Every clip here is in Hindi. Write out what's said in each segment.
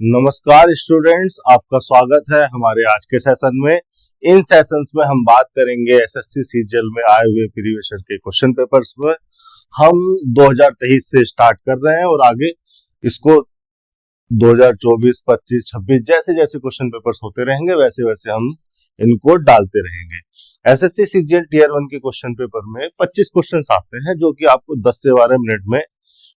नमस्कार स्टूडेंट्स, आपका स्वागत है हमारे आज के सेशन में। इन सेशंस में हम बात करेंगे एसएससी सीजीएल में आए हुए प्रीवियस ईयर के क्वेश्चन पेपर्स पर। हम 2023 से स्टार्ट कर रहे हैं और आगे इसको 2024, 25, 26 जैसे जैसे क्वेश्चन पेपर्स होते रहेंगे वैसे वैसे हम इनको डालते रहेंगे। एसएससी सीजीएल टीयर 1 के क्वेश्चन पेपर में 25 क्वेश्चन आते हैं जो कि आपको 10 से 12 मिनट में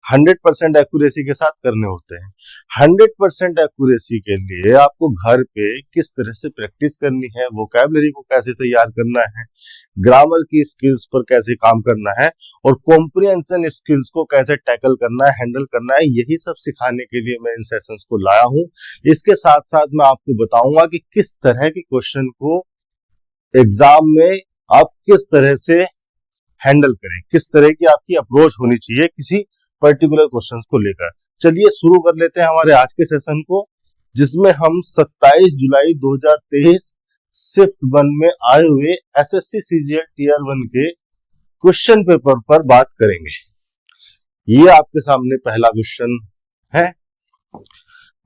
100% एक्यूरेसी के साथ करने होते हैं। 100% एक्यूरेसी के लिए आपको घर पे किस तरह से प्रैक्टिस करनी है, वोकैबुलरी को कैसे तैयार करना है, ग्रामर की स्किल्स पर कैसे काम करना है और कॉम्प्रिहेंशन स्किल्स को कैसे टैकल करना है, हैंडल करना है, यही सब सिखाने के लिए मैं इन सेशंस को लाया हूं। इसके साथ साथ मैं आपको बताऊंगा कि किस तरह के क्वेश्चन को एग्जाम में आप किस तरह से हैंडल करें, किस तरह की आपकी अप्रोच होनी चाहिए किसी पर्टिकुलर क्वेश्चंस को लेकर। चलिए शुरू कर लेते हैं हमारे आज के सेशन को, जिसमें हम 27 जुलाई 2023 शिफ्ट 1 में आए हुए एसएससी सीजीएल टीयर 1 के क्वेश्चन पेपर पर बात करेंगे। ये आपके सामने पहला क्वेश्चन है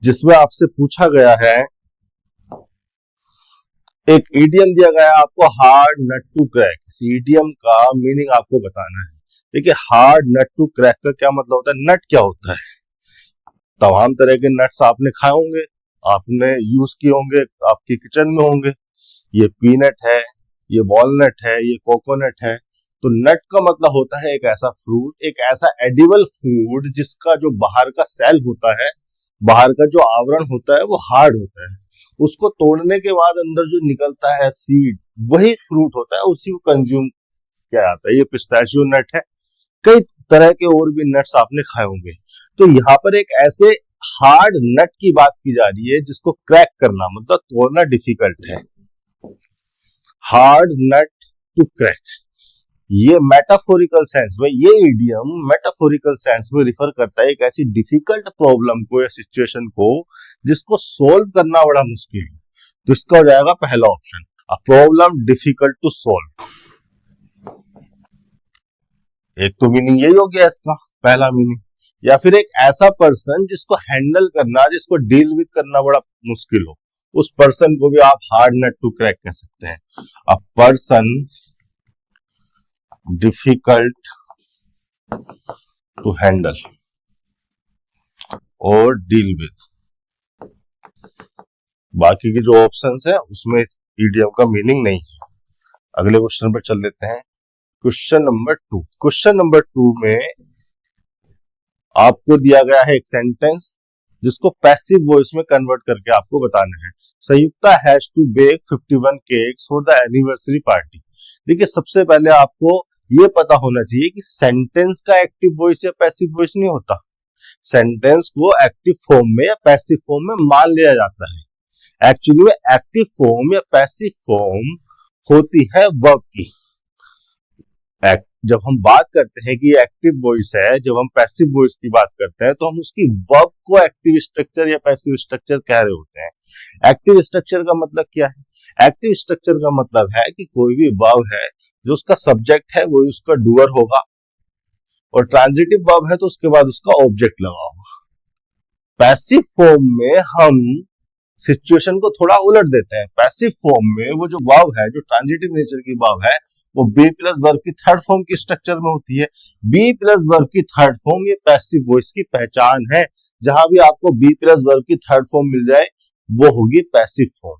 जिसमें आपसे पूछा गया है, एक ईडियम दिया गया है आपको, हार्ड नट टू क्रैक। इस ईडियम का मीनिंग आपको बताना है। देखिए, हार्ड नट टू क्रैक का क्या मतलब होता है, नट क्या होता है। तमाम तरह के नट्स आपने खाए होंगे, आपने यूज किए होंगे, आपके किचन में होंगे। ये पीनट है, ये वॉलनट है, ये कोकोनट है। तो नट का मतलब होता है एक ऐसा फ्रूट, एक ऐसा एडिबल फूड जिसका जो बाहर का सेल होता है, बाहर का जो आवरण होता है वो हार्ड होता है। उसको तोड़ने के बाद अंदर जो निकलता है सीड, वही फ्रूट होता है, उसी को कंज्यूम किया जाता है। ये पिस्ताचियो नट है। कई तरह के और भी नट्स आपने खाए होंगे। तो यहाँ पर एक ऐसे हार्ड नट की बात की जा रही है जिसको क्रैक करना मतलब तोड़ना डिफिकल्ट है। हार्ड नट टू क्रैक, ये मेटाफोरिकल सेंस में, ये इडियम मेटाफोरिकल सेंस में रिफर करता है एक ऐसी डिफिकल्ट प्रॉब्लम को या सिचुएशन को जिसको सोल्व करना बड़ा मुश्किल है। तो इसका हो जाएगा पहला option, a problem difficult to solve. एक तो मीनिंग यही हो गया इसका पहला मीनिंग। या फिर एक ऐसा पर्सन जिसको हैंडल करना, जिसको डील विद करना बड़ा मुश्किल हो, उस पर्सन को भी आप हार्ड नट टू क्रैक कह सकते हैं। A person difficult to handle और डील विद। बाकी के जो ऑप्शंस है उसमें इस ईडियम का मीनिंग नहीं है। अगले क्वेश्चन पर चल लेते हैं। Question number 2। क्वेश्चन नंबर 2 में आपको दिया गया है एक सेंटेंस जिसको पैसिव वॉइस में कन्वर्ट करके आपको बताना है। Samyukta has to bake 51 cakes for the anniversary party. देखिए, सबसे पहले आपको ये पता होना चाहिए कि सेंटेंस का एक्टिव वॉइस या पैसिव वॉइस नहीं होता। सेंटेंस को एक्टिव फॉर्म में या पैसिव फॉर्म में मान लिया जाता है। एक्चुअली में एक्टिव फॉर्म या पैसिव फॉर्म होती है वर्ब की। जब हम बात करते हैं कि एक्टिव वॉइस है, जब हम पैसिव वॉइस की बात करते हैं तो हम उसकी वर्ब को एक्टिव स्ट्रक्चर या पैसिव स्ट्रक्चर कह रहे होते हैं। एक्टिव स्ट्रक्चर का मतलब क्या है? एक्टिव स्ट्रक्चर का मतलब है कि कोई भी वर्ब है जो उसका सब्जेक्ट है वही उसका डूअर होगा, और ट्रांजिटिव वर्ब है तो उसके बाद उसका ऑब्जेक्ट लगा होगा। पैसिव फॉर्म में हम सिचुएशन को थोड़ा उलट देते हैं। पैसिव फॉर्म में वो जो वर्ब है, जो ट्रांजिटिव नेचर की वर्ब है, वो बी प्लस वर्ब की थर्ड फॉर्म की स्ट्रक्चर में होती है। बी प्लस वर्ब की थर्ड फॉर्म ये पैसिव वॉइस की पहचान है। जहां भी आपको बी प्लस वर्ब की थर्ड फॉर्म मिल जाए वो होगी पैसिव फॉर्म।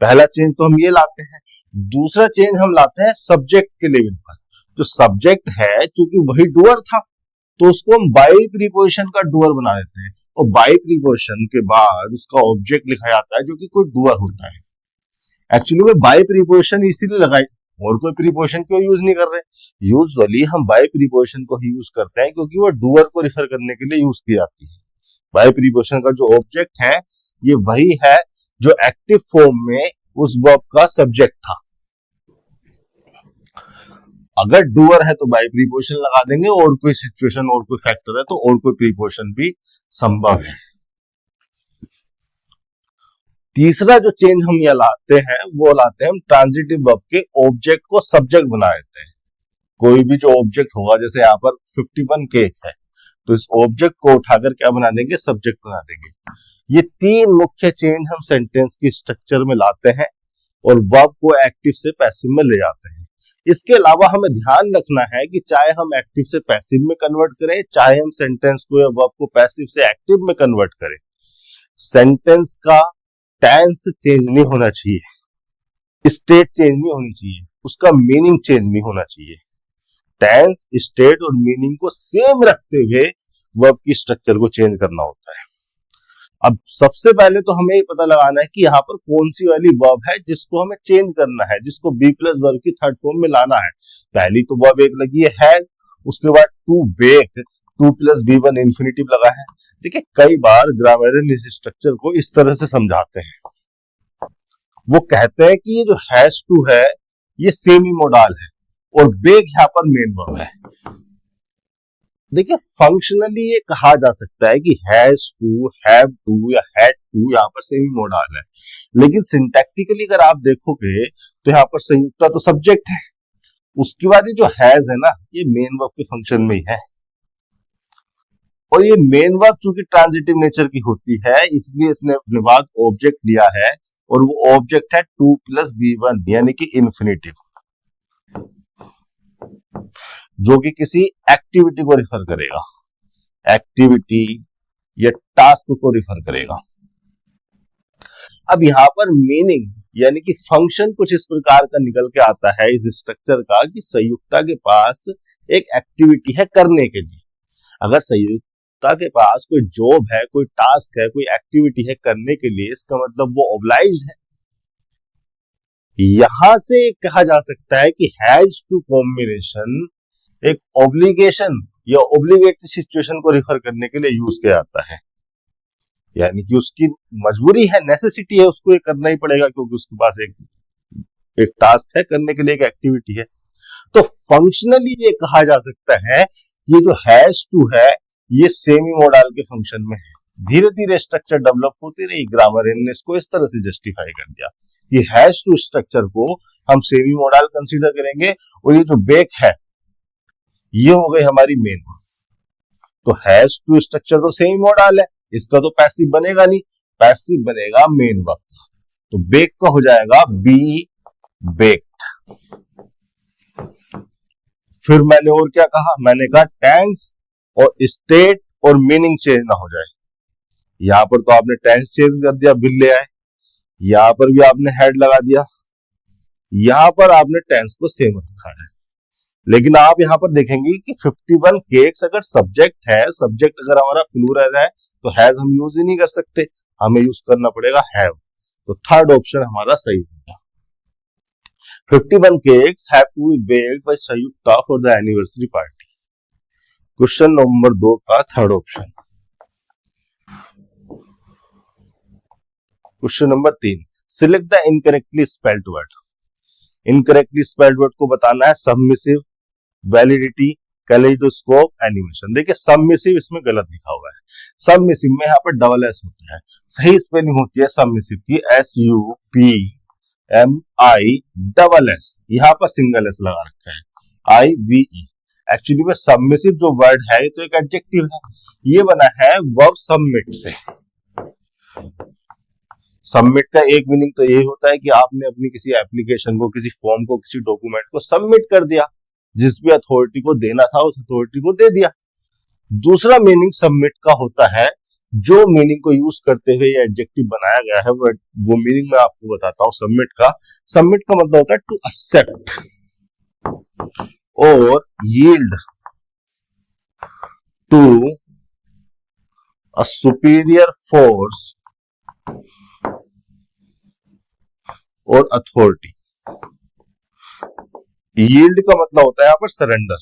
पहला चेंज तो हम ये लाते हैं। दूसरा चेंज हम लाते हैं सब्जेक्ट के लेवल पर। जो सब्जेक्ट है, चूंकि वही डूअर था तो उसको हम बाई प्रीपोजिशन का डूअर बना देते हैं, और बाई प्रीपोजिशन के बाद उसका ऑब्जेक्ट लिखा जाता है जो कि कोई डूअर होता है। एक्चुअली में बाई प्रीपोजिशन इसीलिए लगाई, और कोई प्रीपोजिशन क्यों यूज नहीं कर रहे। यूजुअली हम बाई प्रीपोजिशन को ही यूज करते हैं क्योंकि वो डूअर को रिफर करने के लिए यूज की जाती है। बाई प्रीपोजिशन का जो ऑब्जेक्ट है ये वही है जो एक्टिव फॉर्म में उस वर्ब का सब्जेक्ट था। अगर डूअर है तो बाई प्रीपोजिशन लगा देंगे, और कोई सिचुएशन और कोई फैक्टर है तो और कोई प्रीपोजिशन भी संभव है। तीसरा जो चेंज हम ये लाते हैं वो लाते हैं हम ट्रांजिटिव वर्ब के ऑब्जेक्ट को सब्जेक्ट बना देते हैं। कोई भी जो ऑब्जेक्ट होगा, जैसे यहाँ पर 51 केक है, तो इस ऑब्जेक्ट को उठाकर क्या बना देंगे, सब्जेक्ट बना देंगे। ये तीन मुख्य चेंज हम सेंटेंस की स्ट्रक्चर में लाते हैं और वर्ब को एक्टिव से पैसिव में ले जाते हैं। इसके अलावा हमें ध्यान रखना है कि चाहे हम एक्टिव से पैसिव में कन्वर्ट करें, चाहे हम सेंटेंस को या वर्ब को पैसिव से एक्टिव में कन्वर्ट करें, सेंटेंस का टेंस चेंज नहीं होना चाहिए, स्टेट चेंज नहीं होनी चाहिए, उसका मीनिंग चेंज नहीं होना चाहिए। टेंस, स्टेट और मीनिंग को सेम रखते हुए वर्ब की स्ट्रक्चर को चेंज करना होता है। अब सबसे पहले तो हमें ये पता लगाना है कि यहाँ पर कौन सी वाली वर्ब है जिसको हमें चेंज करना है, जिसको बी प्लस वर्ब की थर्ड फॉर्म में लाना है। पहली तो वर्ब एक लगी है, उसके बाद to bake, to plus V one infinitive लगा है। देखिए कई बार ग्रामरियन इस स्ट्रक्चर को इस तरह से समझाते हैं, वो कहते हैं कि ये जो हैज टू है ये सेमी मोडाल है और बेक यहाँ पर मेन वर्ब है। देखिए फंक्शनली ये कहा जा सकता है कि हैज टू, हैव टू या हैड टू यहाँ पर सेमी मोडाल है, लेकिन सिंटैक्टिकली अगर आप देखोगे तो यहाँ पर संयुक्ता तो सब्जेक्ट है, उसके बाद ये जो हैज है ना ये मेन वर्ब के फंक्शन में ही है। और ये मेन वर्ब चूंकि ट्रांजिटिव नेचर की होती है इसलिए इसने अपने बाद ऑब्जेक्ट लिया है और वो ऑब्जेक्ट है टू प्लस बी वन यानी कि इन्फिनिटिव, जो कि किसी एक्टिविटी को रिफर करेगा, एक्टिविटी या टास्क को रिफर करेगा। अब यहां पर मीनिंग यानी कि फंक्शन कुछ इस प्रकार का निकल के आता है इस स्ट्रक्चर का कि संयुक्ता के पास एक एक्टिविटी है करने के लिए। अगर संयुक्ता के पास कोई जॉब है, कोई टास्क है, कोई एक्टिविटी है करने के लिए, इसका मतलब वो ऑब्लाइज्ड है। यहां से कहा जा सकता है कि हैज टू कॉम्बिनेशन एक ऑब्लिगेशन या ऑब्लिगेटरी सिचुएशन को रिफर करने के लिए यूज किया जाता है, यानी कि उसकी मजबूरी है, नेसेसिटी है, उसको ये करना ही पड़ेगा क्योंकि उसके पास एक टास्क है करने के लिए, एक एक्टिविटी है। तो फंक्शनली ये कहा जा सकता है ये जो हैज टू है ये सेमी मोडाल के फंक्शन में है। धीरे धीरे स्ट्रक्चर डेवलप होती रही, ग्रामरियन ने इसको इस तरह से जस्टिफाई कर दिया कि हैज टू स्ट्रक्चर को हम सेमी मोडाल कंसीडर करेंगे और ये जो बेक है ये हो गई हमारी मेन वर्ब। तो हैज टू स्ट्रक्चर तो सेमी मोडाल है, इसका तो पैसिव बनेगा नहीं, पैसिव बनेगा मेन वर्ब का। तो बेक का हो जाएगा बी बेक्ड। फिर मैंने और क्या कहा, मैंने कहा टेंस और स्टेट और मीनिंग चेंज ना हो जाए। यहां पर तो आपने टेंस चेंज कर दिया, बिल ले आए, यहां पर भी आपने हेड लगा दिया, यहां पर आपने टेंस को सेम रखा है। लेकिन आप यहां पर देखेंगे कि 51 केक्स अगर सब्जेक्ट है, सब्जेक्ट अगर हमारा प्लूरल है तो हैज हम यूज ही नहीं कर सकते, हमें यूज करना पड़ेगा हैव। तो थर्ड ऑप्शन हमारा सही होगा। 51 cakes have to be baked by Sanyukta for the anniversary party. Question number 2 का third option. Question number 3, select the incorrectly spelled word. Incorrectly spelled word को बताना है सबमिसिव, वैलिडिटी, कैलेडोस्कोप, एनिमेशन। देखिए सबमिसिव इसमें गलत लिखा हुआ है, सबमिसिव में यहाँ पर डबल एस होता है, सही स्पेलिंग होती है सबमिसिव की SUPMI, यहाँ पर सिंगल एस लगा रखा है IVE। एक्चुअली में सबमिसिव जो वर्ड है ये तो एक एडजेक्टिव है, ये बना है वर्ब सबमिट से। सबमिट का एक मीनिंग तो ये होता है कि आपने अपनी किसी एप्लीकेशन को, किसी फॉर्म को, किसी डॉक्यूमेंट को सबमिट कर दिया, जिस भी अथॉरिटी को देना था उस अथॉरिटी को दे दिया। दूसरा मीनिंग सबमिट का होता है, जो मीनिंग को यूज करते हुए ये एडजेक्टिव बनाया गया है वो मीनिंग मैं आपको बताता हूं सबमिट का। सबमिट का मतलब होता है टू एक्सेप्ट और yield to a superior force और अथॉरिटी। यील्ड का मतलब होता है यहां पर सरेंडर,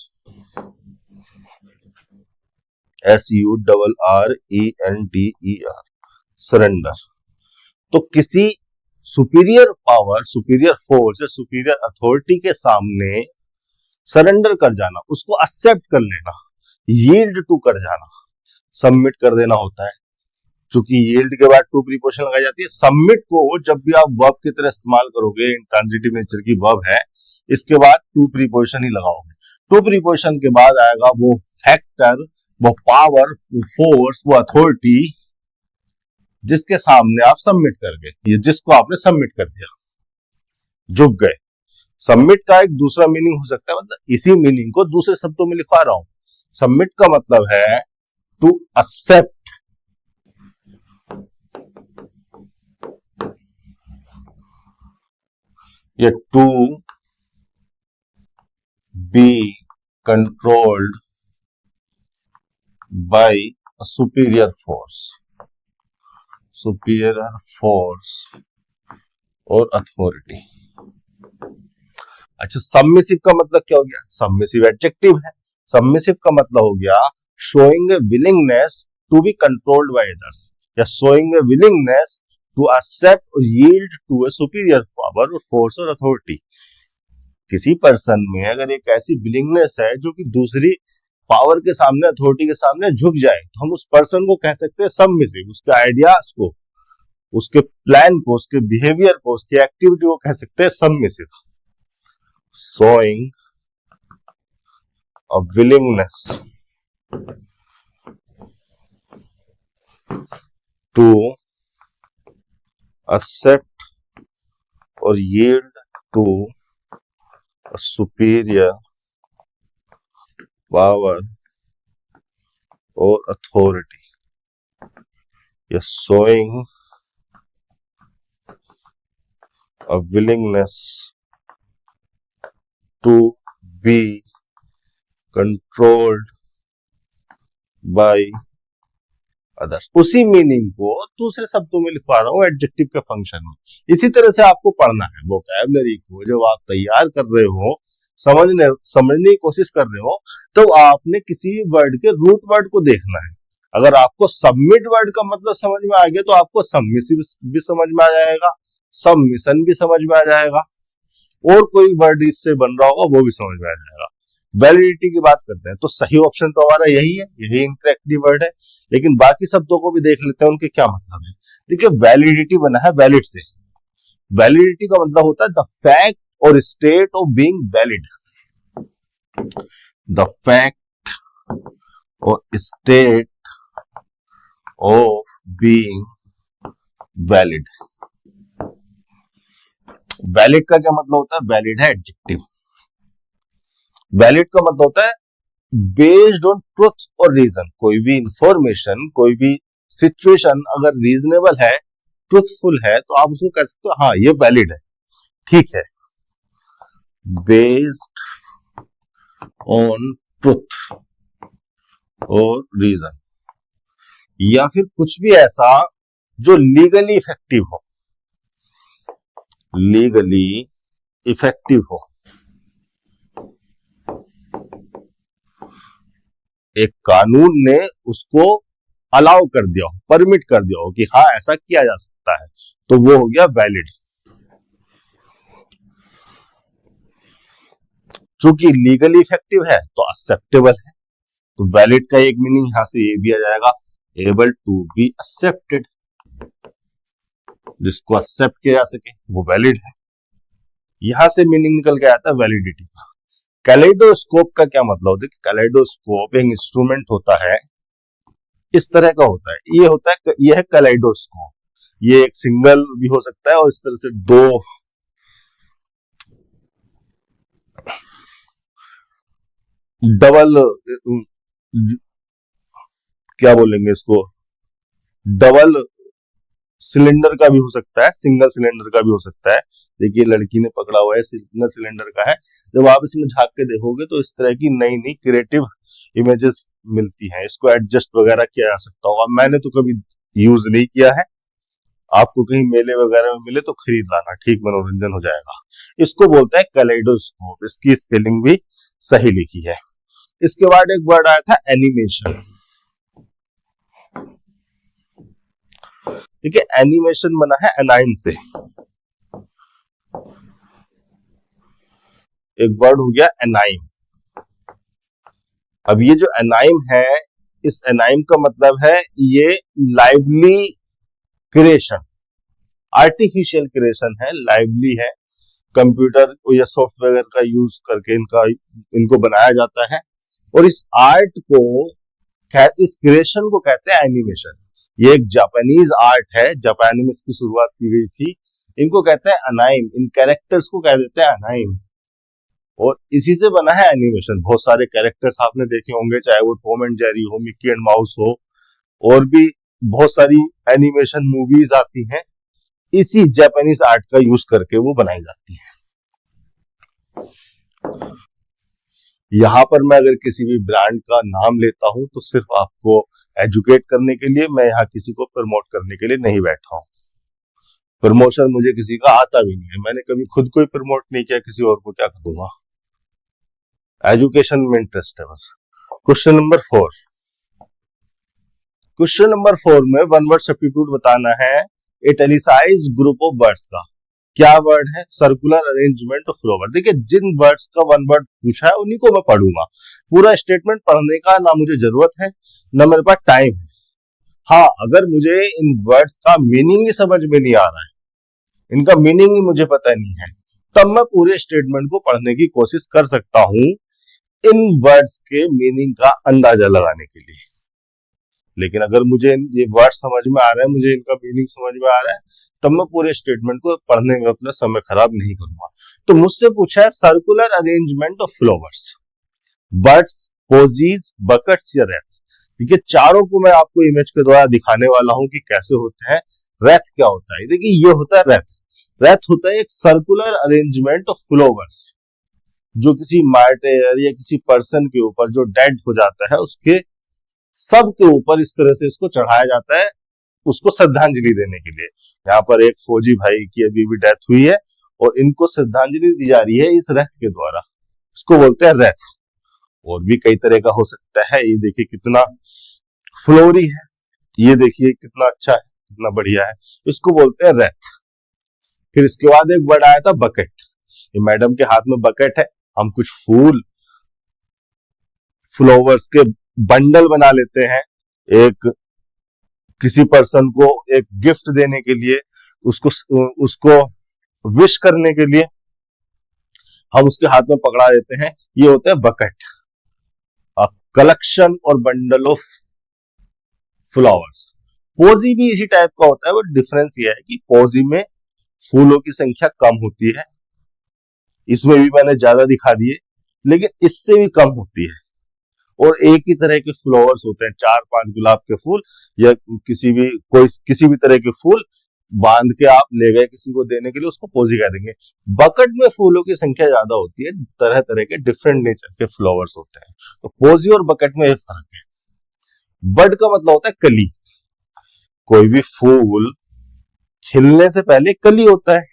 SURRENDER, सरेंडर। तो किसी सुपीरियर पावर, सुपीरियर फोर्स या सुपीरियर अथॉरिटी के सामने सरेंडर कर जाना, उसको एक्सेप्ट कर लेना, यील्ड टू कर जाना, सबमिट कर देना होता है। चूंकि यील्ड के बाद टू प्रीपोजिशन लगाई जाती है, सबमिट को जब भी आप वर्ब की तरह इस्तेमाल करोगे, इंट्रांजिटिव नेचर की वर्ब है, इसके बाद टू प्रीपोजिशन ही लगाओगे। टू प्रीपोजिशन के बाद आएगा वो फैक्टर वो पावर, वो फोर्स, वो अथॉरिटी जिसके सामने आप सबमिट कर गए, ये जिसको आपने सबमिट कर दिया, झुक गए। सबमिट का एक दूसरा मीनिंग हो सकता है, मतलब इसी मीनिंग को दूसरे शब्दों में लिखवा रहा हूं। सबमिट का मतलब है टू एक्सेप्ट, ये to be controlled by a superior force और अथॉरिटी। अच्छा, सबमिसिव का मतलब क्या हो गया? सबमिसिव एडजेक्टिव है। सबमिसिव का मतलब हो गया showing a willingness to be controlled by others, या showing a willingness to accept और yield to a superior power और फोर्स और अथॉरिटी। किसी पर्सन में अगर एक ऐसी विलिंगनेस है जो कि दूसरी पावर के सामने, अथॉरिटी के सामने झुक जाए, तो हम उस पर्सन को कह सकते हैं सबमिसिव। उसके आइडियाज को, उसके प्लान को, उसके बिहेवियर को, उसकी एक्टिविटी को कह सकते हैं submissive. Showing a willingness to accept or yield to a superior power or authority. Yes, showing a willingness to be controlled by others. उसी मीनिंग को दूसरे शब्दों में लिखवा रहा हूं एडजेक्टिव के फंक्शन में। इसी तरह से आपको पढ़ना है वोकैबुलरी को। जब आप तैयार कर रहे हो, समझने की कोशिश कर रहे हो, तो आपने किसी वर्ड के रूट वर्ड को देखना है। अगर आपको सबमिट वर्ड का मतलब समझ में आ गया तो आपको सबमिसिव भी समझ में आ जाएगा, सबमिशन भी समझ में आ जाएगा, और कोई वर्ड इससे बन रहा होगा वो भी समझ में आ जाएगा। वैलिडिटी की बात करते हैं तो सही ऑप्शन तो हमारा यही है, यही इंटरेक्टिव वर्ड है। लेकिन बाकी शब्दों को भी देख लेते हैं, उनके क्या मतलब है। देखिए, वैलिडिटी बना है वैलिड से। वैलिडिटी का मतलब होता है द फैक्ट और state of being valid. The fact और state of being valid. Valid का क्या मतलब होता है? वैलिड है एडजेक्टिव। वैलिड का मतलब होता है बेस्ड ऑन ट्रुथ और रीजन। कोई भी इंफॉर्मेशन, कोई भी सिचुएशन अगर रीजनेबल है, ट्रुथफुल है, तो आप उसको कह सकते हो हाँ ये वैलिड है, ठीक है। बेस्ड ऑन ट्रुथ और रीजन, या फिर कुछ भी ऐसा जो लीगली इफेक्टिव हो, लीगली इफेक्टिव हो। एक कानून ने उसको अलाउ कर दिया हो, परमिट कर दिया हो कि हाँ ऐसा किया जा सकता है, तो वो हो गया वैलिड। चूंकि लीगली इफेक्टिव है तो एक्सेप्टेबल है, तो वैलिड का एक मीनिंग यहां से ये भी आ जाएगा, एबल टू बी एक्सेप्टेड। जिसको एक्सेप्ट किया जा सके वो वैलिड है। यहां से मीनिंग निकल के आता है वैलिडिटी का। कैलेडोस्कोप का क्या मतलब? देखिए, कैलेडोस्कोप एक इंस्ट्रूमेंट होता है, इस तरह का होता है। ये होता है, ये है कैलेडोस्कोप। ये एक सिंगल भी हो सकता है और इस तरह से दो डबल, क्या बोलेंगे इसको, डबल सिलेंडर का भी हो सकता है, सिंगल सिलेंडर का भी हो सकता है। देखिए, लड़की ने पकड़ा हुआ है, सिंगल सिलेंडर का है। जब आप इसमें झांक के देखोगे तो इस तरह की नई नई क्रिएटिव इमेजेस मिलती हैं। इसको एडजस्ट वगैरह किया जा सकता होगा। मैंने तो कभी यूज नहीं किया है, आपको कहीं मेले वगैरह में मिले तो खरीद लाना, ठीक मनोरंजन हो जाएगा। इसको बोलते हैं कैलेडोस्कोप। इसकी स्पेलिंग भी सही लिखी है। इसके बाद एक वर्ड आया था एनिमेशन। देखिए, एनिमेशन बना है एनाइम से। एक वर्ड हो गया एनाइम। अब ये जो एनाइम है, इस एनाइम का मतलब है ये लाइवली क्रिएशन, आर्टिफिशियल क्रिएशन है, लाइवली है। कंप्यूटर या सॉफ्टवेयर का यूज करके इनको बनाया जाता है। और इस आर्ट को इस क्रिएशन को कहते हैं एनिमेशन। ये एक जापानीज आर्ट है, जापान में इसकी शुरुआत की गई थी। इनको कहते हैं अनाइम, इन कैरेक्टर्स को कह देते हैं अनाइम, और इसी से बना है एनिमेशन। बहुत सारे कैरेक्टर्स आपने देखे होंगे, चाहे वो टॉम एंड जेरी हो, मिक्की एंड माउस हो, और भी बहुत सारी एनिमेशन मूवीज आती हैं, इसी जापानीज आर्ट का यूज करके वो बनाई जाती हैं। यहां पर मैं अगर किसी भी ब्रांड का नाम लेता हूं तो सिर्फ आपको एजुकेट करने के लिए, मैं यहाँ किसी को प्रमोट करने के लिए नहीं बैठा हूं। प्रमोशन मुझे किसी का आता भी नहीं है, मैंने कभी खुद को ही प्रमोट नहीं किया, किसी और को क्या करूंगा। एजुकेशन में इंटरेस्ट है बस। Question number 4। क्वेश्चन नंबर 4 में वन वर्ड सब्स्टिट्यूट बताना है इटैलिसाइज ग्रुप ऑफ वर्ड्स का। क्या वर्ड है? Circular arrangement of flower. देखिए, जिन वर्ड्स का वन वर्ड पूछा है उन्हीं को मैं पढ़ूंगा। पूरा स्टेटमेंट पढ़ने का ना मुझे जरूरत है, ना मेरे पास टाइम है। हाँ, अगर मुझे इन वर्ड्स का मीनिंग ही समझ में नहीं आ रहा है, इनका मीनिंग ही मुझे पता नहीं है, तब मैं पूरे स्टेटमेंट को पढ़ने की कोशिश कर सकता हूं इन वर्ड्स के मीनिंग का अंदाजा लगाने के लिए। लेकिन अगर मुझे ये वर्ड समझ में आ रहा है, मुझे इनका मीनिंग समझ में आ रहा है, तब मैं पूरे स्टेटमेंट को पढ़ने में अपना समय खराब नहीं करूंगा। तो मुझसे पूछा है circular arrangement of flowers, birds, posies, buckets या रेथ्स। ठीक है, चारों को मैं आपको इमेज के द्वारा दिखाने वाला हूं कि कैसे होते हैं। रेथ क्या होता है? देखिए, ये होता है रेथ। रेथ होता है एक सर्कुलर अरेंजमेंट ऑफ फ्लावर्स, जो किसी मार्टेयर या किसी पर्सन के ऊपर जो डेड हो जाता है उसके सब के ऊपर इस तरह से इसको चढ़ाया जाता है, उसको श्रद्धांजलि देने के लिए। यहाँ पर एक फौजी भाई की अभी भी डेथ हुई है और इनको श्रद्धांजलि दी जा रही है इस रेथ के द्वारा, इसको बोलते हैं रेथ। और भी कई तरह का हो सकता है। ये देखिए कितना फ्लोरी है, ये देखिए कितना अच्छा है, कितना बढ़िया है, इसको बोलते हैं रेथ। फिर इसके बाद एक वर्ड आया था बकेट। ये मैडम के हाथ में बकेट है, हम कुछ फूल, फ्लावर्स के बंडल बना लेते हैं, एक किसी पर्सन को एक गिफ्ट देने के लिए, उसको विश करने के लिए हम उसके हाथ में पकड़ा देते हैं, ये होता है बकेट। अ कलेक्शन और बंडल ऑफ फ्लावर्स। पोजी भी इसी टाइप का होता है, बट डिफरेंस ये है कि पोजी में फूलों की संख्या कम होती है, इसमें भी मैंने ज्यादा दिखा दिए, लेकिन इससे भी कम होती है, और एक ही तरह के फ्लावर्स होते हैं, 4-5 गुलाब के फूल या किसी भी तरह के फूल बांध के आप ले गए किसी को देने के लिए, उसको पोजी कह देंगे। बकेट में फूलों की संख्या ज्यादा होती है, तरह तरह के डिफरेंट नेचर के फ्लावर्स होते हैं, तो पोजी और बकेट में ये फर्क है। बड का मतलब होता है कली। कोई भी फूल खिलने से पहले कली होता है,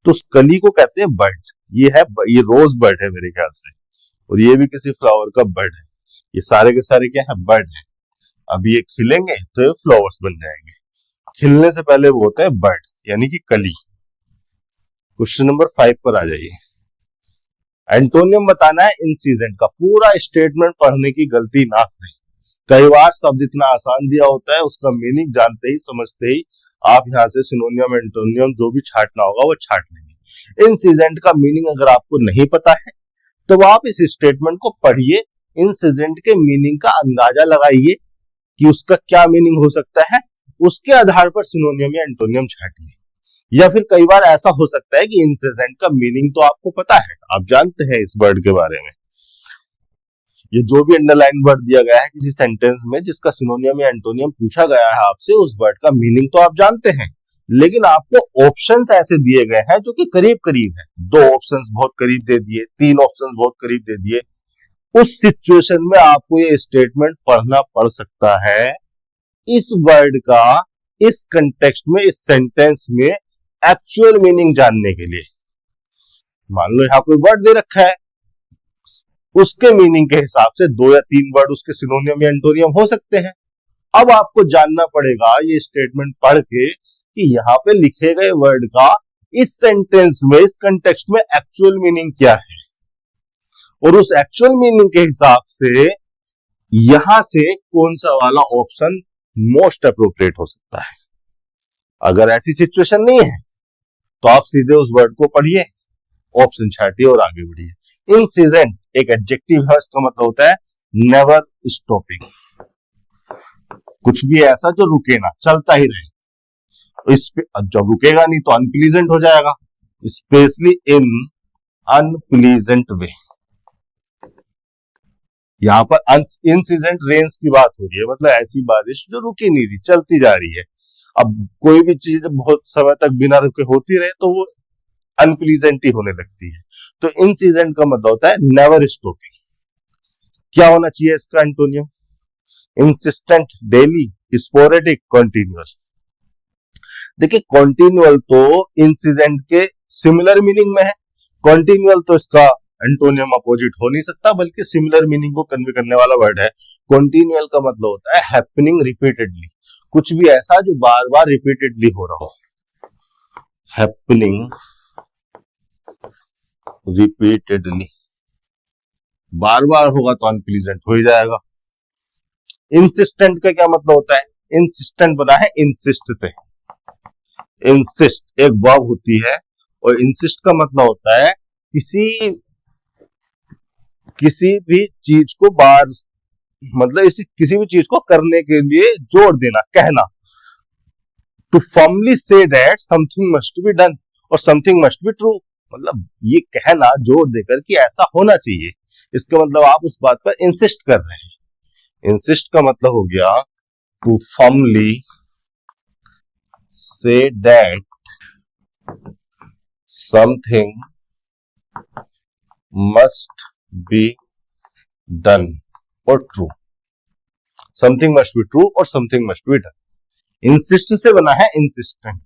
तो उस कली को कहते हैं बड। ये रोज बड है मेरे ख्याल से, और ये भी किसी फ्लावर का बड है। ये सारे के सारे क्या है? बड है। अब ये खिलेंगे तो ये फ्लावर्स बन जाएंगे। खिलने से पहले वो होता है बड, यानी कि कली। क्वेश्चन नंबर 5 पर आ जाइए। एंटोनियम बताना है इंसीजेंट का। पूरा स्टेटमेंट पढ़ने की गलती ना करें। कई बार शब्द इतना आसान दिया होता है, उसका मीनिंग जानते ही समझते ही आप यहाँ से सिनोनियम, एंटोनियम जो भी छाटना होगा वो छाट लेंगे। इंसीजेंट का मीनिंग अगर आपको नहीं पता है तो आप इस स्टेटमेंट को पढ़िए, इंसिडेंट के मीनिंग का अंदाजा लगाइए कि उसका क्या मीनिंग हो सकता है, उसके आधार पर सिनोनियम या एंटोनियम छाटिए। या फिर कई बार ऐसा हो सकता है कि इंसिडेंट का मीनिंग तो आपको पता है, आप जानते हैं इस वर्ड के बारे में, ये जो भी अंडरलाइन वर्ड दिया गया है किसी सेंटेंस में जिसका सिनोनियम या एंटोनियम पूछा गया है आपसे, उस वर्ड का मीनिंग तो आप जानते हैं, लेकिन आपको ऑप्शंस ऐसे दिए गए हैं जो कि करीब करीब है। 2 ऑप्शंस बहुत करीब दे दिए, 3 ऑप्शंस बहुत करीब दे दिए। उस सिचुएशन में आपको ये स्टेटमेंट पढ़ना पड़ सकता है इस वर्ड का इस कंटेक्स्ट में, इस सेंटेंस में एक्चुअल मीनिंग जानने के लिए। मान लो यहां कोई वर्ड दे रखा है, उसके मीनिंग के हिसाब से 2 या 3 वर्ड उसके सिनोनियम या एंटोनियम हो सकते हैं। अब आपको जानना पड़ेगा ये स्टेटमेंट पढ़ के कि यहाँ पे लिखे गए वर्ड का इस सेंटेंस में, इस कंटेक्स्ट में एक्चुअल मीनिंग क्या है, और उस एक्चुअल मीनिंग के हिसाब से यहां से कौन सा वाला ऑप्शन मोस्ट अप्रोप्रिएट हो सकता है। अगर ऐसी सिचुएशन नहीं है तो आप सीधे उस वर्ड को पढ़िए, ऑप्शन छाटिए और आगे बढ़िए। इंसिडेंट एक एडजेक्टिव है, इसका मतलब होता है नेवर स्टॉपिंग, कुछ भी ऐसा जो रुके ना, चलता ही रहे। इस पे जब रुकेगा नहीं तो अनप्लीजेंट हो जाएगा, स्पेशली इन अनप्लीजेंट वे। यहाँ पर इंसिडेंट रेन्स की बात हो रही है, मतलब ऐसी बारिश जो रुकी नहीं रही, चलती जा रही है। अब कोई भी चीज बहुत समय तक बिना रुके होती रहे तो वो अनप्लीजेंट ही होने लगती है। तो इंसिडेंट का मतलब होता है नेवर स्टॉपिंग। क्या होना चाहिए इसका antonym? Insistent, daily, sporadic, continuous. देखिए कॉन्टिन्यूअल तो इंसिडेंट के सिमिलर मीनिंग में है, कॉन्टिन्यूअल तो इसका एंटोनियम अपोजिट हो नहीं सकता, बल्कि सिमिलर मीनिंग को कन्वे करने वाला वर्ड है। कॉन्टिन्यूअल का मतलब होता है हैपनिंग रिपीटेडली, कुछ भी ऐसा जो बार बार रिपीटेडली हो रहा हो। हैपनिंग रिपीटेडली, बार बार होगा तो अनप्लीजेंट हो ही जाएगा। इंसिस्टेंट का क्या मतलब होता है? इंसिस्टेंट बना है इंसिस्ट से। इंसिस्ट एक वर्ब होती है, और इंसिस्ट का मतलब होता है किसी भी चीज को मतलब किसी भी चीज को करने के लिए जोर देना, कहना। To firmly say that something must be done और समथिंग मस्ट बी ट्रू, मतलब ये कहना जोर देकर कि ऐसा होना चाहिए। इसका मतलब आप उस बात पर इंसिस्ट कर रहे हैं। इंसिस्ट का मतलब हो गया to firmly say that something must be done और true, something must be true और something must be done. Insist से बना है इंसिस्टेंट।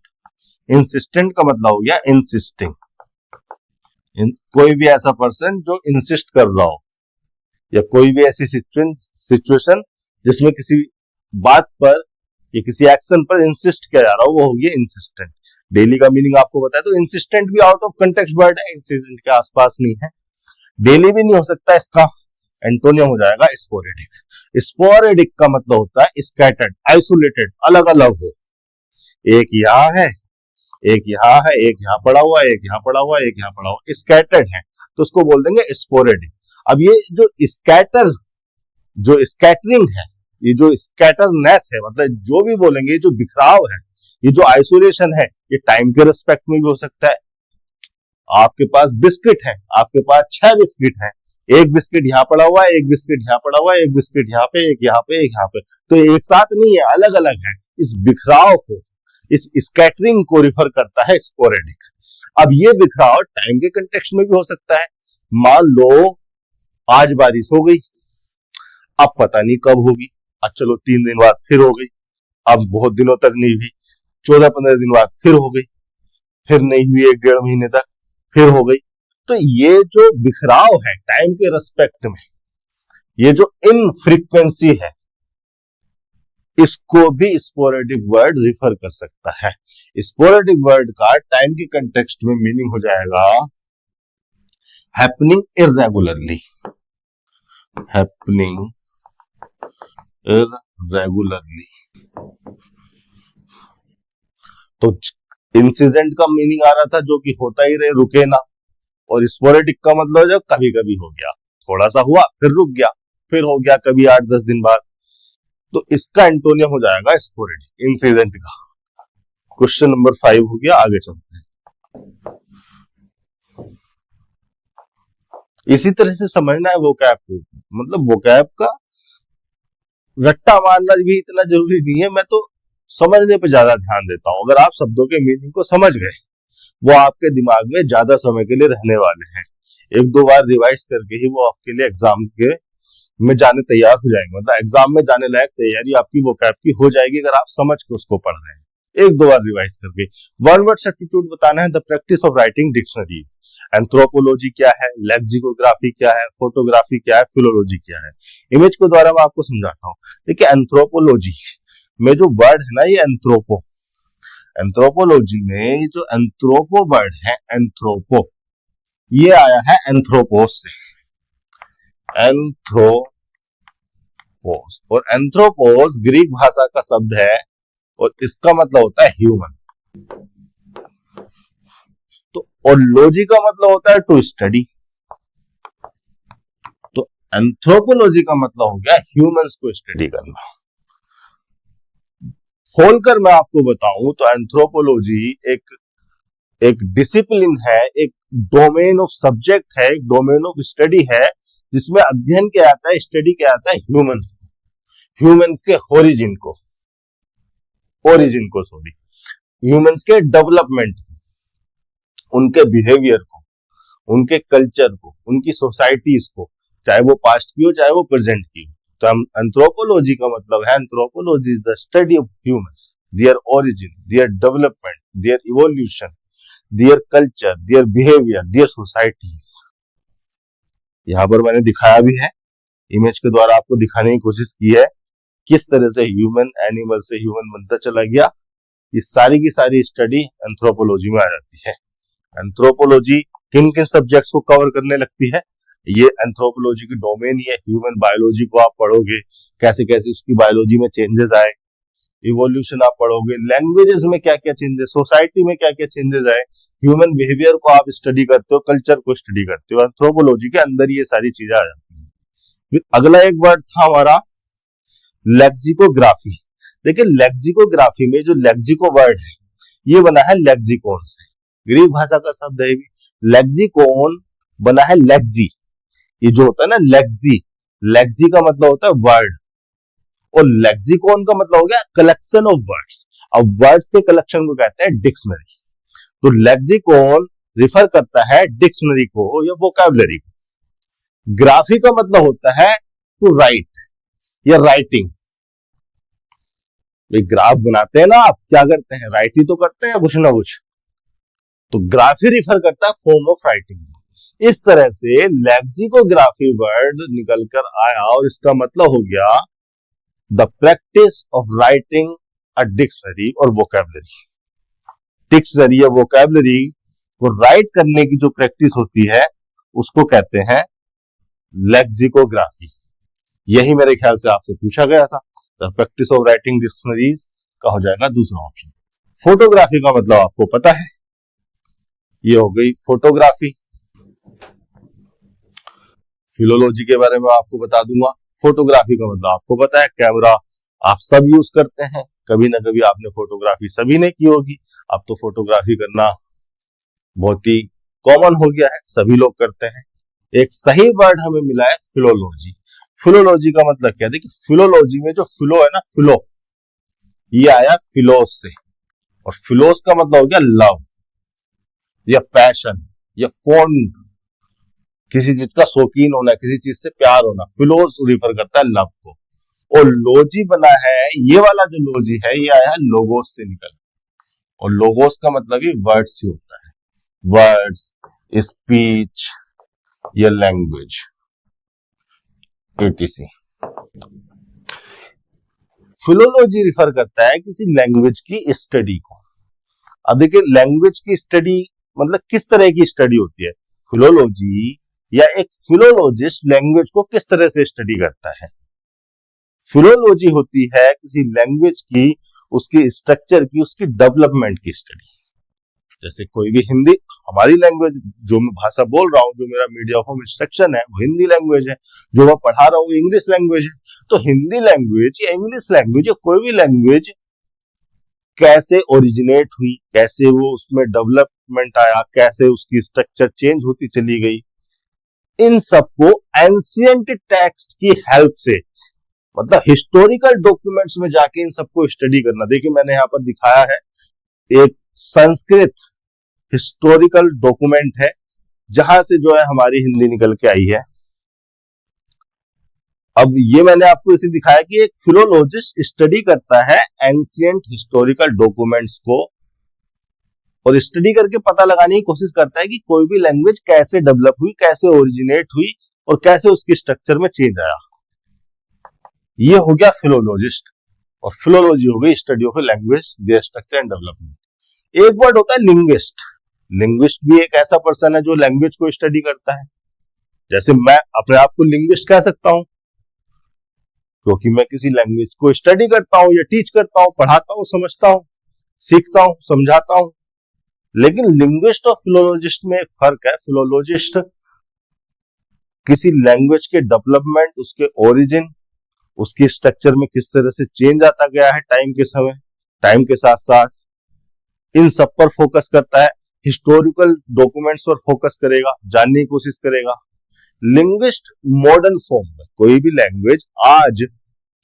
इंसिस्टेंट का मतलब हो गया इंसिस्टिंग। कोई भी ऐसा पर्सन जो इंसिस्ट कर रहा हो, या कोई भी ऐसी सिचुएशन जिसमें किसी बात पर या किसी एक्शन पर इंसिस्ट किया जा रहा हो, वो हो गया इंसिस्टेंट। डेली का मीनिंग आपको बताया, तो इंसिस्टेंट भी आउट ऑफ कंटेक्स्ट वर्ड है, इंसिडेंट के आसपास नहीं है। डेली भी नहीं हो सकता, इसका एंटोनियम हो जाएगा स्पोरेडिक। स्पोरेडिक का मतलब होता है स्कैटर्ड, आइसोलेटेड, अलग अलग हो। एक यहाँ है, एक यहाँ है, एक यहाँ पड़ा हुआ है, एक यहाँ पड़ा हुआ है, एक यहाँ पड़ा हुआ, स्कैटर्ड है, तो उसको बोल देंगे स्पोरेडिक। अब ये जो स्कैटरिंग है, ये जो स्कैटरनेस है, मतलब जो भी बोलेंगे, जो बिखराव है, ये जो आइसोलेशन है, ये टाइम के रिस्पेक्ट में भी हो सकता है। आपके पास बिस्किट है, आपके पास 6 बिस्किट है, एक बिस्किट यहाँ पड़ा हुआ है, एक बिस्किट यहाँ पड़ा हुआ है, एक बिस्किट यहाँ पे, एक यहाँ पे, एक यहाँ पे, तो एक साथ नहीं है, अलग अलग है। इस बिखराव को, इस स्कैटरिंग को रिफर करता है स्पोरेडिक। अब ये बिखराव टाइम के कंटेक्स्ट में भी हो सकता है। मान लो आज बारिश हो गई, अब पता नहीं कब होगी, अब चलो 3 दिन बाद फिर हो गई, अब बहुत दिनों तक नहीं हुई, 14-15 दिन बाद फिर हो गई, फिर नहीं हुई 1-1.5 महीने तक, फिर हो गई। तो ये जो बिखराव है टाइम के रेस्पेक्ट में, ये जो इनफ्रीक्वेंसी है, इसको भी स्पोरेडिक वर्ड रिफर कर सकता है। स्पोरेडिक वर्ड का टाइम के कंटेक्स्ट में मीनिंग हो जाएगा हैपनिंग इररेगुलरली, हैपनिंग इररेगुलरली। तो इंसिडेंट का मीनिंग आ रहा था जो कि होता ही रहे, रुके ना, और स्पोरेडिक का मतलब जब कभी कभी हो गया, थोड़ा सा हुआ फिर रुक गया, फिर हो गया कभी 8-10 दिन बाद, तो इसका एंटोनियम हो जाएगा स्पोरेडिक, इंसिडेंट का। क्वेश्चन नंबर 5 हो गया, आगे चलते हैं। इसी तरह से समझना है वोकैब को, मतलब वोकैब का रट्टा मारना भी इतना जरूरी नहीं है, मैं तो समझने पे ज्यादा ध्यान देता हूं। अगर आप शब्दों के मीनिंग को समझ गए, वो आपके दिमाग में ज्यादा समय के लिए रहने वाले हैं। 1-2 बार रिवाइज करके ही वो आपके लिए एग्जाम के में जाने तैयार हो जाएंगे, मतलब एग्जाम में जाने लायक तैयारी आपकी वोकैब की हो जाएगी अगर आप समझ के उसको पढ़ रहे हैं। 1-2 बार रिवाइज करके वन वर्ड सब्स्टिट्यूट बताना है, the practice of writing dictionaries. Anthropology क्या है, लेक्सिकोग्राफी क्या है, फोटोग्राफी क्या है, फिलोलॉजी क्या है। इमेज के द्वारा मैं आपको समझाता हूँ। देखिए एंथ्रोपोलॉजी में जो वर्ड है ना, ये एंथ्रोपोलॉजी में ये जो एंथ्रोपो वर्ड है, एंथ्रोपो, ये आया है एंथ्रोपोस से, एंथ्रोपोस। और एंथ्रोपोस ग्रीक भाषा का शब्द है और इसका मतलब होता है ह्यूमन। तो और लॉजी का मतलब होता है टू स्टडी। तो एंथ्रोपोलॉजी का मतलब हो गया ह्यूमंस को स्टडी करना। खोलकर मैं आपको बताऊं तो एंथ्रोपोलॉजी एक एक डिसिप्लिन है, एक डोमेन ऑफ सब्जेक्ट है, एक डोमेन ऑफ स्टडी है, जिसमें अध्ययन क्या आता है, स्टडी क्या आता है, ह्यूमंस के ओरिजिन को सॉरी ह्यूमंस के डेवलपमेंट को, उनके बिहेवियर को, उनके कल्चर को, उनकी सोसाइटीज को, चाहे वो पास्ट की हो चाहे वो प्रेजेंट की हो। तो हम एंथ्रोपोलॉजी का मतलब है, anthropology is the study of humans, their origin, their development, their evolution, their culture, their behaviour, their societies. यहां पर मैंने दिखाया भी है, इमेज के द्वारा आपको दिखाने की कोशिश की है किस तरह से ह्यूमन एनिमल से ह्यूमन बनता चला गया। ये सारी की सारी स्टडी एंथ्रोपोलॉजी में आ जाती है। एंथ्रोपोलॉजी किन किन सब्जेक्ट्स को कवर करने लगती है, ये एंथ्रोपोलॉजी की डोमेन ही है। ह्यूमन बायोलॉजी को आप पढ़ोगे, कैसे कैसे उसकी बायोलॉजी में चेंजेस आए, इवोल्यूशन आप पढ़ोगे, लैंग्वेजेस में क्या क्या चेंजेस, सोसाइटी में क्या क्या चेंजेस आए, ह्यूमन बिहेवियर को आप स्टडी करते हो, कल्चर को स्टडी करते हो, एंथ्रोपोलॉजी के अंदर ये सारी चीजें आ जाती हैं। फिर अगला एक वर्ड था हमारा लेक्सिकोग्राफी। देखिए लेक्सिकोग्राफी में जो लेक्सिको वर्ड है ये बना है लेक्सिकोन से, ग्रीक भाषा का शब्द है। लेक्सिकोन बना है लेक्सी, ये जो होता है ना लेक्सी का मतलब होता है वर्ड, और लेक्सिकोन का मतलब हो गया कलेक्शन ऑफ वर्ड्स। अब वर्ड्स के कलेक्शन को कहते हैं डिक्शनरी। तो लेक्सिकोन रिफर करता है डिक्शनरी को या वोकैबुलरी को। ग्राफी का मतलब होता है टू राइट या राइटिंग। ग्राफ बनाते हैं ना आप, क्या करते हैं, राइट ही तो करते हैं कुछ ना कुछ। तो ग्राफी रिफर करता है फॉर्म ऑफ राइटिंग। इस तरह से लेक्सिकोग्राफी वर्ड निकल कर आया और इसका मतलब हो गया the practice of writing a dictionary और वोकैबुलरी। डिक्शनरी या वोकैबुलरी को राइट करने की जो प्रैक्टिस होती है उसको कहते हैं लेक्सिकोग्राफी। यही मेरे ख्याल से आपसे पूछा गया था। The practice of writing dictionaries का हो जाएगा दूसरा ऑप्शन। फोटोग्राफी का मतलब आपको पता है, ये हो गई फोटोग्राफी। फिलोलॉजी के बारे में आपको बता दूंगा। फोटोग्राफी का मतलब आपको पता है, कैमरा आप सब यूज करते हैं, कभी ना कभी आपने फोटोग्राफी सभी ने की होगी। अब तो फोटोग्राफी करना बहुत ही कॉमन हो गया है, सभी लोग करते हैं। एक सही वर्ड हमें मिला है फिलोलॉजी। फिलोलॉजी का मतलब क्या है, देखिए फिलोलॉजी में जो फिलो है ना, फिलो ये आया फिलोस से, और फिलोस का मतलब हो गया लव या पैशन या फॉन्ड, किसी चीज का शौकीन होना, किसी चीज से प्यार होना। फिलोस रिफर करता है लव को। और लॉजी बना है, ये वाला जो लॉजी है ये आया है लोगोस से निकल, और लोगोस का मतलब ही वर्ड्स ही होता है, वर्ड्स, स्पीच या लैंग्वेज etc। फिलोलॉजी रिफर करता है किसी लैंग्वेज की स्टडी को। अब देखिए लैंग्वेज की स्टडी मतलब किस तरह की स्टडी होती है। फिलोलॉजी या एक फिलोलॉजिस्ट लैंग्वेज को किस तरह से स्टडी करता है। फिलोलॉजी होती है किसी लैंग्वेज की, उसकी स्ट्रक्चर की, उसकी डेवलपमेंट की स्टडी। जैसे कोई भी हिंदी, हमारी लैंग्वेज जो मैं भाषा बोल रहा हूं, जो मेरा मीडिया ऑफ इंस्ट्रक्शन है वो हिंदी लैंग्वेज है, जो मैं पढ़ा रहा हूँ इंग्लिश लैंग्वेज है। तो हिंदी लैंग्वेज या इंग्लिश लैंग्वेज या कोई भी लैंग्वेज कैसे ओरिजिनेट हुई, कैसे वो उसमें डेवलपमेंट आया, कैसे उसकी स्ट्रक्चर चेंज होती चली गई, इन सबको एंशिएंट टेक्स्ट की हेल्प से, मतलब हिस्टोरिकल डॉक्यूमेंट्स में जाके इन सबको स्टडी करना। देखिए मैंने यहां पर दिखाया है एक संस्कृत हिस्टोरिकल डॉक्यूमेंट है जहां से जो है हमारी हिंदी निकल के आई है। अब ये मैंने आपको इसे दिखाया कि एक फिलोलॉजिस्ट स्टडी करता है एंशिएंट हिस्टोरिकल डॉक्यूमेंट्स को, और स्टडी करके पता लगाने की कोशिश करता है कि कोई भी लैंग्वेज कैसे डेवलप हुई, कैसे ओरिजिनेट हुई और कैसे उसकी स्ट्रक्चर में चेंज आया। ये हो गया फिलोलॉजिस्ट, और फिलोलॉजी हो गई study of a language, there structure and development. एक वर्ड होता है लिंग्विस्ट। लिंग्विस्ट भी एक ऐसा पर्सन है जो लैंग्वेज को स्टडी करता है। जैसे मैं अपने आप को लिंग्विस्ट कह सकता हूं क्योंकि मैं किसी लैंग्वेज को स्टडी करता हूं या टीच करता हूं, पढ़ाता हूं, समझता हूं, सीखता हूं, समझाता हूं। लेकिन लिंग्विस्ट और फिलोलॉजिस्ट में एक फर्क है। फिलोलॉजिस्ट किसी लैंग्वेज के डेवलपमेंट, उसके ओरिजिन, उसकी स्ट्रक्चर में किस तरह से चेंज आता गया है टाइम के साथ साथ, इन सब पर फोकस करता है। हिस्टोरिकल डॉक्यूमेंट्स पर फोकस करेगा, जानने की कोशिश करेगा। लिंग्विस्ट मॉडर्न फॉर्म में, कोई भी लैंग्वेज आज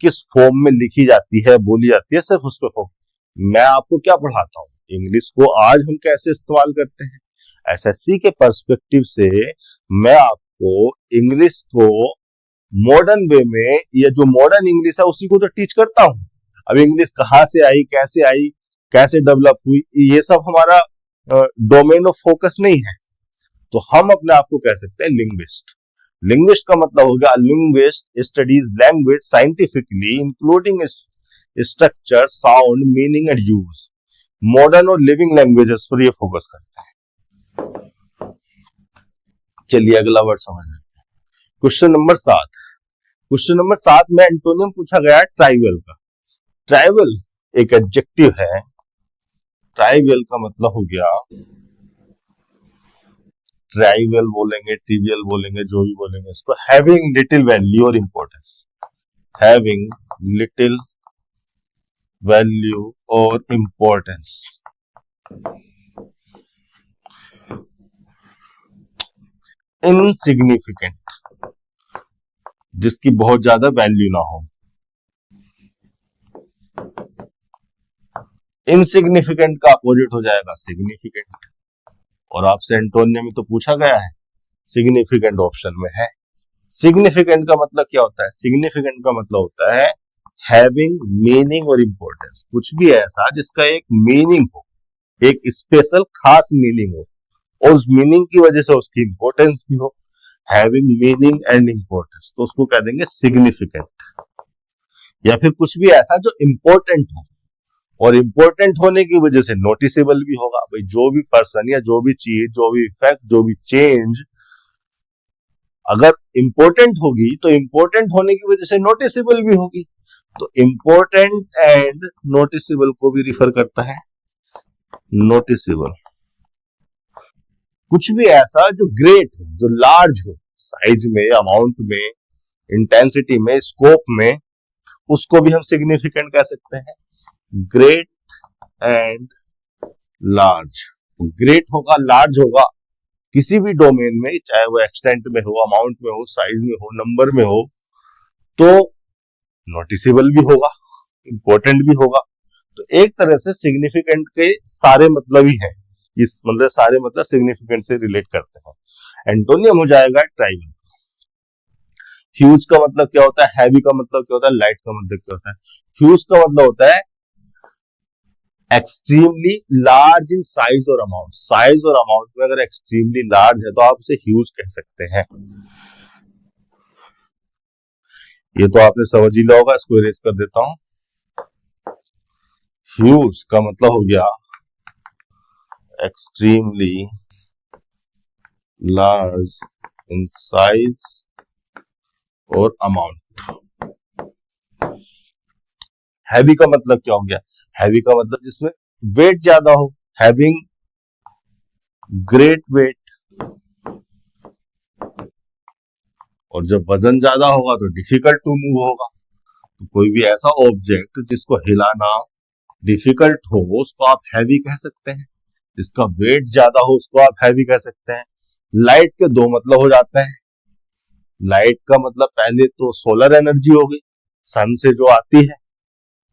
किस फॉर्म में लिखी जाती है, बोली जाती है, सिर्फ उस पर फोकस। मैं आपको क्या पढ़ाता हूँ, इंग्लिश को आज हम कैसे इस्तेमाल करते हैं, एसएससी के पर्सपेक्टिव से मैं आपको इंग्लिश को मॉडर्न वे में, या जो मॉडर्न इंग्लिश है उसी को तो टीच करता हूं। अब इंग्लिश कहाँ से आई, कैसे डेवलप हुई, ये सब हमारा डोमेन ऑफ फोकस नहीं है। तो हम अपने आप को कह सकते हैं लिंग्विस्ट। लिंग्विस्ट का मतलब हो गया linguist studies language scientifically including structure, sound, meaning and use. Modern और लिविंग लैंग्वेजेस पर ये फोकस करता है। चलिए अगला वर्ड समझ लेते हैं। क्वेश्चन नंबर 7 में एंटोनियम पूछा गया है ट्राइवल का। ट्राइवल एक एडजेक्टिव है। ट्राइवल का मतलब हो गया, ट्राइवल बोलेंगे, ट्रिवियल बोलेंगे, जो भी बोलेंगे इसको, हैविंग लिटिल वैल्यू और इंपॉर्टेंस। हैविंग लिटिल वैल्यू और इंपॉर्टेंस। इनसिग्निफिकेंट, जिसकी बहुत ज्यादा वैल्यू ना हो। इनसिग्निफिकेंट का अपोजिट हो जाएगा सिग्निफिकेंट। और आपसे एंटोनियम में तो पूछा गया है, सिग्निफिकेंट ऑप्शन में है। सिग्निफिकेंट का मतलब क्या होता है? सिग्निफिकेंट का मतलब होता है हैविंग मीनिंग और इंपॉर्टेंस। कुछ भी ऐसा जिसका एक मीनिंग हो, एक स्पेशल खास मीनिंग हो, और उस मीनिंग की वजह से उसकी इंपॉर्टेंस भी हो। हैविंग मीनिंग एंड इंपॉर्टेंस, तो उसको कह देंगे सिग्निफिकेंट। या फिर कुछ भी ऐसा जो इंपॉर्टेंट हो, और इंपॉर्टेंट होने की वजह से नोटिसेबल भी होगा। भाई जो भी पर्सन या जो भी चीज, जो भी इफेक्ट, जो भी चेंज अगर इंपॉर्टेंट होगी तो इंपॉर्टेंट होने की वजह से नोटिसेबल भी होगी। तो इंपॉर्टेंट एंड नोटिसेबल को भी रिफर करता है नोटिसेबल। कुछ भी ऐसा जो ग्रेट हो, जो लार्ज हो, साइज में, अमाउंट में, इंटेंसिटी में, स्कोप में, उसको भी हम सिग्निफिकेंट कह सकते हैं। Great and large. ग्रेट होगा, लार्ज होगा किसी भी डोमेन में, चाहे वो एक्सटेंट में हो, अमाउंट में हो, साइज में हो, नंबर में हो, तो नोटिसेबल भी होगा, इंपॉर्टेंट भी होगा। तो एक तरह से सिग्निफिकेंट के सारे मतलब ही हैं। इस मतलब सारे मतलब सिग्निफिकेंट से रिलेट करते हैं। एंटोनियम हो जाएगा ट्राइवल। ह्यूज का मतलब क्या होता है? हैवी का मतलब क्या होता है? लाइट का मतलब क्या होता है? ह्यूज का मतलब होता है एक्सट्रीमली लार्ज इन साइज और अमाउंट। साइज और अमाउंट में अगर एक्सट्रीमली लार्ज है तो आप उसे ह्यूज कह सकते हैं। ये तो आपने समझ ही लिया होगा, इसको इरेज कर देता हूं। ह्यूज का मतलब हो गया एक्सट्रीमली लार्ज इन साइज और अमाउंट। हैवी का मतलब क्या हो गया? हैवी का मतलब जिसमें वेट ज्यादा हो, हैविंग ग्रेट वेट। और जब वजन ज्यादा होगा तो डिफिकल्ट टू मूव होगा। तो कोई भी ऐसा ऑब्जेक्ट जिसको हिलाना डिफिकल्ट हो उसको आप हैवी कह सकते हैं। जिसका वेट ज्यादा हो उसको आप हैवी कह सकते हैं। लाइट के दो मतलब हो जाते हैं। लाइट का मतलब पहले तो सोलर एनर्जी होगी, सन से जो आती है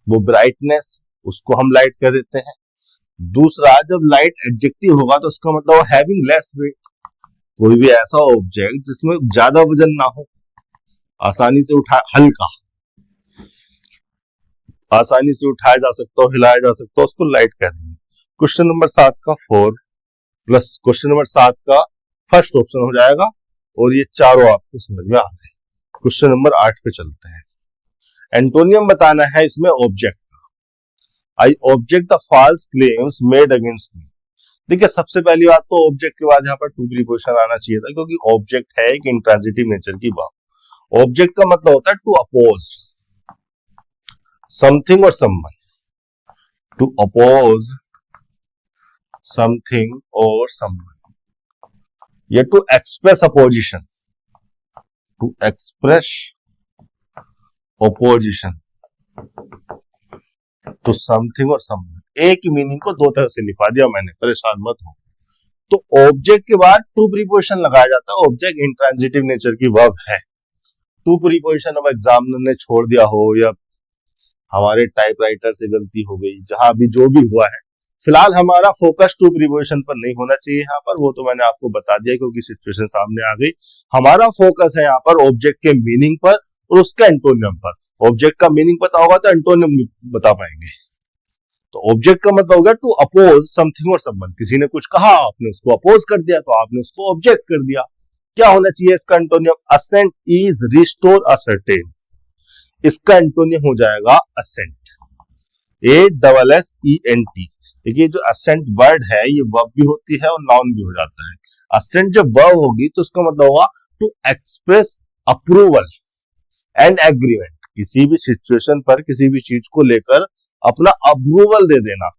वो ब्राइटनेस, उसको हम लाइट कह देते हैं। दूसरा, जब लाइट एडजेक्टिव होगा तो उसका मतलब हैविंग लेस वेट। कोई भी ऐसा ऑब्जेक्ट जिसमें ज्यादा वजन ना हो, आसानी से हल्का, आसानी से उठाया जा सकता हो, हिलाया जा सकता हो, उसको लाइट कह देंगे। क्वेश्चन नंबर 7 का 4 प्लस क्वेश्चन नंबर 7 का फर्स्ट ऑप्शन हो जाएगा, और ये चारों आपको समझ में आ गए। क्वेश्चन नंबर 8 पे चलते हैं। एंटोनियम बताना है इसमें ऑब्जेक्ट का। I object the false claims made against me. देखिए, सबसे पहली बात तो ऑब्जेक्ट के बाद यहाँ पर टू प्रीपोजिशन आना चाहिए था, क्योंकि ऑब्जेक्ट है एक इंट्रांजिटिव नेचर की बात। ऑब्जेक्ट का मतलब होता है टू अपोज समथिंग और समवन, टू अपोज समथिंग और समवन, या to express opposition. To express opposition to something और समवन। एक ही मीनिंग को दो तरह से लिखवा दिया मैंने, परेशान मत हो। तो ऑब्जेक्ट के बाद टू प्रीपोजिशन लगाया जाता है। ऑब्जेक्ट इंट्रांजिटिव नेचर की वर्ब है। टू प्रीपोजिशन अब एग्जामिनर ने छोड़ दिया हो या हमारे टाइपराइटर से गलती हो गई, जहां भी जो भी हुआ है, फिलहाल हमारा फोकस टू प्रीपोजिशन पर नहीं होना चाहिए यहाँ पर। वो तो मैंने आपको बता दिया क्योंकि सिचुएशन सामने आ गई। हमारा फोकस है यहाँ पर ऑब्जेक्ट के मीनिंग पर और उसका एंटोनियम पर। ऑब्जेक्ट का मीनिंग पता होगा तो एंटोनियम बता पाएंगे। तो ऑब्जेक्ट का मतलब हो गया टू अपोज समथिंग और समवन। किसी ने कुछ कहा, आपने उसको अपोज कर दिया, तो आपने उसको ऑब्जेक्ट कर दिया। क्या होना चाहिए इसका antonym? Assent is restore ascertain. इसका एंटोनियम हो जाएगा असेंट, ASSENT। देखिए जो असेंट वर्ड है ये वर्ब भी होती है और नाउन भी हो जाता है। असेंट जब वर्ब होगी तो उसका मतलब होगा to express approval and agreement. किसी भी सिचुएशन पर किसी भी चीज को लेकर अपना अप्रूवल दे देना,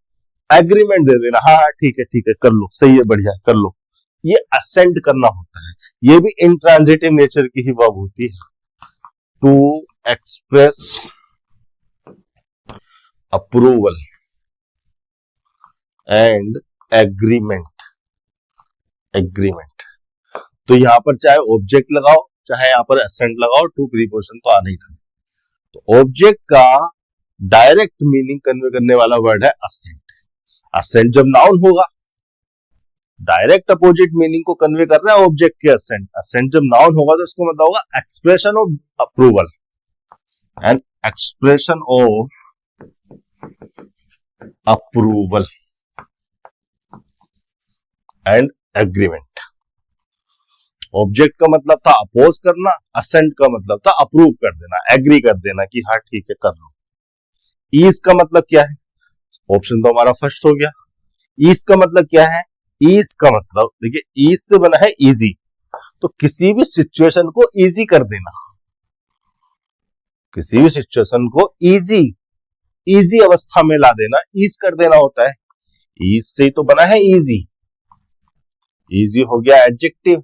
एग्रीमेंट दे देना, हाँ हाँ ठीक है कर लो, सही है, बढ़िया कर लो, ये असेंट करना होता है। ये भी इंट्रांजिटिव नेचर की ही वर्ब होती है। To express approval and agreement. तो यहां पर चाहे ऑब्जेक्ट लगाओ चाहे यहां पर असेंट लगाओ, टू प्रीपोजिशन तो आना ही था। तो ऑब्जेक्ट का डायरेक्ट मीनिंग कन्वे करने वाला वर्ड है असेंट। असेंट जब नाउन होगा, डायरेक्ट अपोजिट मीनिंग को कन्वे कर रहा है ऑब्जेक्ट के असेंट। असेंट जब नाउन होगा तो इसको मतलब होगा expression of approval and expression of approval and agreement. Object का मतलब था अपोज करना, असेंट का मतलब था अप्रूव कर देना, एग्री कर देना कि हाँ ठीक है कर लो। ईज का मतलब क्या है? ऑप्शन तो हमारा फर्स्ट हो गया। ईज का मतलब क्या है? ईज का मतलब देखिए ईज से बना है इजी, तो किसी भी सिचुएशन को इजी कर देना, किसी भी सिचुएशन को इजी अवस्था में ला देना, ईज कर देना होता है। ईज से तो बना है इजी। इजी हो गया एडजेक्टिव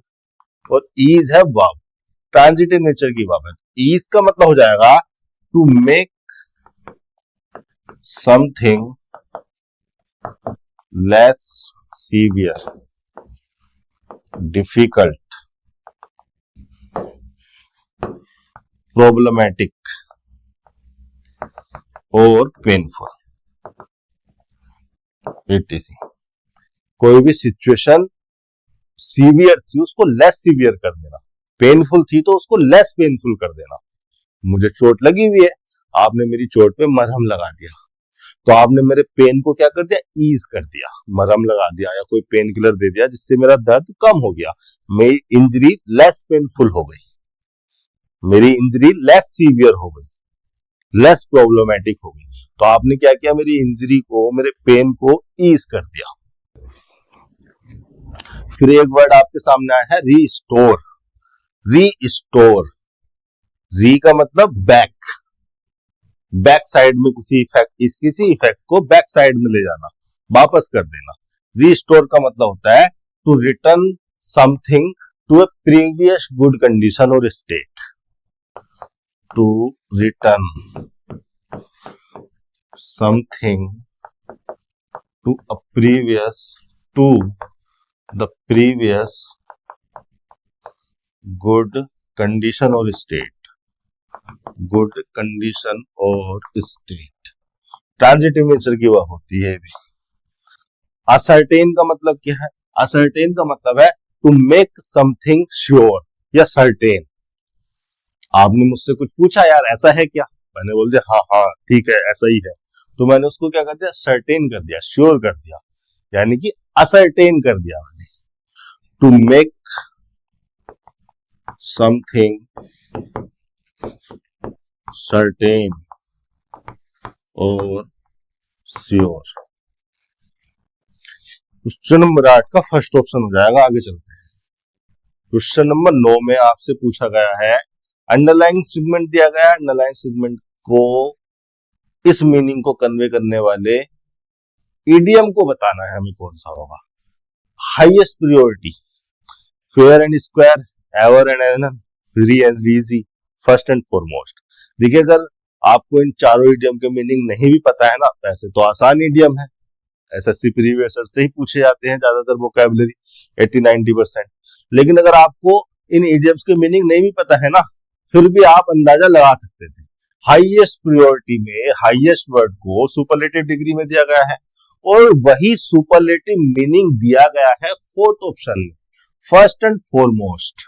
और ईज है वर्ब, ट्रांजिटिव नेचर की वर्ब है। ईज का मतलब हो जाएगा to make something less severe, difficult, problematic और पेनफुल, etc। कोई भी सिचुएशन सीवियर थी उसको लेस सीवियर कर देना, पेनफुल थी तो उसको लेस पेनफुल कर देना। मुझे चोट लगी हुई है, आपने मेरी चोट पे मरहम लगा दिया, तो आपने मेरे पेन को क्या कर दिया? ईज कर दिया, मरहम लगा दिया या कोई पेन किलर दे दिया जिससे मेरा दर्द कम हो गया, मेरी इंजरी लेस पेनफुल हो गई, मेरी इंजरी लेस सीवियर हो गई, लेस प्रॉब्लमैटिक हो गई। तो आपने क्या किया? मेरी इंजरी को, मेरे पेन को ईज कर दिया। फिर एक वर्ड आपके सामने आया है रीस्टोर। रीस्टोर, री का मतलब बैक साइड में किसी इफेक्ट को बैक साइड में ले जाना, वापस कर देना। रीस्टोर का मतलब होता है to return something to a previous good condition और state. To return something to a the previous good condition और स्टेट, गुड कंडीशन और स्टेट। ट्रांजिटिव नेचर की वह होती है भी। असर्टेन का मतलब क्या है? असर्टेन का मतलब है टू मेक समथिंग श्योर या सर्टेन। आपने मुझसे कुछ पूछा, यार ऐसा है क्या? मैंने बोल दिया हाँ ठीक है ऐसा ही है, तो मैंने उसको क्या कर दिया? सर्टेन कर दिया, श्योर कर दिया, यानी कि असर्टेन कर दिया मैंने। टू मेक समथिंग सर्टेन और श्योर। क्वेश्चन नंबर 8 का फर्स्ट ऑप्शन हो जाएगा। आगे चलते हैं। क्वेश्चन नंबर 9 में आपसे पूछा गया है, अंडरलाइन सेगमेंट दिया गया है, अंडरलाइन सेगमेंट को इस मीनिंग को कन्वे करने वाले इडियम को बताना है हमें, कौन सा होगा? Highest priority, fair and square, ever and anon, free and easy, first and foremost. देखिए, अगर आपको इन चारों इडियम के मीनिंग नहीं भी पता है ना, वैसे तो आसान इडियम है, एसएससी प्रीवियस ईयर से ही पूछे जाते हैं ज्यादातर वोकैबुलरी 80-90%। लेकिन अगर आपको इन इडियम्स के मीनिंग नहीं भी पता है ना, फिर भी आप अंदाजा लगा सकते थे। हाईएस्ट प्रायोरिटी में हाईएस्ट वर्ड को सुपरलेटिव डिग्री में दिया गया है, और वही सुपरलेटिव मीनिंग दिया गया है फोर्थ ऑप्शन में, फर्स्ट एंड फॉरमोस्ट।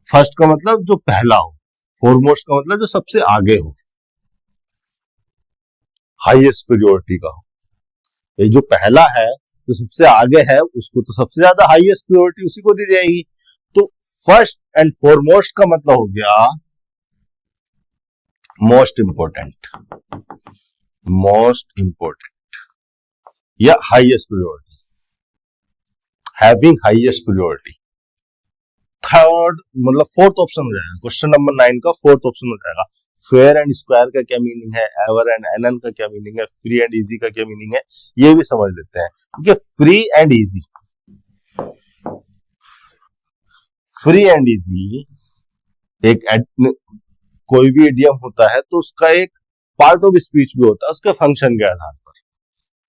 फर्स्ट का मतलब जो पहला हो, फॉरमोस्ट का मतलब जो सबसे आगे हो, हाईएस्ट प्रायोरिटी का हो। ये जो पहला है, जो सबसे आगे है, उसको तो सबसे ज्यादा हाईएस्ट प्रायोरिटी उसी को दी जाएगी। तो फर्स्ट एंड फॉरमोस्ट का मतलब हो गया मोस्ट इंपोर्टेंट, मोस्ट इंपोर्टेंट या highest priority, having highest priority. Third मतलब फोर्थ ऑप्शन हो जाएगा, क्वेश्चन नंबर 9 का फोर्थ ऑप्शन हो जाएगा। फेयर एंड स्क्वायर का क्या मीनिंग है, एवर एंड एनन का क्या मीनिंग है, फ्री एंड इजी का क्या मीनिंग है, ये भी समझ लेते हैं। क्योंकि free and easy, free and easy एक कोई भी इडियम होता है तो उसका एक पार्ट ऑफ स्पीच भी होता है उसके फंक्शन के आधार पर।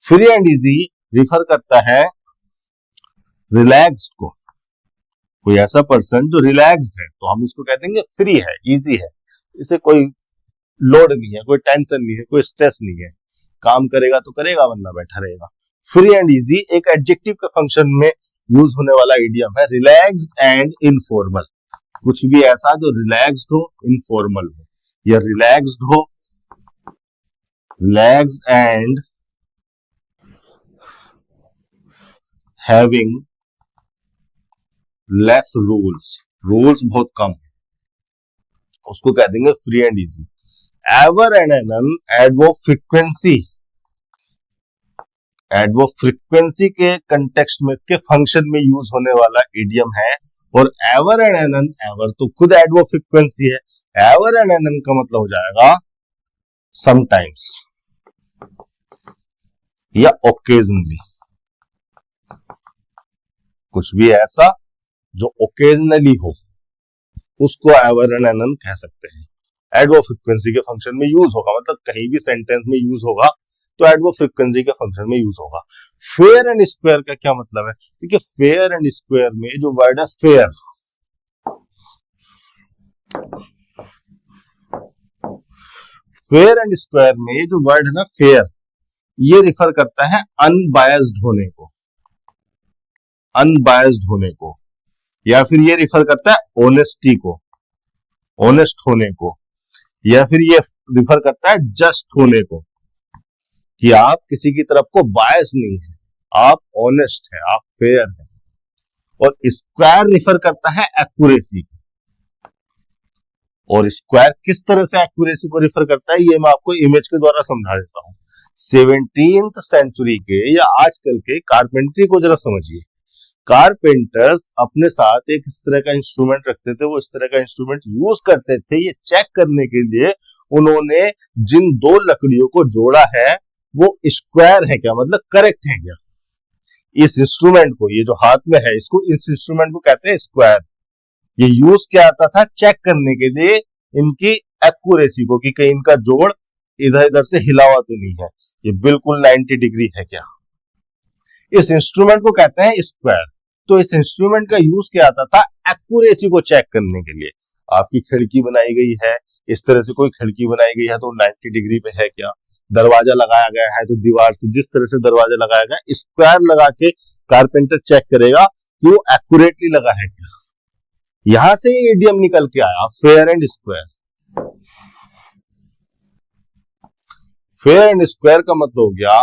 फ्री एंड इजी रिफर करता है रिलैक्स्ड को, कोई ऐसा पर्सन जो रिलैक्स्ड है तो हम उसको कह देंगे फ्री है, इजी है, इसे कोई लोड नहीं है, कोई टेंशन नहीं है, कोई स्ट्रेस नहीं है, काम करेगा तो करेगा वरना बैठा रहेगा। फ्री एंड इजी एक एडजेक्टिव के फंक्शन में यूज होने वाला इडियम है। रिलैक्स्ड एंड इनफॉर्मल, कुछ भी ऐसा जो रिलैक्स्ड हो, इनफॉर्मल हो, या रिलैक्स्ड हो, relaxed and having less rules, rules बहुत कम, उसको कह देंगे free and easy. Ever and anon adverb frequency, adverb frequency के कंटेक्स्ट में के फंक्शन में यूज होने वाला इडियम है। और एवर एंड एनन, एवर तो खुद एडवर्ब फ्रीक्वेंसी है, एवर एंड एनन का मतलब हो जाएगा समटाइम्स या ओकेजनली, कुछ भी ऐसा जो ओकेजनली हो उसको एवर एंड एनन कह सकते हैं। एडवर्ब फ्रीक्वेंसी के फंक्शन में यूज होगा, मतलब कहीं भी सेंटेंस में यूज होगा तो एडवर्ब फ्रीक्वेंसी के फंक्शन में यूज होगा। फेयर एंड स्क्वायर का क्या मतलब है, क्योंकि फेयर एंड स्क्वायर में जो वर्ड है फेयर, फेयर एंड स्क्वायर में जो वर्ड है ना फेयर, ये रिफर करता है अनबायस्ड होने को, अनबायस्ड होने को, या फिर ये रिफर करता है ऑनेस्टी को, ऑनेस्ट होने को, या फिर ये रिफर करता है जस्ट होने को, कि आप किसी की तरफ को बायस नहीं है, आप ऑनेस्ट है, आप फेयर है। और स्क्वायर रिफर करता है एक्यूरेसी को, और स्क्वायर किस तरह से एक्यूरेसी को रिफर करता है ये मैं आपको इमेज के द्वारा समझा देता हूं। 17th सेंचुरी के या आजकल के कारपेंट्री को जरा समझिए। कारपेंटर्स अपने साथ एक इस तरह का इंस्ट्रूमेंट रखते थे, वो इस तरह का इंस्ट्रूमेंट यूज करते थे ये चेक करने के लिए उन्होंने जिन दो लकड़ियों को जोड़ा है वो स्क्वायर है क्या, मतलब करेक्ट है क्या। इस इंस्ट्रूमेंट को, ये जो हाथ में है, इसको, इस इंस्ट्रूमेंट को कहते हैं स्क्वायर। ये यूज किया जाता था चेक करने के लिए इनकी एक्यूरेसी को, कि कहीं इनका जोड़ इधर इधर से हिला हुआ तो नहीं है, ये बिल्कुल 90 डिग्री है क्या। इस इंस्ट्रूमेंट को कहते हैं स्क्वायर। तो इस इंस्ट्रूमेंट का यूज किया जाता था एक्यूरेसी को चेक करने के लिए। आपकी खिड़की बनाई गई है, इस तरह से कोई खिड़की बनाई गई है तो 90 डिग्री पे है क्या। दरवाजा लगाया गया है तो दीवार से जिस तरह से दरवाजा लगाया गया, स्क्वायर लगा के कारपेंटर चेक करेगा कि वो एक्यूरेटली लगा है क्या। यहां से ये इडियम निकल के आया fair and square. Fair and square का मतलब हो गया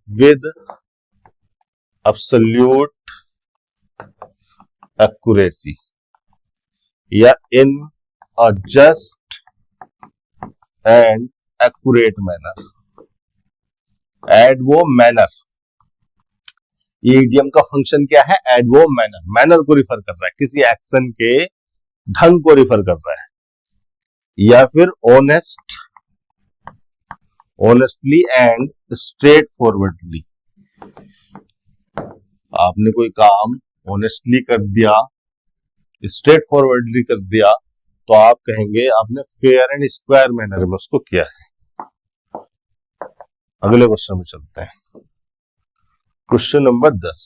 विद एब्सोल्यूट एक्यूरेसी, या in a just and accurate manner. Adverb manner, ये इडियम का फंक्शन क्या है, एडवर्ब मैनर, मैनर को रिफर कर रहा है, किसी एक्शन के ढंग को रिफर कर रहा है। या फिर honest, honestly and straight forwardly, आपने कोई काम ऑनेस्टली कर दिया, स्ट्रेट फॉरवर्डली कर दिया, तो आप कहेंगे आपने फेयर एंड स्क्वायर मैनर में उसको किया है। अगले क्वेश्चन में चलते हैं। Question number 10,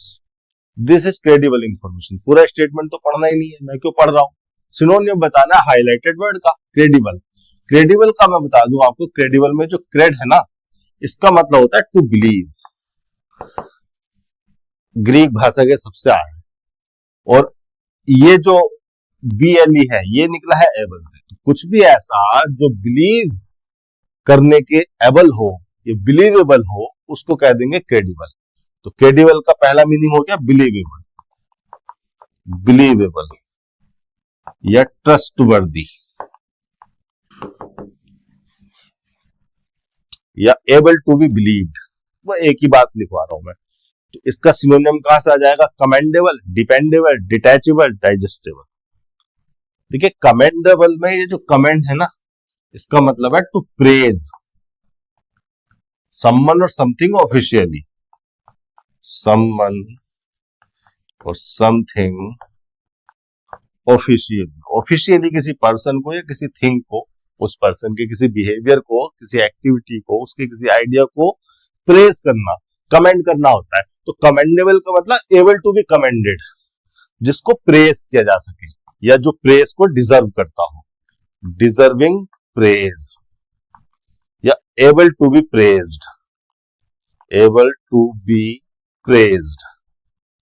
this is credible information. पूरा स्टेटमेंट तो पढ़ना ही नहीं है, मैं क्यों पढ़ रहा हूं। सिनोनिम बताना है हाईलाइटेड वर्ड का। क्रेडिबल, क्रेडिबल का मैं बता दूं आपको, क्रेडिबल में जो क्रेड है ना, इसका मतलब होता है टू बिलीव। ग्रीक भाषा के सबसे आया है, और ये जो BLE है ये निकला है एबल से। तो कुछ भी ऐसा जो बिलीव करने के एबल हो, ये बिलीवेबल हो, उसको कह देंगे क्रेडिबल। तो क्रेडिबल का पहला मीनिंग हो गया बिलीवेबल, बिलीवेबल या ट्रस्टवर्दी या एबल टू बी बिलीव्ड, वो एक ही बात लिखवा रहा हूं मैं। तो इसका सिनोनिम कहां से आ जाएगा, कमेंडेबल, डिपेंडेबल, डिटैचेबल, डाइजेस्टेबल। देखिए कमेंडेबल में ये जो कमेंड है ना, इसका मतलब है टू प्रेज समवन और समथिंग ऑफिशियली, समवन और समथिंग ऑफिशियली, ऑफिशियली किसी पर्सन को या किसी थिंग को, उस पर्सन के किसी बिहेवियर को, किसी एक्टिविटी को, उसके किसी आइडिया को प्रेज करना, कमेंड करना होता है। तो कमेंडेबल का मतलब एबल टू बी कमेंडेड, जिसको प्रेज किया जा सके या जो प्रेज को डिजर्व करता हो, डिजर्विंग प्रेज या able to be praised, able to be praised,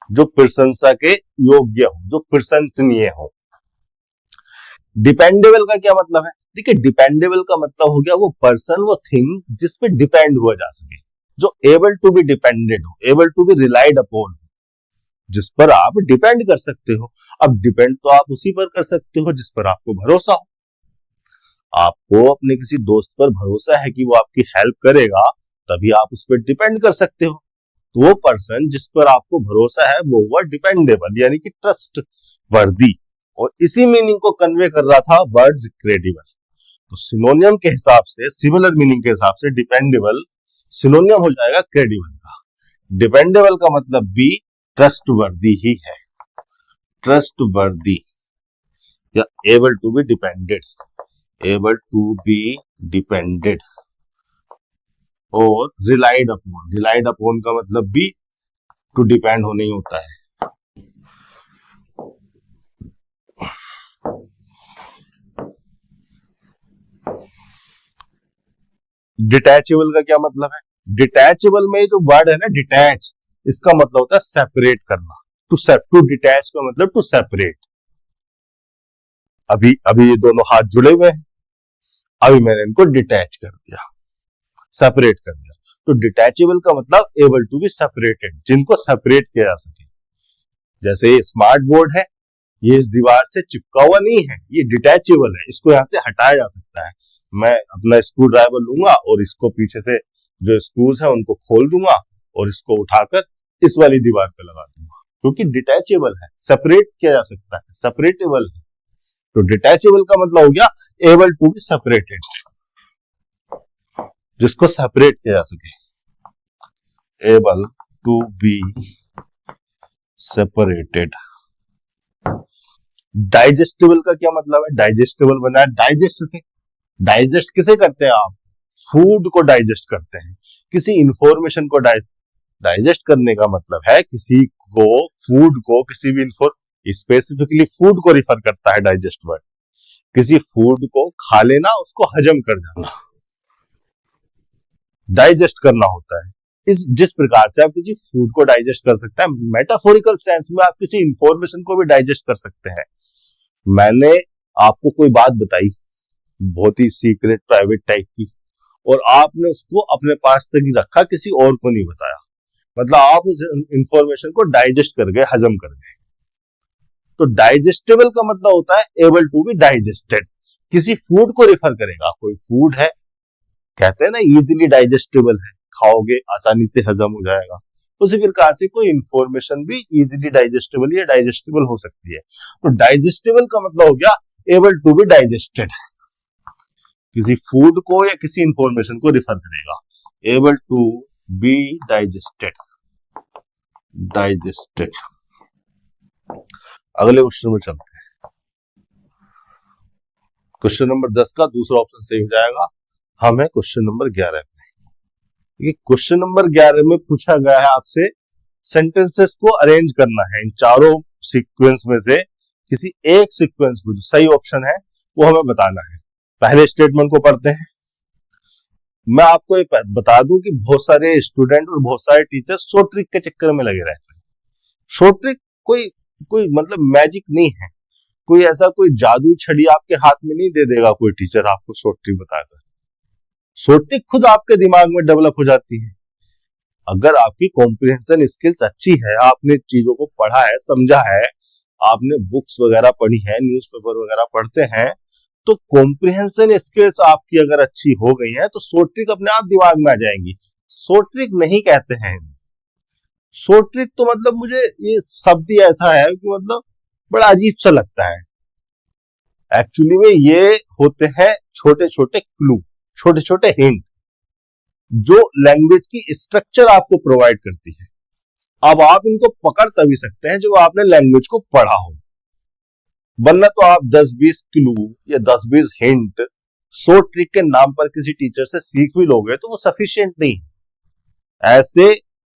जो प्रशंसा के योग्य हो, जो प्रशंसनीय हो। डिपेंडेबल का क्या मतलब है, देखिए डिपेंडेबल का मतलब हो गया वो पर्सन, वो थिंग जिस पे डिपेंड हुआ जा सके, जो एबल टू बी डिपेंडेड हो, able to be relied upon, जिस पर आप डिपेंड कर सकते हो। अब डिपेंड तो आप उसी पर कर सकते हो जिस पर आपको भरोसा हो। आपको अपने किसी दोस्त पर भरोसा है कि वो आपकी हेल्प करेगा, तभी आप उस पर डिपेंड कर सकते हो। तो वो पर्सन जिस पर आपको भरोसा है वो हुआ डिपेंडेबल, यानी कि ट्रस्ट वर्दी। और इसी मीनिंग को कन्वे कर रहा था वर्ड क्रेडिबल। तो सिनोनियम के हिसाब से, सिमिलर मीनिंग के हिसाब से डिपेंडेबल सिनोनियम हो जाएगा क्रेडिबल का। डिपेंडेबल का मतलब भी ट्रस्टवर्दी ही है, ट्रस्टवर्दी या able to be depended, able to be depended और रिलाइड अपॉन, रिलाइड अपॉन का मतलब भी टू डिपेंड होने ही होता है। डिटैचेबल का क्या मतलब है, डिटैचेबल में जो वर्ड है ना डिटैच, इसका मतलब होता है सेपरेट करना। टू डिटैच का मतलब टू सेपरेट। अभी अभी ये दोनों हाथ जुड़े हुए हैं, अभी मैंने इनको डिटैच कर दिया, सेपरेट कर दिया। तो डिटैचेबल का मतलब एबल टू बी सेपरेटेड, जिनको सेपरेट किया जा सके। जैसे ये स्मार्ट बोर्ड है, ये इस दीवार से चिपका हुआ नहीं है, ये डिटैचेबल है, इसको यहां से हटाया जा सकता है। मैं अपना स्क्रू ड्राइवर लूंगा और इसको पीछे से जो स्क्रूज है उनको खोल दूंगा और इसको उठाकर इस वाली दीवार पे लगा दूंगा, क्योंकि डिटैचेबल है, सेपरेट किया जा सकता है, सेपरेटेबल है। तो डिटैचेबल का मतलब हो गया एबल टू बी सेपरेटेड, जिसको सेपरेट किया जा सके, able to be separated. Digestible का क्या मतलब है, डाइजेस्टेबल बना है डाइजेस्ट से। डाइजेस्ट किसे करते हैं आप, फूड को डाइजेस्ट करते हैं, किसी इंफॉर्मेशन को डाइजेस्ट करने का मतलब है किसी को, फूड को, किसी भी स्पेसिफिकली फूड को रिफर करता है डाइजेस्ट वर्ड। किसी फूड को खा लेना, उसको हजम कर जाना, डाइजेस्ट करना होता है। इस जिस प्रकार से आप किसी फूड को डाइजेस्ट कर सकते हैं, मेटाफोरिकल सेंस में आप किसी इंफॉर्मेशन को भी डाइजेस्ट कर सकते हैं। मैंने आपको कोई बात बताई, बहुत ही सीक्रेट प्राइवेट टाइप की, और आपने उसको अपने पास तक ही रखा, किसी और को नहीं बताया, मतलब आप उस इंफॉर्मेशन को डाइजेस्ट कर गए, हजम कर गए। तो डाइजेस्टेबल का मतलब होता है एबल टू बी डाइजेस्टेड, किसी फूड को रिफर करेगा। कोई फूड है, कहते हैं ना इजीली डाइजेस्टेबल है, खाओगे आसानी से हजम हो जाएगा। उसी प्रकार से कोई इंफॉर्मेशन भी इजीली डाइजेस्टेबल या डाइजेस्टेबल हो सकती है। तो डाइजेस्टेबल का मतलब हो गया एबल टू बी डाइजेस्टेड, किसी फूड को या किसी इंफॉर्मेशन को रिफर करेगा, able to be digested, digested. अगले क्वेश्चन में चलते हैं। क्वेश्चन नंबर 10 का दूसरा ऑप्शन सही हो जाएगा। हम है क्वेश्चन नंबर 11 में। ये क्वेश्चन नंबर 11 में पूछा गया है आपसे सेंटेंसेस को अरेंज करना है इन चारों सीक्वेंस में से किसी एक सीक्वेंस को, जो सही ऑप्शन है वो हमें बताना है। पहले स्टेटमेंट को पढ़ते हैं। मैं आपको ये बता दूं कि बहुत सारे स्टूडेंट और बहुत सारे टीचर शॉर्ट ट्रिक के चक्कर में लगे रहते हैं। शॉर्ट ट्रिक कोई कोई मतलब मैजिक नहीं है, कोई ऐसा कोई जादू छड़ी आपके हाथ में नहीं दे देगा कोई टीचर आपको शॉर्ट ट्रिक बताकर। शॉर्ट ट्रिक खुद आपके दिमाग में डेवलप हो जाती है। अगर आपकी कॉम्प्रिहेंशन स्किल्स अच्छी है, आपने चीजों को पढ़ा है, समझा है, आपने बुक्स वगैरह पढ़ी है, न्यूज़पेपर वगैरह पढ़ते हैं, तो कॉम्प्रिहेंशन स्किल्स आपकी अगर अच्छी हो गई है तो शॉर्ट ट्रिक अपने आप दिमाग में आ जाएंगी। शॉर्ट ट्रिक नहीं कहते हैं। शॉर्ट ट्रिक तो मतलब मुझे ये शब्द ही ऐसा है कि मतलब बड़ा अजीब सा लगता है। एक्चुअली में ये होते हैं छोटे छोटे क्लू, छोटे छोटे हिंट जो लैंग्वेज की स्ट्रक्चर आपको प्रोवाइड करती है। अब आप इनको पकड़ तभी सकते हैं जब आपने लैंग्वेज को पढ़ा हो, वरना तो आप 10-20 क्लू या 10-20 हिंट शॉर्ट ट्रिक के नाम पर किसी टीचर से सीख भी लोगे तो वो सफिशिएंट नहीं है। ऐसे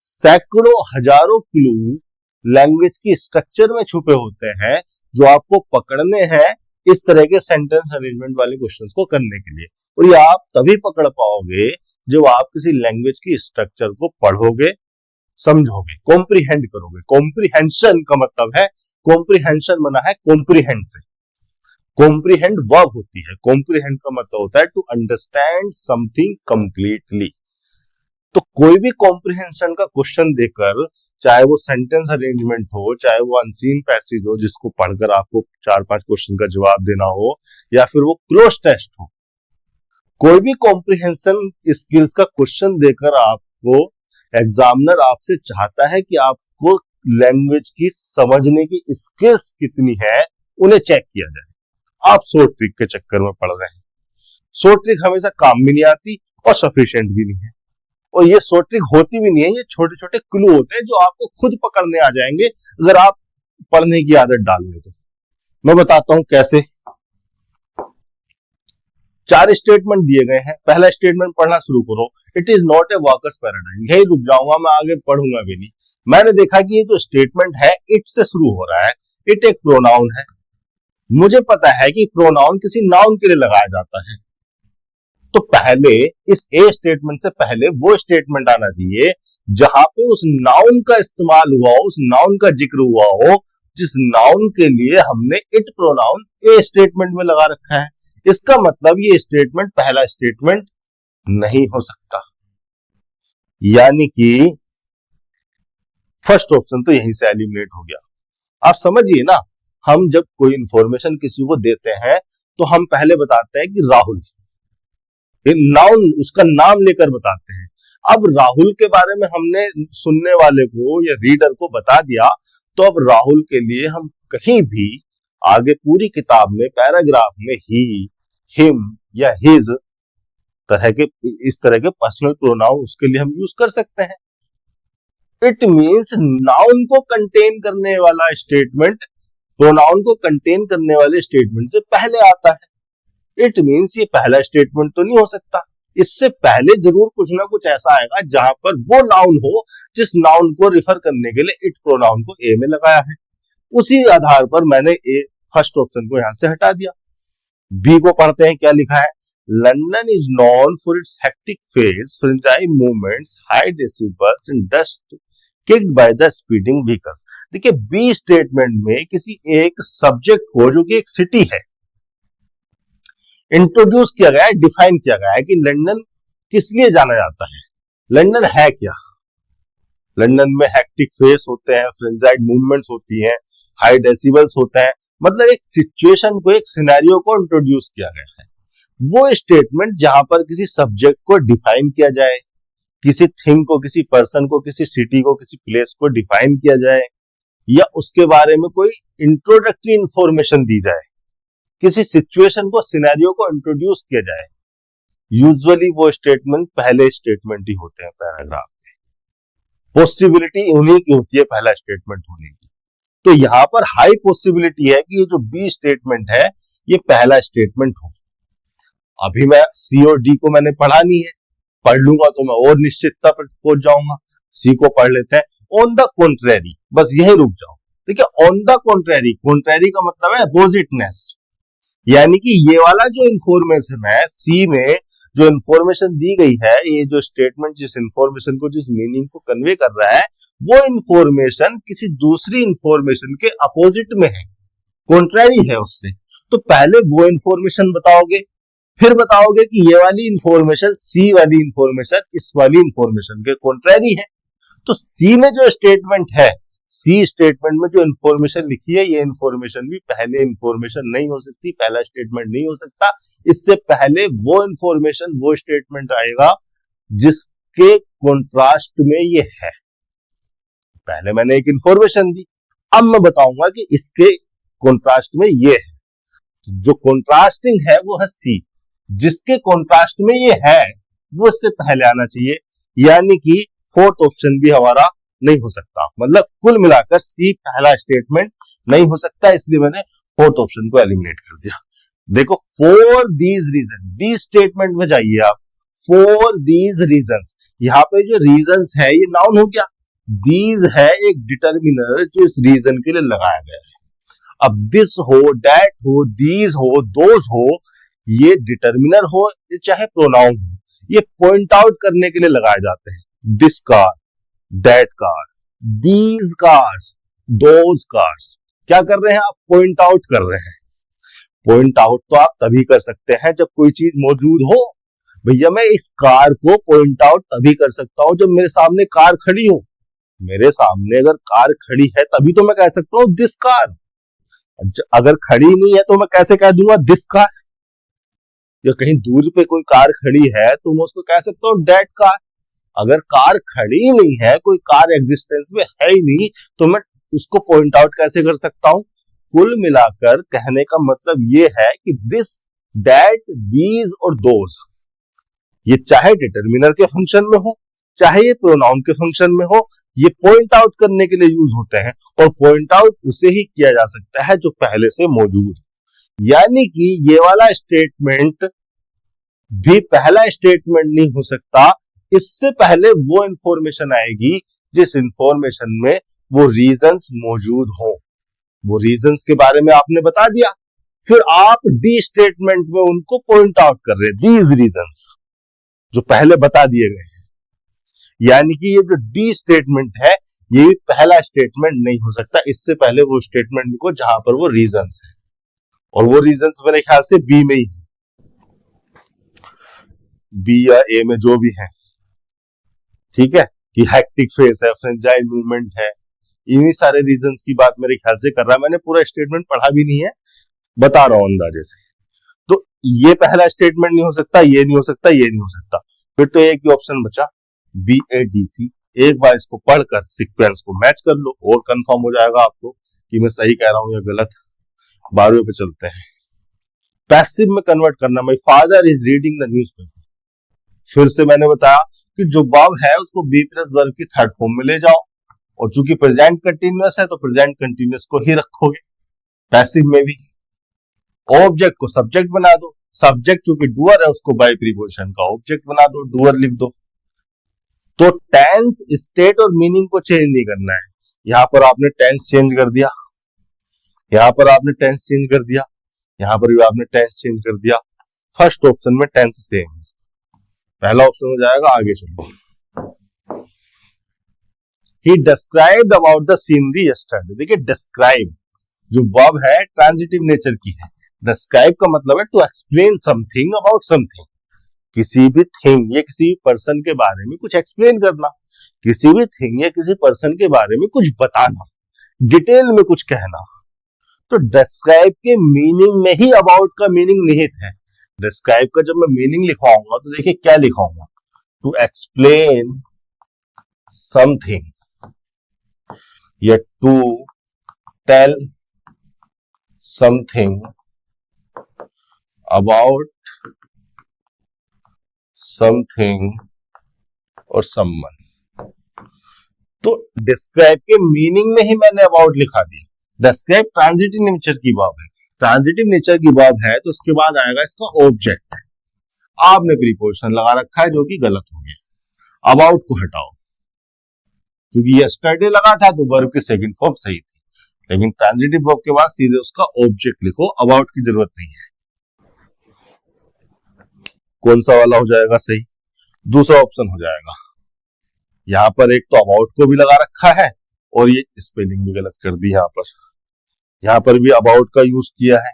सैकड़ों हजारों क्लू लैंग्वेज की स्ट्रक्चर में छुपे होते हैं जो आपको पकड़ने हैं इस तरह के सेंटेंस अरेंजमेंट वाले क्वेश्चंस को करने के लिए। और ये आप तभी पकड़ पाओगे जब आप किसी लैंग्वेज की स्ट्रक्चर को पढ़ोगे, समझोगे, कॉम्प्रिहेंड करोगे। कॉम्प्रिहेंशन का मतलब है, कॉम्प्रिहेंशन बना है कॉम्प्रिहेंड से। कॉम्प्रिहेंड वर्ब होती है, कॉम्प्रिहेंड का मतलब होता है टू अंडरस्टैंड समथिंग कंप्लीटली। तो कोई भी कॉम्प्रिहेंशन का क्वेश्चन देकर, चाहे वो सेंटेंस अरेंजमेंट हो, चाहे वो अनसीन पैसेज हो जिसको पढ़कर आपको 4-5 क्वेश्चन का जवाब देना हो, या फिर वो क्लोज टेस्ट हो, कोई भी कॉम्प्रिहेंशन स्किल्स का क्वेश्चन देकर आपको एग्जामिनर आपसे चाहता है कि आपको लैंग्वेज की समझने की स्किल्स कितनी है उन्हें चेक किया जाए। आप शॉर्ट ट्रिक के चक्कर में पड़ रहे हैं। शॉर्ट ट्रिक हमेशा काम भी नहीं आती और सफिशिएंट भी नहीं है, और ये शॉर्ट ट्रिक होती भी नहीं है। ये छोटे छोटे क्लू होते हैं जो आपको खुद पकड़ने आ जाएंगे अगर आप पढ़ने की आदत डाल लें तो। मैं बताता हूं कैसे। 4 स्टेटमेंट दिए गए हैं। पहला स्टेटमेंट पढ़ना शुरू करो। It is not a workers paradise. यही रुक जाऊंगा, मैं आगे पढ़ूंगा भी नहीं। मैंने देखा कि ये जो स्टेटमेंट है इट से शुरू हो रहा है। इट एक प्रोनाउन है। मुझे पता है कि प्रोनाउन किसी नाउन के लिए लगाया जाता है, तो पहले इस ए स्टेटमेंट से पहले वो स्टेटमेंट आना चाहिए जहां पे उस नाउन का इस्तेमाल हुआ हो, उस नाउन का जिक्र हुआ हो जिस नाउन के लिए हमने इट प्रोनाउन ए स्टेटमेंट में लगा रखा है। इसका मतलब ये स्टेटमेंट पहला स्टेटमेंट नहीं हो सकता, यानी कि फर्स्ट ऑप्शन तो यहीं से एलिमिनेट हो गया। आप समझिए ना, हम जब कोई इंफॉर्मेशन किसी को देते हैं तो हम पहले बताते हैं कि राहुल, नाउन उसका नाम लेकर बताते हैं। अब राहुल के बारे में हमने सुनने वाले को या रीडर को बता दिया, तो अब राहुल के लिए हम कहीं भी आगे पूरी किताब में पैराग्राफ में ही, हिम या हिज तरह के इस तरह के पर्सनल प्रोनाउन उसके लिए हम यूज कर सकते हैं। इट मींस नाउन को कंटेन करने वाला स्टेटमेंट प्रोनाउन को कंटेन करने वाले स्टेटमेंट से पहले आता है। इट मींस ये पहला स्टेटमेंट तो नहीं हो सकता। इससे पहले जरूर कुछ ना कुछ ऐसा आएगा जहां पर वो नाउन हो जिस नाउन को रिफर करने के लिए इट प्रोनाउन को ए में लगाया है। उसी आधार पर मैंने ए फर्स्ट ऑप्शन को यहां से हटा दिया। बी को पढ़ते हैं, क्या लिखा है। London is known for its hectic phase, franchise movements, high decibels and dust kicked by the speeding vehicles. देखिए बी स्टेटमेंट में किसी एक सब्जेक्ट को, जो कि एक सिटी है, इंट्रोड्यूस किया गया है, डिफाइन किया गया है कि लंदन किस लिए जाना जाता है, लंदन है क्या। लंदन में हेक्टिक फेस होते हैं, फ्रेंचाइज मूवमेंट्स होती हैं, हाई डेसिबल्स होते हैं, मतलब एक सिचुएशन को, एक सिनेरियो को इंट्रोड्यूस किया गया है। वो स्टेटमेंट जहां पर किसी सब्जेक्ट को डिफाइन किया जाए, किसी थिंग को, किसी पर्सन को, किसी सिटी को, किसी प्लेस को डिफाइन किया जाए, या उसके बारे में कोई इंट्रोडक्टरी इंफॉर्मेशन दी जाए, किसी सिचुएशन को, सिनेरियो को इंट्रोड्यूस किया जाए, यूजुअली वो स्टेटमेंट पहले स्टेटमेंट ही होते हैं पैराग्राफ में। पॉसिबिलिटी उन्हीं की होती है पहला स्टेटमेंट होने की। तो यहां पर हाई पॉसिबिलिटी है कि ये जो बी स्टेटमेंट है ये पहला स्टेटमेंट हो। अभी मैं सी और डी को मैंने पढ़ा नहीं है, पढ़ लूंगा तो मैं और निश्चितता पर पहुंच जाऊंगा। सी को पढ़ लेते हैं। ऑन द कॉन्ट्रेरी, बस यही रुक जाओ। देखिए ऑन द कॉन्ट्रेरी, कॉन्ट्रेरी का मतलब है अपोजिटनेस, यानी कि ये वाला जो इंफॉर्मेशन है सी में, जो इंफॉर्मेशन दी गई है, ये जो स्टेटमेंट जिस इंफॉर्मेशन को, जिस मीनिंग को कन्वे कर रहा है, वो इंफॉर्मेशन किसी दूसरी इंफॉर्मेशन के अपोजिट में है, कॉन्ट्रैरी है उससे। तो पहले वो इंफॉर्मेशन बताओगे, फिर बताओगे कि ये वाली इंफॉर्मेशन, सी वाली इंफॉर्मेशन इस वाली इंफॉर्मेशन के कॉन्ट्रैरी है। तो सी में जो स्टेटमेंट है, सी स्टेटमेंट में जो इंफॉर्मेशन लिखी है, ये इंफॉर्मेशन भी पहले इंफॉर्मेशन नहीं हो सकती, पहला स्टेटमेंट नहीं हो सकता। इससे पहले वो इंफॉर्मेशन, वो स्टेटमेंट आएगा जिसके कॉन्ट्रास्ट में ये है। पहले मैंने एक इंफॉर्मेशन दी, अब मैं बताऊंगा कि इसके कॉन्ट्रास्ट में ये है। जो कॉन्ट्रास्टिंग है वो है सी, जिसके कॉन्ट्रास्ट में ये है वो इससे पहले आना चाहिए, यानी कि फोर्थ ऑप्शन भी हमारा नहीं हो सकता। मतलब कुल मिलाकर सी पहला स्टेटमेंट नहीं हो सकता, इसलिए मैंने फोर्थ ऑप्शन को एलिमिनेट कर दिया। देखो for these reason, D statement में जाइए आप, फॉर दीज रीजंस, यहाँ पे जो रीजंस है ये नाउन हो गया, दीज है एक डिटर्मिनर जो इस रीजन के लिए लगाया गया है। अब दिस हो, दैट हो, दीज हो, दोज हो, ये डिटर्मिनर हो चाहे प्रोनाउन हो, ये पॉइंट आउट करने के लिए लगाए जाते हैं। This car, that car, these cars, those cars, क्या कर रहे हैं आप? पॉइंट आउट कर रहे हैं। पॉइंट आउट तो आप तभी कर सकते हैं जब कोई चीज मौजूद हो। भैया मैं इस कार को पॉइंट आउट तभी कर सकता हूं जब मेरे सामने कार खड़ी हो। मेरे सामने अगर कार खड़ी है तभी तो मैं कह सकता हूं दिस कार। अगर खड़ी नहीं है तो मैं कैसे कह दूंगा दिस कार? या कहीं दूर पे कोई कार खड़ी है तो मैं उसको कह सकता हूं डेट कार। अगर कार खड़ी नहीं है, कोई कार एग्जिस्टेंस में है ही नहीं, तो मैं उसको पॉइंट आउट कैसे कर सकता हूं? कुल मिलाकर कहने का मतलब ये है कि दिस, दैट, दीज और दोज, ये चाहे डिटर्मिनर के फंक्शन में हो चाहे ये प्रोनाउन के फंक्शन में हो, ये पॉइंट आउट करने के लिए यूज होते हैं। और पॉइंट आउट उसे ही किया जा सकता है जो पहले से मौजूद है। यानी कि ये वाला स्टेटमेंट भी पहला स्टेटमेंट नहीं हो सकता, इससे पहले वो इंफॉर्मेशन आएगी जिस इंफॉर्मेशन में वो रीजंस मौजूद हो। वो रीजंस के बारे में आपने बता दिया, फिर आप डी स्टेटमेंट में उनको पॉइंट आउट कर रहे हैं, दीज रीजंस जो पहले बता दिए गए हैं। यानी कि ये जो डी स्टेटमेंट है ये पहला स्टेटमेंट नहीं हो सकता, इससे पहले वो स्टेटमेंट लिखो जहां पर वो रीजंस है। और वो रीजंस मेरे ख्याल से बी में ही है, बी या ए में जो भी है, ठीक है, कि हेक्टिक फेस है, फ्रेंजाइल मूवमेंट है, इन्हीं सारे रीजंस की बात मेरे ख्याल से कर रहा है। मैंने पूरा स्टेटमेंट पढ़ा भी नहीं है, बता रहा हूं अंदाजे से। तो ये पहला स्टेटमेंट नहीं हो सकता, ये नहीं हो सकता, ये नहीं हो सकता। फिर तो एक ही ऑप्शन बचा, बी ए डी सी। एक बार इसको पढ़कर सीक्वेंस को मैच कर लो और कंफर्म हो जाएगा आपको कि मैं सही कह रहा हूं या गलत। 12वें पे चलते हैं। पैसिव में कन्वर्ट करना, my father is reading the newspaper. फिर से मैंने बताया कि जो वर्ब है उसको बी प्लस वर्ब की थर्ड फॉर्म में ले जाओ, और चूंकि प्रेजेंट कंटिन्यूअस है तो प्रेजेंट कंटिन्यूअस को ही रखोगे। पैसिव में भी ऑब्जेक्ट को सब्जेक्ट बना दो, सब्जेक्ट चूंकि डूअर है उसको बाय प्रीपोजिशन का ऑब्जेक्ट बना दो, डूअर लिख दो। तो टेंस, स्टेट और मीनिंग को चेंज नहीं करना है। यहां पर आपने टेंस चेंज कर दिया, यहां पर आपने टेंस चेंज कर दिया, यहां पर भी आपने टेंस चेंज कर दिया। फर्स्ट ऑप्शन में टेंस सेम, पहला ऑप्शन हो जाएगा। आगे चलो, he described about the scenery yesterday. देखिए डिस्क्राइब जो वर्ब है ट्रांजिटिव नेचर की है। डिस्क्राइब का मतलब है to explain something about something, किसी भी थिंग या किसी पर्सन के बारे में कुछ एक्सप्लेन करना, किसी भी थिंग या किसी पर्सन के बारे में कुछ बताना, डिटेल में कुछ कहना। तो डिस्क्राइब के मीनिंग में ही अबाउट का मीनिंग निहित है। डिस्क्राइब का जब मैं मीनिंग लिखवाऊंगा तो देखिए क्या लिखाऊंगा, टू एक्सप्लेन समथिंग या to tell something about something और समवन। तो डिस्क्राइब के मीनिंग में ही मैंने अबाउट लिखा दिया। डिस्क्राइब ट्रांजिटिव नेचर की वर्ब है, ट्रांजिटिव नेचर की वर्ब है तो उसके बाद आएगा इसका ऑब्जेक्ट। आपने प्रीपोजिशन लगा रखा है जो कि गलत हो गया। अबाउट को हटाओ, क्योंकि यस्टरडे लगा था तो वर्ब की सेकंड फॉर्म सही थी, लेकिन ट्रांजिटिव वर्ब के बाद सीधे उसका ऑब्जेक्ट लिखो, अबाउट की जरूरत नहीं है। कौन सा वाला हो जाएगा सही? दूसरा ऑप्शन हो जाएगा। यहां पर एक तो अबाउट को भी लगा रखा है और ये स्पेलिंग भी गलत कर दी। यहां पर भी अबाउट का यूज किया है,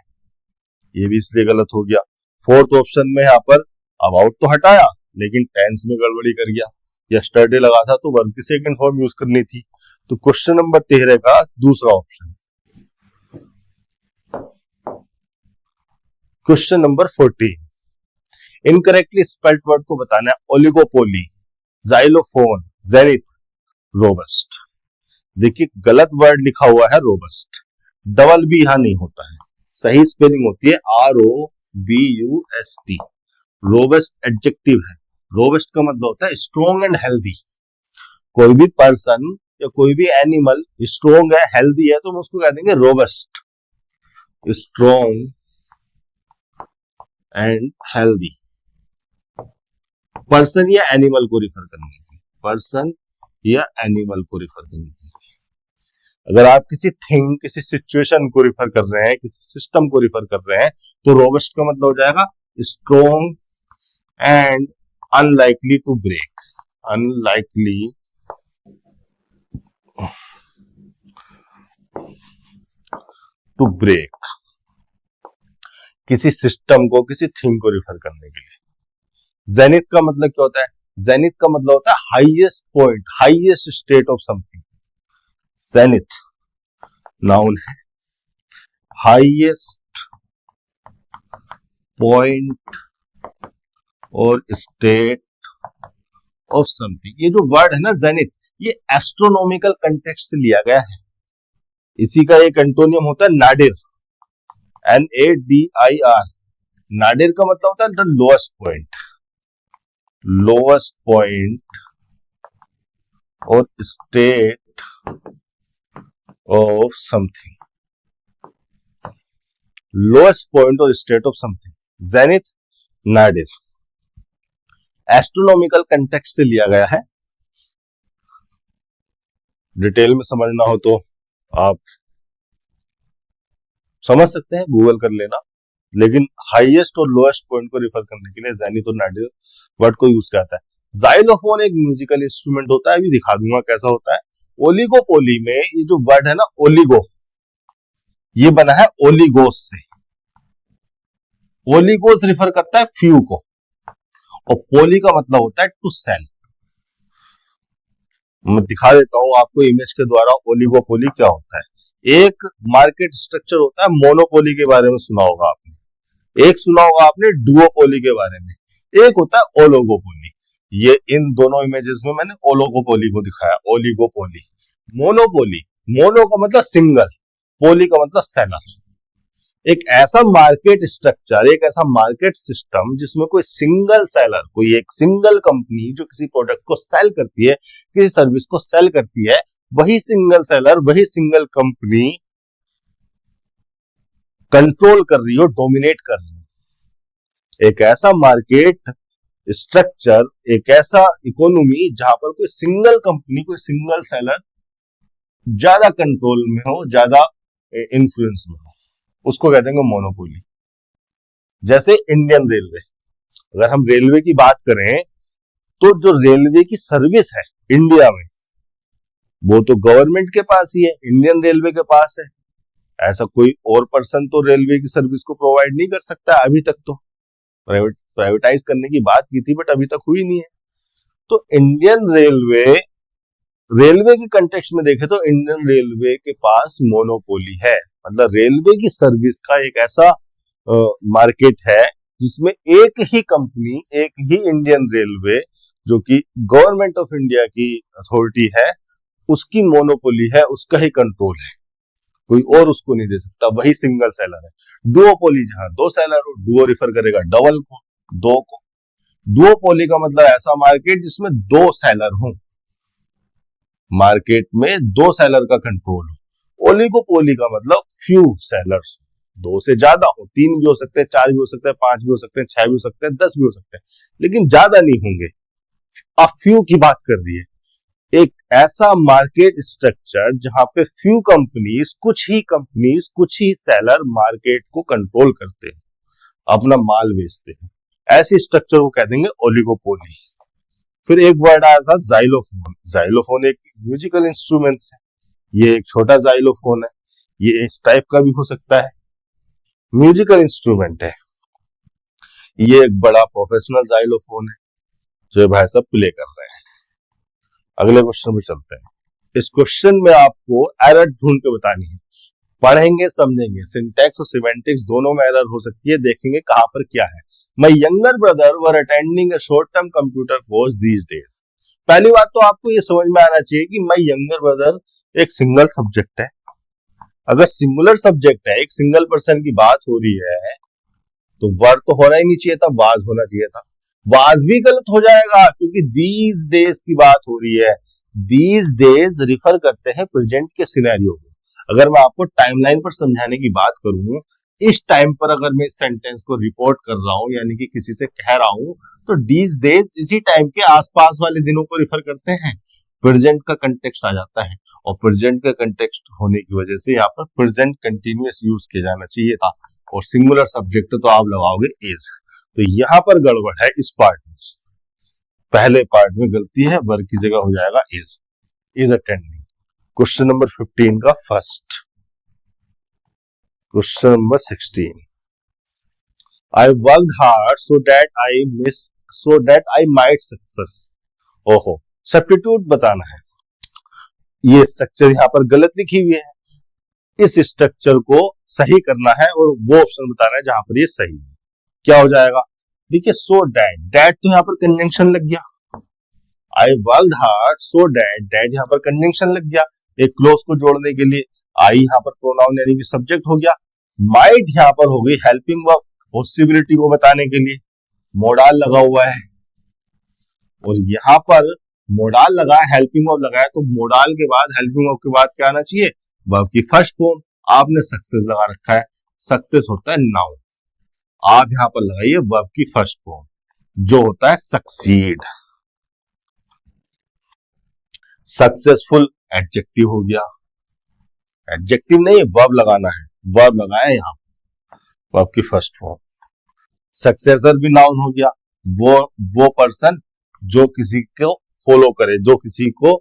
ये भी इसलिए गलत हो गया। फोर्थ ऑप्शन में यहां पर अबाउट तो हटाया लेकिन टेंस में गड़बड़ी कर गया। यस्टरडे लगा था तो वर्ब की सेकंड फॉर्म यूज करनी थी। तो क्वेश्चन नंबर 13 का दूसरा option. Question number 14, incorrectly spelled word को बताना है। Oligopoly, xylophone, zenith, robust. देखिए गलत वर्ड लिखा हुआ है रोबस्ट, डबल बी यहां नहीं होता है, सही स्पेलिंग होती है ROBUST। रोबस्ट एडजेक्टिव है। रोबस्ट का मतलब होता है स्ट्रॉन्ग एंड हेल्दी। कोई भी पर्सन या कोई भी एनिमल स्ट्रॉन्ग है, हेल्दी है, तो हम उसको कह देंगे robust. Strong and healthy, person या एनिमल को रिफर करने के लिए, पर्सन या एनिमल को रिफर करने के लिए। अगर आप किसी थिंग, किसी सिचुएशन को रिफर कर रहे हैं, किसी सिस्टम को रिफर कर रहे हैं, तो रोबस्ट का मतलब हो जाएगा strong and unlikely to break. Unlikely to break, किसी सिस्टम को, किसी थिंग को रिफर करने के लिए। जेनिथ का मतलब क्या होता है? जेनिथ का मतलब होता है highest point, highest state of something. Zenith noun है, हाईएस्ट पॉइंट और स्टेट ऑफ समथिंग। ये जो वर्ड है ना जेनिथ, ये एस्ट्रोनॉमिकल कंटेक्स्ट से लिया गया है। इसी का एक एंटोनियम होता है नाडिर, NADIR। नाडिर का मतलब होता है the lowest point, lowest point और state of something, lowest point और state of something. Zenith, nadir, astronomical context से लिया गया है। डिटेल में समझना हो तो आप समझ सकते हैं, गूगल कर लेना, लेकिन हाईएस्ट और लोएस्ट पॉइंट को रिफर करने के लिए जेनिथ और नाडिर वर्ड को यूज किया जाता है। जाइलोफोन एक म्यूजिकल इंस्ट्रूमेंट होता है, अभी दिखा दूंगा कैसा होता है। ओलिगोपोली में ये जो वर्ड है ना ओलिगो, ये बना है ओलिगोस से। ओलिगोस रिफर करता है फ्यू को, और पोली का मतलब होता है टू सेल। मैं दिखा देता हूं आपको इमेज के द्वारा ओलिगोपोली क्या होता है। एक मार्केट स्ट्रक्चर होता है, मोनोपोली के बारे में सुना होगा आपने, एक सुना होगा आपने डुओपोली के बारे में, एक होता है ओलिगोपोली। ये इन दोनों इमेजेस में मैंने ओलिगोपोली को दिखाया, ओलिगोपोली। मोनोपोली, मोनो का मतलब सिंगल, पोली का मतलब सेलर। एक ऐसा मार्केट स्ट्रक्चर, एक ऐसा मार्केट सिस्टम जिसमें कोई सिंगल सेलर, कोई एक सिंगल कंपनी जो किसी प्रोडक्ट को सेल करती है, किसी सर्विस को सेल करती है, वही सिंगल सेलर, वही सिंगल कंपनी कंट्रोल कर रही हो, डोमिनेट कर रही हो। एक ऐसा मार्केट स्ट्रक्चर, एक ऐसा इकोनॉमी जहां पर कोई सिंगल कंपनी, कोई सिंगल सेलर ज्यादा कंट्रोल में हो, ज्यादा इन्फ्लुएंस में हो, उसको कहते हैं मोनोपोली। जैसे इंडियन रेलवे, अगर हम रेलवे की बात करें तो जो रेलवे की सर्विस है इंडिया में, वो तो गवर्नमेंट के पास ही है, इंडियन रेलवे के पास है। ऐसा कोई और पर्सन तो रेलवे की सर्विस को प्रोवाइड नहीं कर सकता। अभी तक तो प्राइवेटाइज करने की बात की थी, बट अभी तक हुई नहीं है। तो इंडियन रेलवे, रेलवे के कंटेक्स्ट में देखें तो इंडियन रेलवे के पास मोनोपोली है। मतलब रेलवे की सर्विस का एक ऐसा मार्केट है जिसमें एक ही कंपनी, एक ही इंडियन रेलवे, जो कि गवर्नमेंट ऑफ इंडिया की अथॉरिटी है, उसकी मोनोपोली है, उसका ही कंट्रोल है, कोई और उसको नहीं दे सकता, वही सिंगल सेलर है। डुओपोली, जहां दो सेलर हो, डुओ रिफर करेगा डबल को, दो को। डुओपोली का मतलब ऐसा मार्केट जिसमें दो सेलर हो, मार्केट में दो सेलर का कंट्रोल हो। ओलिगोपोली का मतलब फ्यू सेलर्स, दो से ज्यादा हो, 3 भी हो सकते हैं, 4 भी हो सकते हैं, 5 भी हो सकते हैं, 6 भी हो सकते हैं, 10 भी हो सकते हैं, लेकिन ज्यादा नहीं होंगे। अब फ्यू की बात कर रही है, एक ऐसा मार्केट स्ट्रक्चर जहां पे फ्यू कंपनीज, कुछ ही सेलर मार्केट को कंट्रोल करते हैं, अपना माल बेचते हैं, ऐसी स्ट्रक्चर को कह देंगे ओलिगोपोली। फिर एक वर्ड आया था जाइलोफोन। जाइलोफोन एक म्यूजिकल इंस्ट्रूमेंट है, ये एक छोटा जाइलोफोन है, ये इस टाइप का भी हो सकता है, म्यूजिकल इंस्ट्रूमेंट है। ये एक बड़ा प्रोफेशनल जाइलोफोन है जो भाई सब प्ले कर रहे हैं। अगले क्वेश्चन पे चलते हैं। इस क्वेश्चन में आपको एरर ढूंढ के बतानी है, पढ़ेंगे समझेंगे, सिंटैक्स और सिमेंटिक्स दोनों में एरर हो सकती है, देखेंगे कहां पर क्या है। My younger brother were attending a short term computer course these days. पहली बात तो आपको ये समझ में आना चाहिए कि माय यंगर ब्रदर एक सिंगल सब्जेक्ट है। अगर सिंगुलर सब्जेक्ट है, एक सिंगल पर्सन की बात हो रही है, तो वर्ड तो होना ही नहीं चाहिए था, वाज होना चाहिए था। वाज भी गलत हो जाएगा क्योंकि दीज डेज की बात हो रही है। दीज डेज रिफर करते हैं प्रेजेंट के सिनेरियो को। अगर मैं आपको टाइमलाइन पर समझाने की बात करूं, इस टाइम पर अगर मैं इस सेंटेंस को रिपोर्ट कर रहा हूं, यानी कि किसी से कह रहा हूं, तो दीज डेज इसी टाइम के आसपास वाले दिनों को रिफर करते हैं, प्रेजेंट का कंटेक्स्ट आ जाता है, और प्रेजेंट का कंटेक्स्ट होने की वजह से यहाँ पर प्रेजेंट कंटिन्यूअस यूज किया जाना चाहिए था, और सिंगुलर सब्जेक्ट तो आप लगाओगे इज। तो यहां पर गड़बड़ है इस पार्ट में, पहले पार्ट में गलती है, वर्ग की जगह हो जाएगा इज अटेंडिंग। क्वेश्चन नंबर 15 का first. Question number 16, I worked hard so that I might success. ओहो, सब्स्टिट्यूट बताना है। ये स्ट्रक्चर यहाँ पर गलत लिखी हुई है, इस स्ट्रक्चर को सही करना है और वो ऑप्शन बताना है जहां पर ये सही है। क्या हो जाएगा? देखिए, सो डैट तो यहाँ पर कंजंक्शन लग गया। I worked hard so that यहाँ पर कंजंक्शन लग गया एक क्लोज को जोड़ने के लिए। आई यहाँ पर प्रोनाउन यानी कि सब्जेक्ट हो गया। माइट यहाँ पर हो गई हेल्पिंग वर्ब, पॉसिबिलिटी को बताने के लिए। मोडाल लगा हुआ है, और यहाँ पर मोडाल लगा है, हेल्पिंग वर्ब लगाया, तो मोडाल के बाद, हेल्पिंग वर्ब के बाद क्या आना चाहिए? वर्ब की फर्स्ट फॉर्म। आपने सक्सेस लगा रखा है, सक्सेस होता है नाउन, आप यहां पर लगाइए वर्ब की फर्स्ट फॉर्म जो होता है सक्सीड। सक्सेसफुल एडजेक्टिव हो गया, एडजेक्टिव नहीं वर्ब लगाना है, वर्ब लगाया यहां वर्ब की फर्स्ट फॉर्म। सक्सेसर भी नाउन हो गया, वो पर्सन जो किसी को फॉलो करे, जो किसी को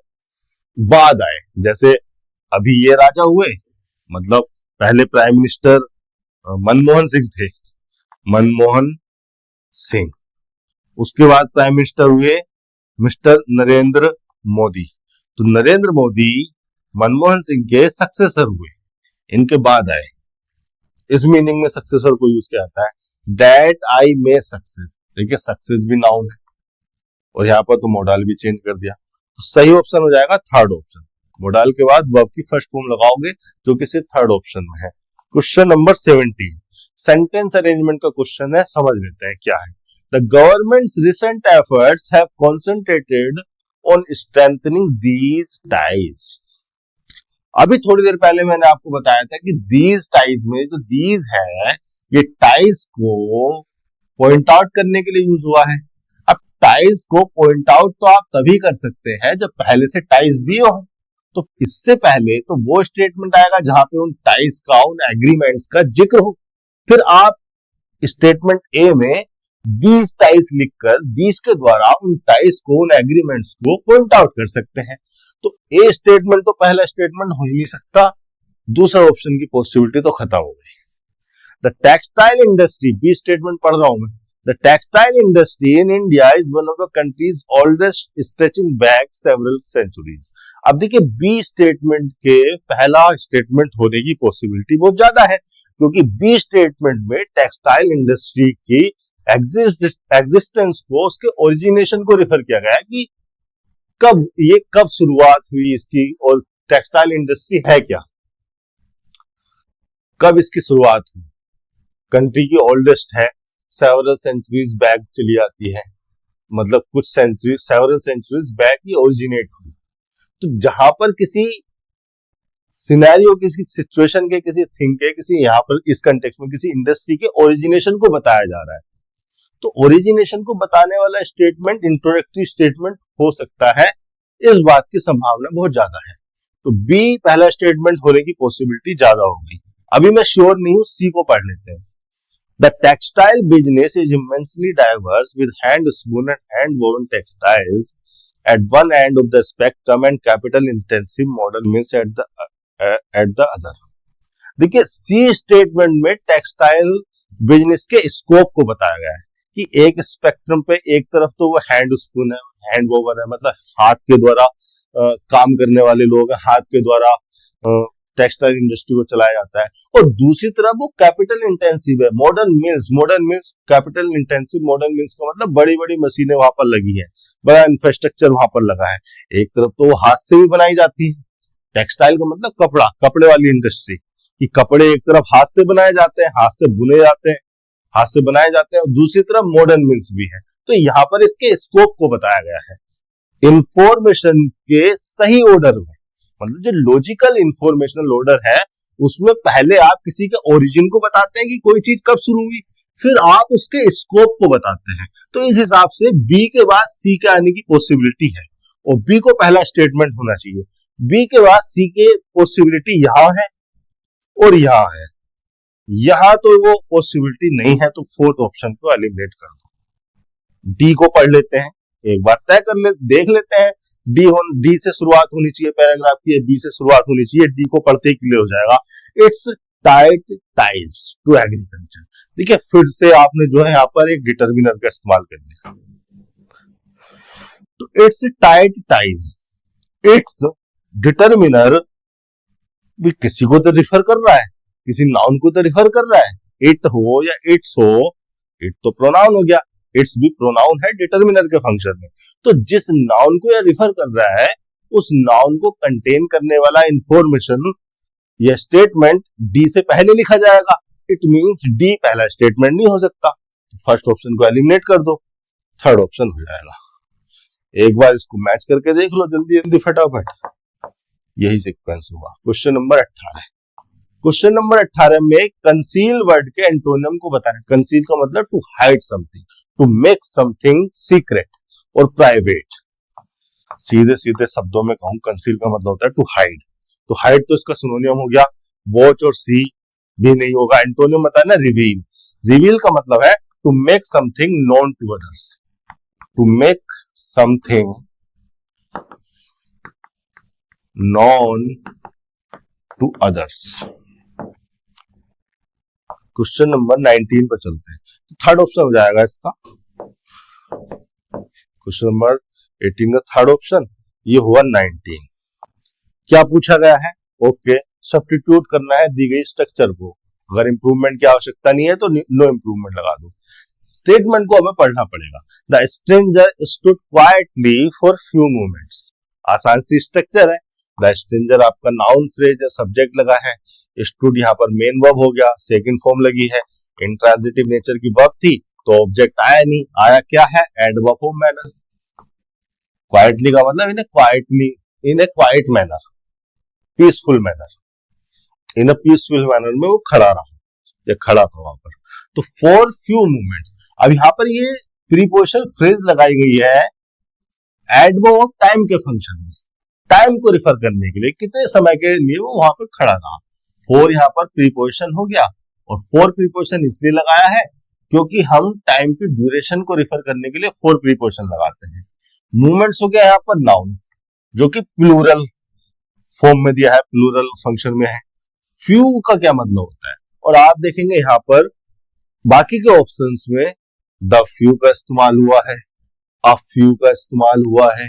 बाद आए। जैसे अभी ये राजा हुए, मतलब पहले प्राइम मिनिस्टर मनमोहन सिंह थे, मनमोहन सिंह। उसके बाद प्राइम मिनिस्टर हुए मिस्टर नरेंद्र मोदी, तो नरेंद्र मोदी मनमोहन सिंह के सक्सेसर हुए, इनके बाद आए। इस मीनिंग में सक्सेसर को यूज किया जाता है, दैट आई मे सक्सेस। देखिए, सक्सेस भी नाउन है, और यहाँ पर तो मोडाल भी चेंज कर दिया, तो सही ऑप्शन हो जाएगा थर्ड ऑप्शन। मोडाल के बाद वर्ब की फर्स्ट फॉर्म लगाओगे जो कि सिर्फ थर्ड ऑप्शन में है। क्वेश्चन नंबर 17, सेंटेंस अरेंजमेंट का क्वेश्चन है, समझ लेते हैं क्या है। The governments recent efforts have concentrated on strengthening these ties. अभी थोड़ी देर पहले मैंने आपको बताया था कि दीज टाइज में जो दीज है, ये टाइज को पॉइंट आउट करने के लिए यूज हुआ है। अब टाइज को पॉइंट आउट तो आप तभी कर सकते हैं जब पहले से टाइज दिए हो, तो इससे पहले तो वो स्टेटमेंट आएगा जहां पे उन टाइज का, उन एग्रीमेंट्स का जिक्र हो। फिर आप स्टेटमेंट ए में दीज टाइज लिखकर दीज के द्वारा उन टाइज को, उन एग्रीमेंट्स को पॉइंट आउट कर सकते हैं। तो ए स्टेटमेंट तो पहला स्टेटमेंट हो ही नहीं सकता, दूसरा ऑप्शन की पॉसिबिलिटी तो खत्म हो गई। The textile industry, B statement पढ़ रहा हूं मैं। The textile industry in India is one of the country's oldest, stretching back several centuries. अब देखिए, बी स्टेटमेंट के पहला स्टेटमेंट होने की पॉसिबिलिटी बहुत ज्यादा है, क्योंकि बी स्टेटमेंट में टेक्सटाइल इंडस्ट्री की एग्जिस्टेंस को, उसके ओरिजिनेशन को रिफर किया गया है कि कब शुरुआत हुई इसकी, और टेक्सटाइल इंडस्ट्री है क्या, कब इसकी शुरुआत हुई। कंट्री की ओल्डेस्ट है, सेवरल सेंचुरीज बैक चली आती है, मतलब कुछ सेंचुरी, सेवरल सेंचुरीज बैक ही ओरिजिनेट हुई। तो जहां पर किसी सिनेरियो किसी सिचुएशन के, किसी थिंग के, किसी यहाँ पर इस कंटेक्स्ट में किसी इंडस्ट्री के ओरिजिनेशन को बताया जा रहा है। तो ओरिजिनेशन को बताने वाला स्टेटमेंट इंट्रोडक्टरी स्टेटमेंट हो सकता है, इस बात की संभावना बहुत ज्यादा है। तो बी पहला स्टेटमेंट होने की पॉसिबिलिटी ज्यादा होगी। अभी मैं श्योर नहीं हूं, सी को पढ़ लेते हैं। The textile business is immensely diverse with hand spun and hand woven textiles at one end of the spectrum and capital intensive modern mills at the other. देखिए सी स्टेटमेंट में टेक्सटाइल बिजनेस के स्कोप को बताया गया है कि एक स्पेक्ट्रम पे एक तरफ तो वो हैंड स्पून है, हैंड वोवन है, मतलब हाथ के द्वारा काम करने वाले लोग हैं, हाथ के द्वारा टेक्सटाइल इंडस्ट्री को चलाया जाता है, और दूसरी तरफ वो कैपिटल इंटेंसिव है, modern mills capital intensive modern mills का मतलब बड़ी बड़ी मशीनें वहां पर लगी है, बड़ा इंफ्रास्ट्रक्चर वहां पर लगा है। एक तरफ तो वो हाथ से भी बनाई जाती है, टेक्सटाइल का मतलब कपड़ा, कपड़े वाली इंडस्ट्री, कि कपड़े एक तरफ हाथ से बनाए जाते हैं, हाथ से बुने जाते हैं, हाथ से बनाए जाते हैं, और दूसरी तरफ मॉडर्न मिल्स भी है। तो यहाँ पर इसके स्कोप को बताया गया है इंफॉर्मेशन के सही ऑर्डर में, मतलब जो लॉजिकल इंफॉर्मेशनल ऑर्डर है उसमें पहले आप किसी के ओरिजिन को बताते हैं कि कोई चीज कब शुरू हुई, फिर आप उसके स्कोप को बताते हैं। तो इस हिसाब से बी के बाद सी के आने की पॉसिबिलिटी है, और बी को पहला स्टेटमेंट होना चाहिए। बी के बाद सी के पॉसिबिलिटी यहां है और यहां है, यहां तो वो पॉसिबिलिटी नहीं है, तो फोर्थ ऑप्शन को एलिमिनेट कर दो। डी को पढ़ लेते हैं, एक बार तय कर ले, देख लेते हैं। डी से शुरुआत होनी चाहिए पैराग्राफ की, बी से शुरुआत होनी चाहिए, डी को पढ़ते ही क्लियर हो जाएगा। It's tight ties to agriculture. देखिए फिर से आपने जो है यहाँ पर एक डिटर्मिनर का इस्तेमाल कर दिया, तो it's tight ties, it's determiner भी किसी को तो रिफर कर रहा है, किसी नाउन को तो रिफर कर रहा है, इट हो या इट्स हो, इट तो प्रोनाउन हो गया, इट्स भी प्रोनाउन है डिटर्मिनर के फंक्शन में। तो जिस नाउन को यह रिफर कर रहा है उस नाउन को कंटेन करने वाला इंफॉर्मेशन या स्टेटमेंट डी से पहले लिखा जाएगा। इट मींस डी पहला स्टेटमेंट नहीं हो सकता, फर्स्ट ऑप्शन को एलिमिनेट कर दो, थर्ड ऑप्शन हो जाएगा। एक बार इसको मैच करके देख लो जल्दी जल्दी फटाफट, यही सीक्वेंस हुआ। क्वेश्चन नंबर 18, क्वेश्चन नंबर 18 में कंसील वर्ड के एंटोनिम को बताना। कंसील का मतलब to hide something, to make something secret और प्राइवेट। सीधे सीधे शब्दों में कहूं, कंसील का मतलब होता है टू हाइड। तो हाइड तो इसका सिनोनियम हो गया, वॉच और सी भी नहीं होगा। एंटोनियम बताया ना रिवील, रिवील का मतलब है to make something known to others, to make something known to others. Question number 19 पर चलते हैं, तो थर्ड ऑप्शन हो जाएगा इसका। क्वेश्चन नंबर 18 का थर्ड ऑप्शन ये हुआ 19। क्या पूछा गया है? ओके, सब्स्टिट्यूट करना है दी गई स्ट्रक्चर को। अगर इंप्रूवमेंट की आवश्यकता नहीं है तो नो इंप्रूवमेंट लगा दो। स्टेटमेंट को हमें पढ़ना पड़ेगा। The stranger stood quietly for few moments. आसान सी स्ट्रक्चर है। द स्ट्रेंजर आपका नाउन फ्रेज है, सब्जेक्ट लगा है। स्टूड यहाँ पर मेन वर्ब हो गया, सेकंड फॉर्म लगी है। इंट्रांजिटिव नेचर की वर्ब थी तो ऑब्जेक्ट आया नहीं, आया क्या है? Adverb of manner. क्वाइटली का मतलब in a quiet manner, peaceful manner, in a peaceful manner में वो खड़ा रहा या खड़ा था वहां पर। तो फॉर फ्यू मोमेंट्स, अब यहाँ पर ये प्रीपोजिशन फ्रेज लगाई गई है एडवर्ब ऑफ टाइम के फंक्शन में, टाइम को रिफर करने के लिए, कितने समय के लिए वो वहां पर खड़ा रहा। फॉर यहाँ पर प्रीपोजिशन हो गया, और फॉर प्रीपोजिशन इसलिए लगाया है क्योंकि हम टाइम की ड्यूरेशन को रिफर करने के लिए फॉर प्रीपोजिशन लगाते हैं। मूवमेंट्स हो गया यहाँ पर नाउन, जो कि प्लूरल फॉर्म में दिया है, प्लूरल फंक्शन में है। फ्यू का क्या मतलब होता है? और आप देखेंगे यहाँ पर बाकी के ऑप्शंस में द फ्यू का इस्तेमाल हुआ है, अ फ्यू का इस्तेमाल हुआ है,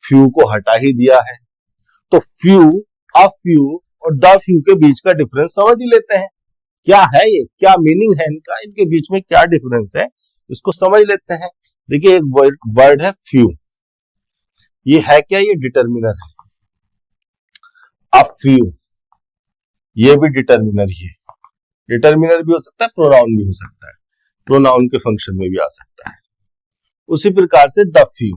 फ्यू को हटा ही दिया है। तो फ्यू, अ फ्यू और द फ्यू के बीच का डिफरेंस समझ ही लेते हैं। क्या है ये, क्या मीनिंग है इनका, इनके बीच में क्या डिफरेंस है, इसको समझ लेते हैं। देखिए एक वर्ड है फ्यू, ये है क्या? ये डिटर्मिनर है। अ फ्यू ये भी डिटर्मिनर ही है। डिटर्मिनर भी हो सकता है, प्रोनाउन भी हो सकता है, प्रोनाउन के फंक्शन में भी आ सकता है। उसी प्रकार से द फ्यू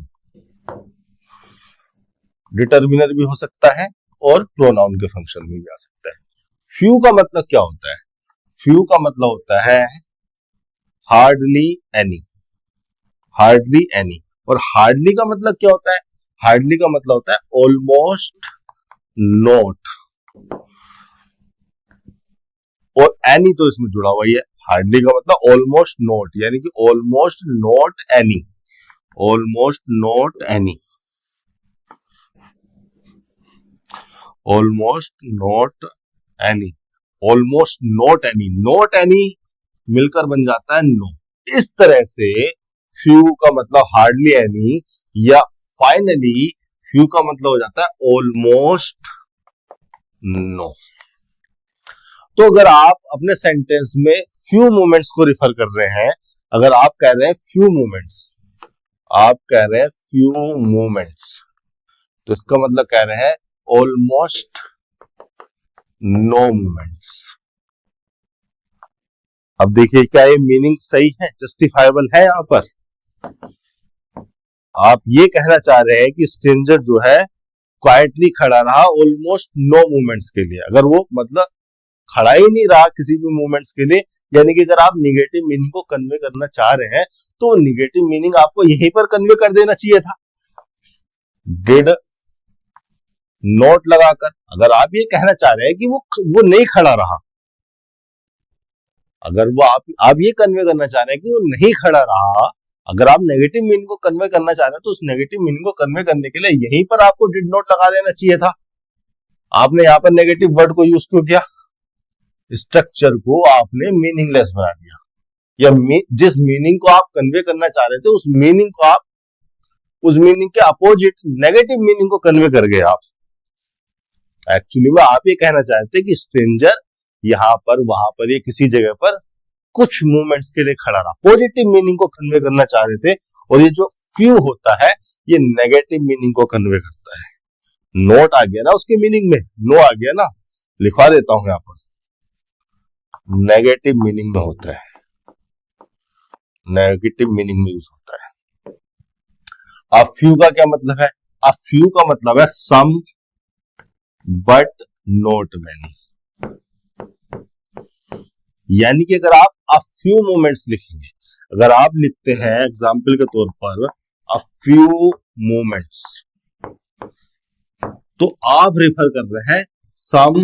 डिटर्मिनर भी हो सकता है और प्रोनाउन के फंक्शन में भी आ सकता है। फ्यू का मतलब क्या होता है? फ्यू का मतलब होता है हार्डली एनी, हार्डली एनी। और हार्डली का मतलब क्या होता है? हार्डली का मतलब होता है ऑलमोस्ट नॉट, और एनी तो इसमें जुड़ा हुआ ही है। हार्डली का मतलब ऑलमोस्ट नॉट, यानी कि almost not any, almost not any, almost not any, almost not any. Not any मिलकर बन जाता है नो। इस तरह से फ्यू का मतलब हार्डली एनी या फाइनली फ्यू का मतलब हो जाता है ऑलमोस्ट नो। तो अगर आप अपने सेंटेंस में फ्यू मोमेंट्स को रिफर कर रहे हैं, अगर आप कह रहे हैं फ्यू मोमेंट्स, आप कह रहे हैं फ्यू मोमेंट्स, तो इसका मतलब कह रहे हैं ऑलमोस्ट नो मोमेंट्स। अब देखिए क्या ये मीनिंग सही है, जस्टिफाइबल है? यहां पर आप ये कहना चाह रहे हैं कि स्ट्रेंजर जो है क्वाइटली खड़ा रहा ऑलमोस्ट नो मोमेंट्स के लिए। अगर वो मतलब खड़ा ही नहीं रहा किसी भी मोमेंट्स के लिए, यानी कि अगर आप निगेटिव मीनिंग को कन्वे करना चाह रहे हैं तो निगेटिव मीनिंग आपको यहीं पर कन्वे कर देना चाहिए था, डिड नॉट लगाकर। अगर आप ये कहना चाह रहे हैं कि वो नहीं खड़ा रहा, अगर वो आप ये कन्वे करना चाह रहे हैं कि वो नहीं खड़ा रहा, अगर आप नेगेटिव मीनिंग को कन्वे करना चाह रहे हैं तो उस नेगेटिव मीनिंग को कन्वे करने के लिए यहीं पर आपको डिड नॉट लगा देना चाहिए था। आपने यहां पर नेगेटिव वर्ड को यूज क्यों किया? स्ट्रक्चर को आपने मीनिंगलेस बना दिया, या जिस मीनिंग को आप कन्वे करना चाह रहे थे उस मीनिंग को आप उस मीनिंग के अपोजिट नेगेटिव मीनिंग को कन्वे कर गए आप। एक्चुअली में आप ये कहना चाहते हैं कि स्ट्रेंजर यहां पर वहां पर ये किसी जगह पर कुछ मोमेंट्स के लिए खड़ा रहा, पॉजिटिव मीनिंग को कन्वे करना चाह रहे थे। और ये जो फ्यू होता है ये नेगेटिव मीनिंग को कन्वे करता है। नोट आ गया ना उसके मीनिंग में, नो आ गया ना, लिखवा देता हूं यहां पर, नेगेटिव मीनिंग में होता है, नेगेटिव मीनिंग में यूज होता है। अब फ्यू का क्या मतलब है? अब फ्यू का मतलब है सम बट नॉट मैनी, यानी कि अगर आप अ फ्यू मोमेंट्स लिखेंगे, अगर आप लिखते हैं एग्जाम्पल के तौर पर अ फ्यू मोमेंट्स, तो आप रेफर कर रहे हैं सम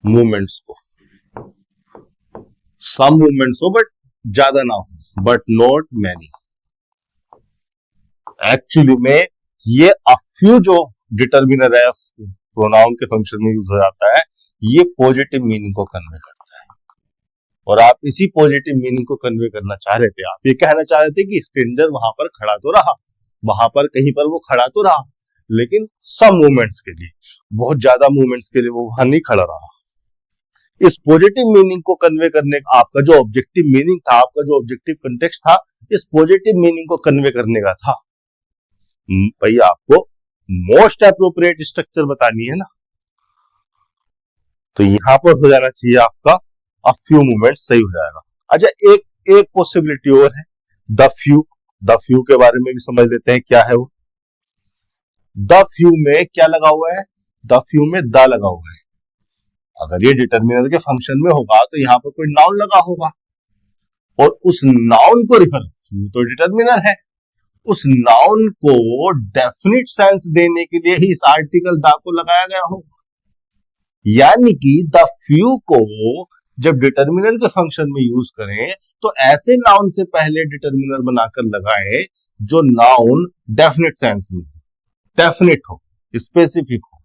मोमेंट्स को, सम मोमेंट्स हो बट ज्यादा ना हो, बट नॉट मैनी। एक्चुअली में ये अ फ्यू जो डिटर्मिनर है प्रोनाउन के फंक्शन में यूज हो जाता है, ये पॉजिटिव मीनिंग को कन्वे करता है। और आप इसी पॉजिटिव मीनिंग को कन्वे करना चाह रहे थे, आप ये कहना चाह रहे थे कि स्ट्रेंजर वहां पर खड़ा तो रहा, वहां पर कहीं पर वो खड़ा तो रहा, लेकिन सम मोमेंट्स के लिए, बहुत ज्यादा मोमेंट्स के लिए वो वहां नहीं खड़ा रहा। इस पॉजिटिव मीनिंग को कन्वे करने का आपका जो ऑब्जेक्टिव मीनिंग था, आपका जो ऑब्जेक्टिव कंटेक्स्ट था, इस पॉजिटिव मीनिंग को कन्वे करने का था। भाई आपको मोस्ट एप्रोप्रिएट स्ट्रक्चर बतानी है ना, तो यहां पर हो जाना चाहिए आपका अ फ्यू मोमेंट्स, सही हो जाएगा। अच्छा, एक पॉसिबिलिटी और है, द फ्यू। द फ्यू के बारे में भी समझ लेते हैं क्या है वो। द फ्यू में क्या लगा हुआ है? द फ्यू में द लगा हुआ है। अगर ये डिटर्मिनर के फंक्शन में होगा तो यहां पर कोई नाउन लगा होगा, और उस नाउन को रिफर, फ्यू तो डिटर्मिनर है, उस नाउन को डेफिनिट सेंस देने के लिए ही इस आर्टिकल द को लगाया गया हो। यानी कि द फ्यू को जब डिटर्मिनर के फंक्शन में यूज करें तो ऐसे नाउन से पहले डिटर्मिनर बनाकर लगाएं जो नाउन डेफिनिट सेंस में, डेफिनिट हो, स्पेसिफिक हो।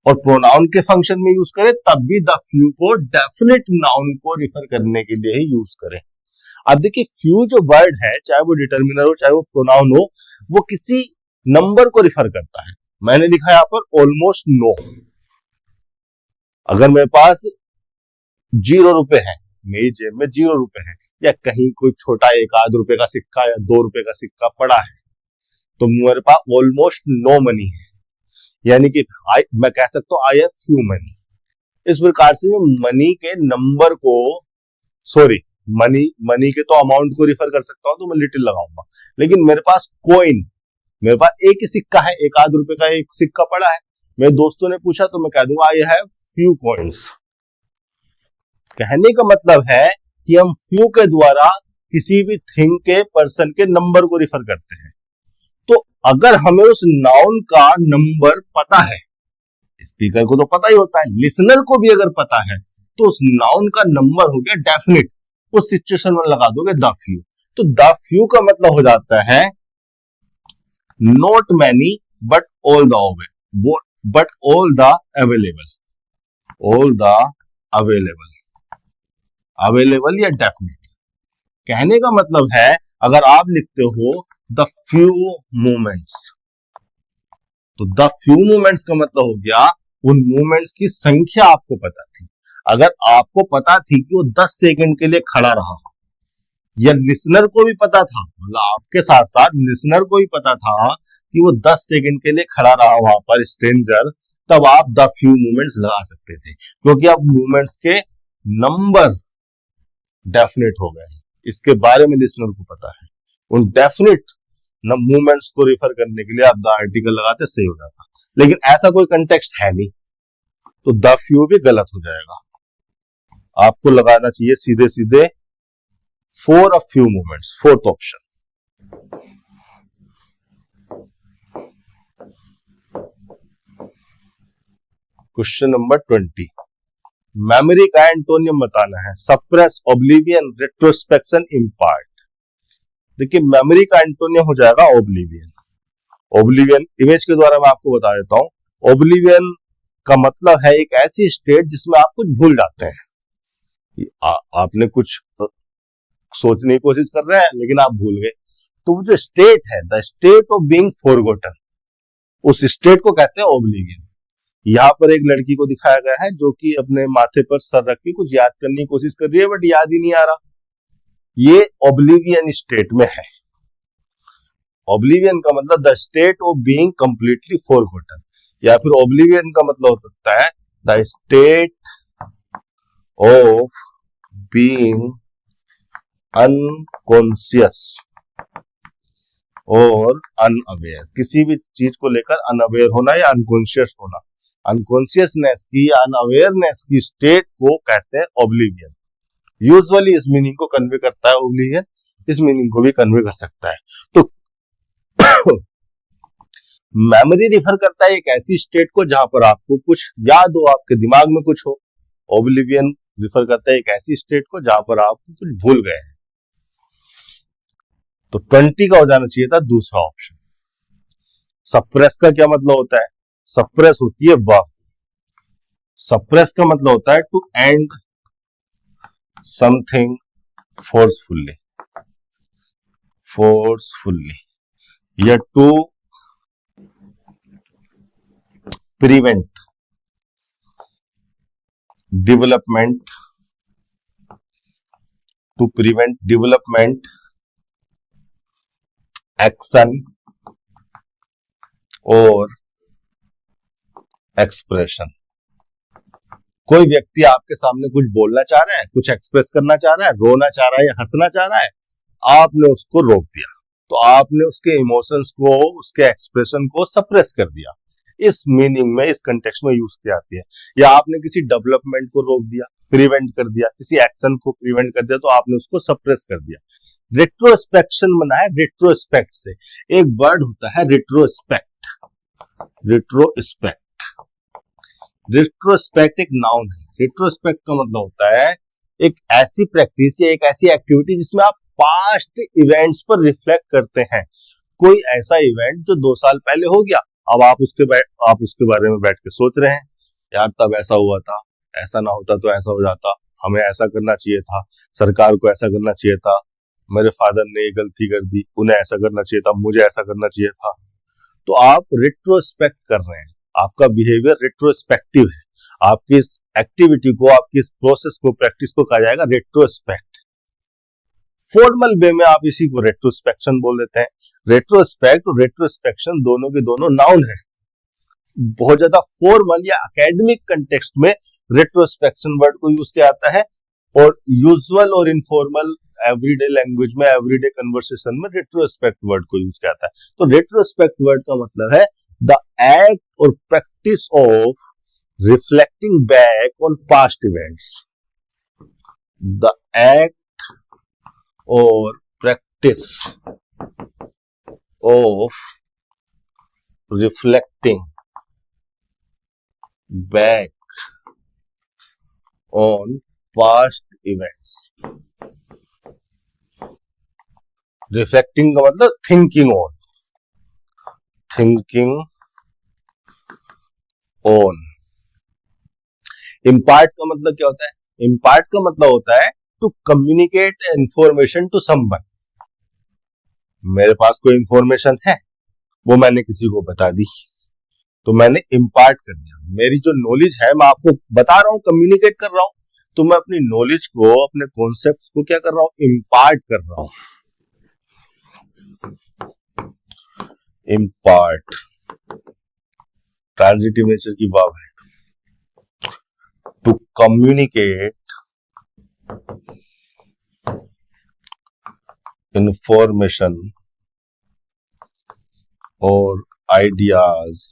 और प्रोनाउन के फंक्शन में यूज करें तब भी द फ्यू को डेफिनिट नाउन को रिफर करने के लिए ही यूज करें। अब देखिए फ्यू जो वर्ड है, चाहे वो डिटर्मिनर हो चाहे वो प्रोनाउन हो, वो किसी नंबर को रिफर करता है। मैंने लिखा यहां पर ऑलमोस्ट नो। अगर मेरे पास 0 रुपए है, मेरी जेब में 0 रुपए है, या कहीं कोई छोटा 1-2 रुपए का सिक्का या 2 रुपए का सिक्का पड़ा है, तो मेरे पास ऑलमोस्ट नो मनी है, यानी कि मैं कह सकता हूं आई हैव फ्यू मनी। इस प्रकार से मैं मनी के नंबर को, सॉरी, मनी के तो अमाउंट को रिफर कर सकता हूं, तो मैं लिटिल लगाऊंगा। लेकिन मेरे पास कॉइन, मेरे पास एक ही सिक्का है, एक आध रुपए का एक सिक्का पड़ा है, मेरे दोस्तों ने पूछा तो मैं कह दूंगा आई हैव फ्यू कॉइन्स। कहने का मतलब है कि हम फ्यू के द्वारा किसी भी थिंग के, पर्सन के नंबर को रिफर करते हैं। तो अगर हमें उस नाउन का नंबर पता है, स्पीकर को तो पता ही होता है, लिसनर को भी अगर पता है, तो उस नाउन का नंबर हो गया डेफिनिट, उस सिचुएशन में लगा दोगे द फ्यू। तो द फ्यू का मतलब हो जाता है not many but all the but all the available, all the available, available या डेफिनेट। कहने का मतलब है अगर आप लिखते हो द फ्यू मोमेंट्स, तो द फ्यू मोमेंट्स का मतलब हो गया उन मोमेंट्स की संख्या आपको पता थी। अगर आपको पता थी कि वो 10 सेकंड के लिए खड़ा रहा, या लिसनर को भी पता था, मतलब आपके साथ साथ लिसनर को भी पता था कि वो 10 सेकंड के लिए खड़ा रहा वहां पर स्ट्रेंजर, तब आप द फ्यू मोमेंट्स लगा सकते थे, क्योंकि अब मोमेंट्स के नंबर डेफिनेट हो गए हैं, इसके बारे में लिसनर को पता है। उन डेफिनेट मूवमेंट्स को रिफर करने के लिए आप द आर्टिकल लगाते, सही हो जाता। लेकिन ऐसा कोई कंटेक्स्ट है नहीं, तो द फ्यू भी गलत हो जाएगा। आपको लगाना चाहिए सीधे सीधे for a few moments, fourth option. Question number 20, memory का एंटोनियम बताना है, सप्रेस, ओब्लिवियन, रेट्रोस्पेक्शन, इम्पार्ट। देखिए मेमोरी का एंटोनियम हो जाएगा ओब्लिवियन। ओब्लिवियन इमेज के द्वारा मैं आपको बता देता हूं। ओब्लिवियन का मतलब है एक ऐसी स्टेट जिसमें आप कुछ भूल जाते हैं। आपने कुछ सोचने की कोशिश कर रहे हैं लेकिन आप भूल गए, तो वो जो स्टेट है, the state of being forgotten, उस स्टेट को कहते हैं ओब्लिवियन। यहाँ पर एक लड़की को दिखाया गया है जो कि अपने माथे पर सर रख के कुछ याद करने की कोशिश कर रही है, बट याद ही नहीं आ रहा। ये ओब्लिवियन स्टेट में है। ओब्लिवियन का मतलब the state of being completely forgotten, या फिर ओब्लिवियन का मतलब हो सकता है the state of being unconscious और अनअवेयर। किसी भी चीज को लेकर अनअवेयर होना या अनकॉन्शियस होना, अनकॉन्शियसनेस की, अनअवेयरनेस की स्टेट को कहते हैं ओब्लिवियन। यूजुअली इस मीनिंग को कन्वे करता है ओब्लिवियन, इस मीनिंग को भी कन्वे कर सकता है। तो मेमोरी रिफर करता है एक ऐसी स्टेट को जहां पर आपको कुछ याद हो, आपके दिमाग में कुछ हो। ओब्लिवियन रिफर करता है एक ऐसी स्टेट को जहां पर आप कुछ भूल गए हैं। तो 20 का हो जाना चाहिए था दूसरा ऑप्शन। सप्रेस का क्या मतलब होता है? सप्रेस होती है वर्ब। सप्रेस का मतलब होता है to end something forcefully, forcefully, या to prevent development, to prevent development, action और एक्सप्रेशन। कोई व्यक्ति आपके सामने कुछ बोलना चाह रहा है, कुछ एक्सप्रेस करना चाह रहा है, रोना चाह रहा है या हंसना चाह रहा है, आपने उसको रोक दिया, तो आपने उसके इमोशंस को, उसके एक्सप्रेशन को सप्रेस कर दिया। इस मीनिंग में, इस कंटेक्स्ट में यूज की जाती है। या आपने किसी डेवलपमेंट को रोक दिया, प्रिवेंट कर दिया, किसी एक्शन को प्रिवेंट कर दिया, तो आपने उसको सप्रेस कर दिया। रेट्रोस्पेक्शन बना है रेट्रोस्पेक्ट से। एक वर्ड होता है रेट्रोस्पेक्ट, रेट्रोस्पेक्ट, रेट्रोस्पेक्ट एक नाउन है। रेट्रोस्पेक्ट का मतलब होता है एक ऐसी प्रैक्टिस या एक ऐसी एक्टिविटी जिसमें आप पास्ट इवेंट्स पर रिफ्लेक्ट करते हैं। कोई ऐसा इवेंट जो 2 साल पहले हो गया, अब आप उसके बारे में बैठ के सोच रहे हैं, यार तब ऐसा हुआ था, ऐसा ना होता तो ऐसा हो जाता, हमें ऐसा करना चाहिए था, सरकार को ऐसा करना चाहिए था, मेरे फादर ने ये गलती कर दी, उन्हें ऐसा करना चाहिए था, मुझे ऐसा करना चाहिए था। तो आप रेट्रोस्पेक्ट कर रहे हैं, आपका बिहेवियर रेट्रोस्पेक्टिव है। आपकी इस एक्टिविटी को, आपकी इस प्रोसेस को, प्रैक्टिस को कहा जाएगा रेट्रोस्पेक्ट। फॉर्मल वे में आप इसी को रेट्रोस्पेक्शन बोल देते हैं। रेट्रोस्पेक्ट और रेट्रोस्पेक्शन दोनों के दोनों नाउन है। बहुत ज्यादा फॉर्मल या एकेडमिक कंटेक्स्ट में रेट्रोस्पेक्शन वर्ड को यूज किया जाता है, और यूजुअल और इनफॉर्मल एवरीडे लैंग्वेज में, एवरीडे कन्वर्सेशन में रेट्रोस्पेक्ट वर्ड को यूज किया जाता है। तो रेट्रोस्पेक्ट वर्ड का मतलब है द एक्ट और practice of reflecting back on past events. The act और practice of reflecting back on past events। Reflecting का मतलब thinking on, thinking on. Impart का मतलब क्या होता है? इम्पार्ट का मतलब होता है to communicate information to someone. मेरे पास कोई इंफॉर्मेशन है, वो मैंने किसी को बता दी, तो मैंने इम्पार्ट कर दिया। मेरी जो नॉलेज है मैं आपको बता रहा हूं, कम्युनिकेट कर रहा हूं, तो मैं अपनी नॉलेज को, अपने कॉन्सेप्ट्स को क्या कर रहा हूं? इम्पार्ट कर रहा हूं। इम्पार्ट ट्रांजिटिव नेचर की वर्ब है। टू कम्युनिकेट इंफॉर्मेशन और आइडियाज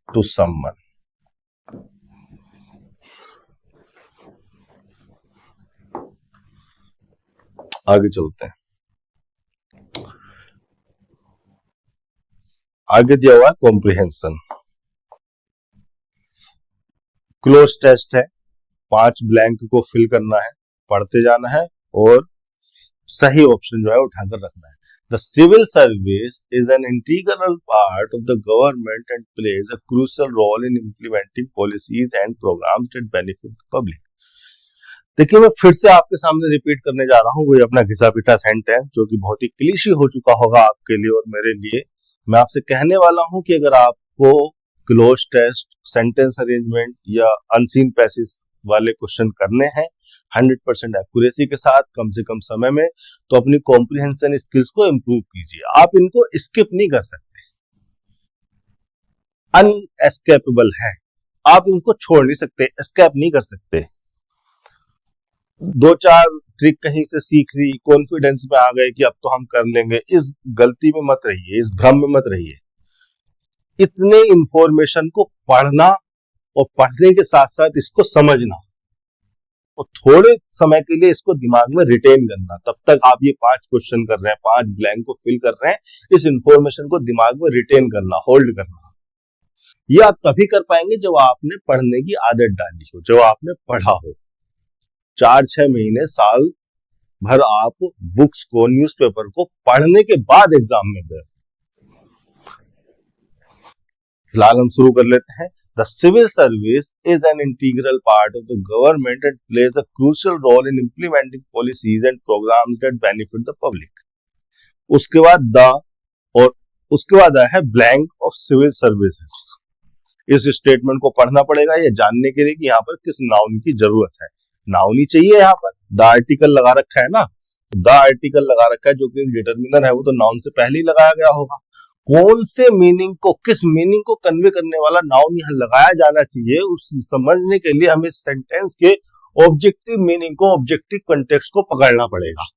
टू समवन। आगे चलते हैं। आगे दिया हुआ है कॉम्प्रिहेंशन। क्लोज टेस्ट है, 5 ब्लैंक को फिल करना है, पढ़ते जाना है और सही ऑप्शन जो है उठाकर रखना है। The civil service is an integral part of the government and plays a crucial role in implementing policies and programs that benefit the public। देखिए मैं फिर से आपके सामने रिपीट करने जा रहा हूँ, वही अपना घिसा पिटा सेंटेंस जो कि बहुत ही क्लीशी हो चुका होगा आपके लिए और मेरे लिए। मैं आपसे कहने वाला हूं कि अगर आपको क्लोज टेस्ट, सेंटेंस अरेंजमेंट या अनसीन पैसेज वाले क्वेश्चन करने हैं 100% एक्यूरेसी के साथ कम से कम समय में, तो अपनी कॉम्प्रिहेंशन स्किल्स को इंप्रूव कीजिए। आप इनको स्किप नहीं कर सकते, अनएस्केपेबल है, आप इनको छोड़ नहीं सकते, एस्केप नहीं कर सकते। 2-4 ट्रिक कहीं से सीख ली, कॉन्फिडेंस में आ गए कि अब तो हम कर लेंगे, इस गलती में मत रहिए, इस भ्रम में मत रहिए। इतने इंफॉर्मेशन को पढ़ना और पढ़ने के साथ साथ इसको समझना और थोड़े समय के लिए इसको दिमाग में रिटेन करना। तब तक आप ये 5 क्वेश्चन कर रहे हैं, 5 ब्लैंक को फिल कर रहे हैं, इस इंफॉर्मेशन को दिमाग में रिटेन करना, होल्ड करना। ये आप तभी कर पाएंगे जब आपने पढ़ने की आदत डाली हो, जब आपने पढ़ा हो। 4-6 महीने, साल भर आप बुक्स को, न्यूज़पेपर को पढ़ने के बाद एग्जाम में गए। फिलहाल हम शुरू कर लेते हैं। The civil service is an integral part of the government and plays a crucial role in implementing policies and programs that benefit the public। उसके बाद the और उसके बाद है blank of civil services। इस स्टेटमेंट को पढ़ना पड़ेगा ये जानने के लिए कि यहाँ पर किस नाउन की जरूरत है। नाउन ही चाहिए यहाँ पर, द आर्टिकल लगा रखा है ना, द आर्टिकल लगा रखा है जो कि एक डिटर्मिनर है, वो तो नाउन से पहले ही लगाया गया होगा। कौन से मीनिंग को, किस मीनिंग को कन्वे करने वाला नाउन यहाँ लगाया जाना चाहिए, उस समझने के लिए हमें इस सेंटेंस के ऑब्जेक्टिव मीनिंग को, ऑब्जेक्टिव कंटेक्स्ट को पकड़ना पड़ेगा।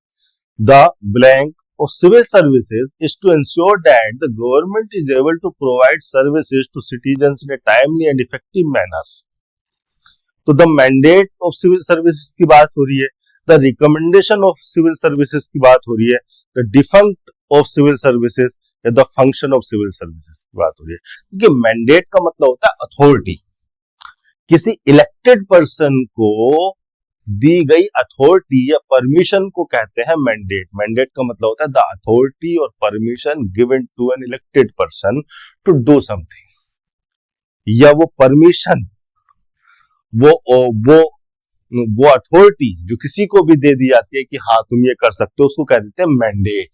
The blank of civil services is to ensure that the government is able to provide services to citizens in a timely and effective manner। तो the mandate of civil services की बात हो रही है, the recommendation of civil services की बात हो रही है, the defunct of civil services या the function of civil services की बात हो रही है। क्योंकि mandate का मतलब होता है अथॉरिटी, किसी इलेक्टेड पर्सन को दी गई अथॉरिटी या परमिशन को कहते हैं मैंडेट। मैंडेट का मतलब होता है द अथॉरिटी और permission given to an elected person to do something, या वो परमिशन, वो अथॉरिटी जो किसी को भी दे दी जाती है कि हाँ तुम ये कर सकते हो, उसको कह देते हैं मैंडेट।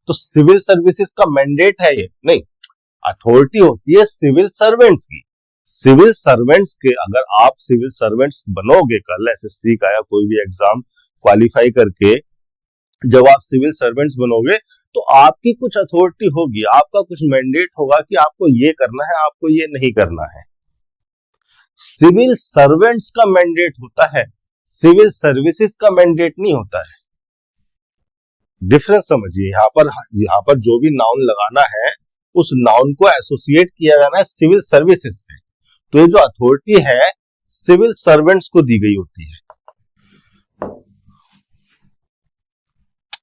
तो सिविल सर्विसेज का मैंडेट है ये नहीं, अथॉरिटी होती है सिविल सर्वेंट्स की। सिविल सर्वेंट्स के, अगर आप सिविल सर्वेंट्स बनोगे कल एसएससी का या कोई भी एग्जाम क्वालिफाई करके, जब आप सिविल सर्वेंट्स बनोगे तो आपकी कुछ अथॉरिटी होगी, आपका कुछ मैंडेट होगा कि आपको ये करना है, आपको ये नहीं करना है। सिविल सर्वेंट्स का मैंडेट होता है, सिविल सर्विसेज का मैंडेट नहीं होता है। डिफरेंस समझिए, यहाँ पर जो भी नाउन लगाना है उस नाउन को एसोसिएट किया जाना है सिविल सर्विसेज से। तो ये जो अथॉरिटी है सिविल सर्वेंट्स को दी गई होती है।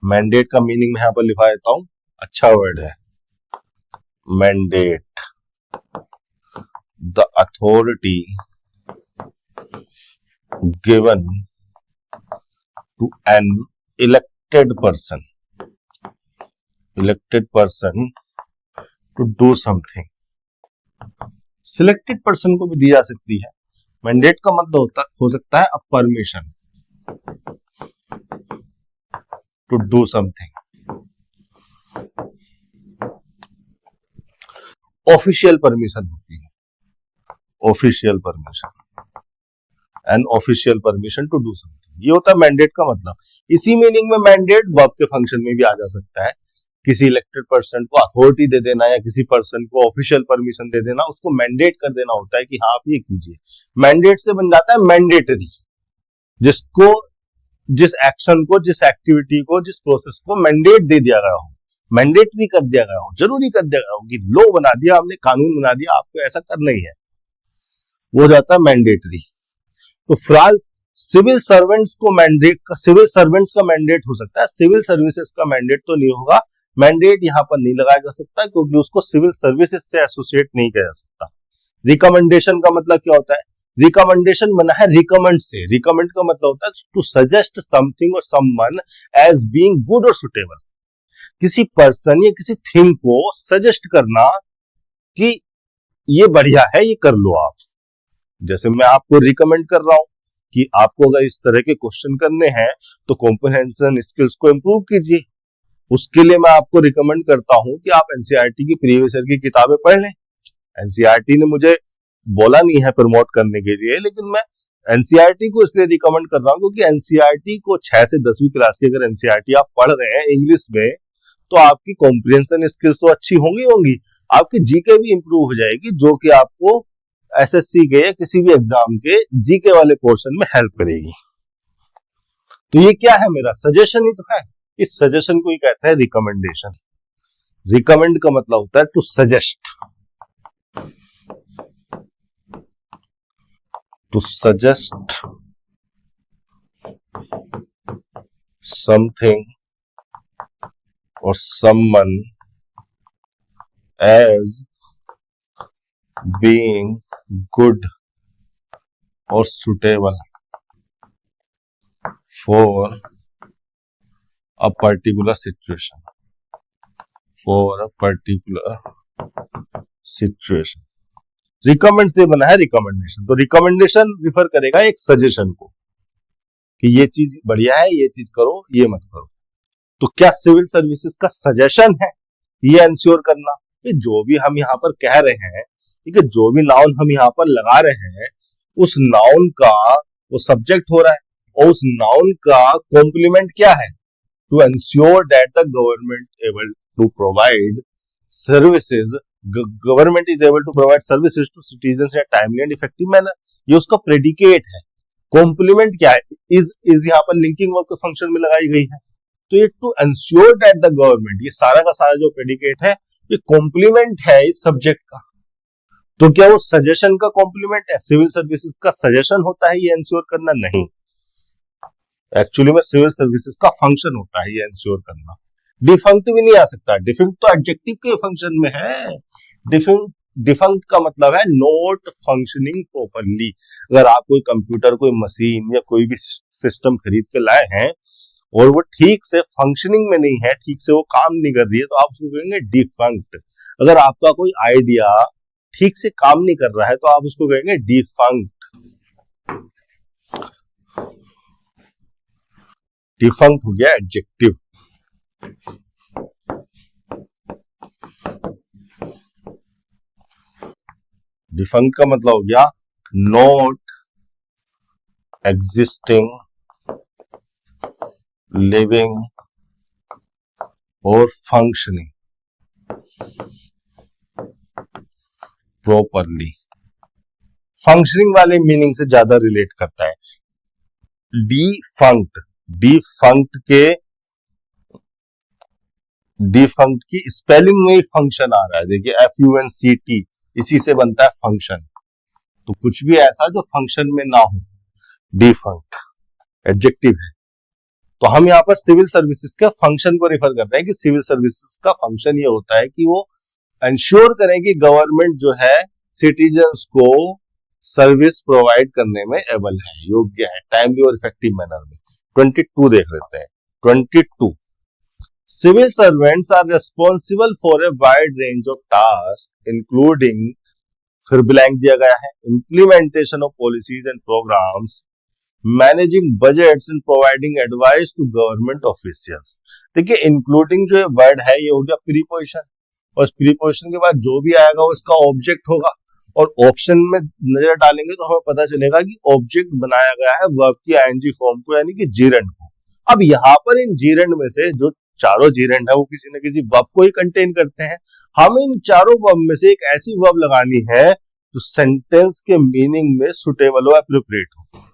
मैंडेट का मीनिंग मैं यहां पर लिखा देता हूं, अच्छा वर्ड है mandate, the authority given to an elected person to do something. Selected person को भी दी जा सकती है। मैंडेट का मतलब हो सकता है a permission to do something. Official permission होती है, official permission, an official permission to do something, ये होता है मैंडेट का मतलब। इसी मीनिंग में मैंडेट वर्ब के फंक्शन में भी आ जा सकता है। किसी इलेक्टेड पर्सन को अथॉरिटी दे देना या किसी पर्सन को ऑफिशियल परमिशन दे देना, उसको मैंडेट कर देना होता है कि हाँ आप ये कीजिए। मैंडेट से बन जाता है मैंडेटरी, जिसको जिस एक्शन को, जिस एक्टिविटी को, जिस प्रोसेस को मैंडेट दे दिया गया हो, मैंडेटरी कर दिया गया हो, जरूरी कर दिया गया हो कि लॉ बना दिया हमने, कानून बना दिया, आपको ऐसा करना ही है, वो जाता है मैंडेटरी। तो फ्रांस सिविल सर्वेंट्स का मैंडेट हो सकता है, सिविल सर्विसेज का मैंडेट तो नहीं होगा। मैंडेट यहां पर नहीं लगाया जा सकता क्योंकि उसको सिविल सर्विसेज से एसोसिएट नहीं किया जा सकता। रिकमेंडेशन का मतलब क्या होता है? रिकमेंडेशन बना है रिकमेंड से। रिकमेंड का मतलब होता है टू सजेस्ट समथिंग और समवन एज बीइंग गुड और सुटेबल। किसी पर्सन या किसी थिंग को सजेस्ट करना कि ये बढ़िया है, ये कर लो आप। जैसे मैं आपको रिकमेंड कर रहा हूं कि आपको अगर इस तरह के क्वेश्चन करने हैं तो कॉम्प्रिहेंशन स्किल्स को इंप्रूव कीजिए। उसके लिए मैं आपको रिकमेंड करता हूं कि आप एनसीईआरटी की प्रीवियस ईयर की किताबें पढ़ लें। एनसीईआरटी ने मुझे बोला नहीं है प्रमोट करने के लिए, लेकिन मैं एनसीईआरटी को इसलिए रिकमेंड कर रहा हूं क्योंकि एनसीईआरटी को 6 से 10वीं क्लास की अगर एनसीईआरटी आप पढ़ रहे हैं इंग्लिश में, तो आपकी कॉम्प्रिहेंशन स्किल्स तो अच्छी होंगी, आपकी जीके भी इंप्रूव हो जाएगी, जो कि आपको एसएससी के या किसी भी एग्जाम के जीके वाले पोर्शन में हेल्प करेगी। तो ये क्या है, मेरा सजेशन ही तो है। इस सजेशन को ही कहते हैं रिकमेंडेशन। रिकमेंड का मतलब होता है to suggest, something or someone as being good or suitable for a particular situation. Recommend से बना है रिकमेंडेशन। तो रिकमेंडेशन रिफर करेगा एक सजेशन को कि ये चीज बढ़िया है, ये चीज करो, ये मत करो। तो क्या सिविल सर्विसेज का सजेशन है ये इंश्योर करना कि जो भी हम यहाँ पर कह रहे हैं, ठीक है, जो भी नाउन हम यहाँ पर लगा रहे हैं, उस नाउन का वो सब्जेक्ट हो रहा है और उस नाउन का कॉम्प्लीमेंट क्या है? To ensure that the government able to provide services, government is able to provide services to citizens in a timely and effective manner. ये उसका प्रेडिकेट है। कॉम्प्लीमेंट क्या है? इज यहाँ पर लिंकिंग वर्ब के फंक्शन में लगाई गई है। तो ये to ensure that the government, ये सारा का सारा जो प्रेडिकेट है ये कॉम्प्लीमेंट है इस सब्जेक्ट का। तो क्या वो सजेशन का कॉम्प्लीमेंट है? सिविल सर्विसेज का सजेशन होता है ये इंश्योर करना? नहीं, एक्चुअली में सिविल सर्विसेज का फंक्शन होता है ये इंश्योर करना। डिफंक्ट भी नहीं आ सकता। डिफंक्ट तो एडजेक्टिव के फंक्शन में है। डिफंक्ट का मतलब है नॉट फंक्शनिंग प्रॉपरली। अगर आप कोई कंप्यूटर, कोई मशीन या कोई भी सिस्टम खरीद के लाए हैं और वो ठीक से फंक्शनिंग में नहीं है, ठीक से वो काम नहीं कर रही है, तो आप उसको कहेंगे डिफंक्ट। अगर आपका कोई आइडिया ठीक से काम नहीं कर रहा है तो आप उसको कहेंगे डिफंक्ट। डिफंक्ट हो गया एडजेक्टिव। डिफंक्ट का मतलब हो गया नॉट एग्जिस्टिंग, लिविंग और फंक्शनिंग प्रॉपरली। फंक्शनिंग वाले मीनिंग से ज्यादा रिलेट करता है। डिफंक्ट के डिफंक्ट की स्पेलिंग में ही फंक्शन आ रहा है, देखिए FUNCT, इसी से बनता है फंक्शन। तो कुछ भी ऐसा जो फंक्शन में ना हो, डिफंक्ट एडजेक्टिव है। तो हम यहाँ पर सिविल सर्विसेज के फंक्शन को रेफर कर रहे हैं कि सिविल सर्विसेज का फंक्शन ये होता है कि वो इंश्योर करें कि गवर्नमेंट जो है सिटीजन्स को सर्विस प्रोवाइड करने में एबल है, योग्य है, टाइमली और इफेक्टिव मैनर में। 22 देख लेते हैं। 22, civil servants are responsible for a wide range of task including, फिर ब्लैंक दिया गया है, implementation of policies and programs, managing budgets and providing advice to government officials. देखिए इंक्लूडिंग जो वर्ड है ये हो गया प्रीपोजिशन, और प्रीपोजिशन के बाद जो भी आएगा वो इसका ऑब्जेक्ट होगा, और ऑप्शन में नजर डालेंगे तो हमें पता चलेगा कि ऑब्जेक्ट बनाया गया है वर्ब की आईएनजी फॉर्म को, यानी कि जीरेंड को। अब यहाँ पर इन जीरेंड में से जो चारों जीरेंड है वो किसी न किसी वर्ब को ही कंटेन करते हैं। हमें इन चारों वर्ब में से एक ऐसी वर्ब लगानी है जो सेंटेंस के मीनिंग में सुटेबल हो, एप्रोप्रिएट हो।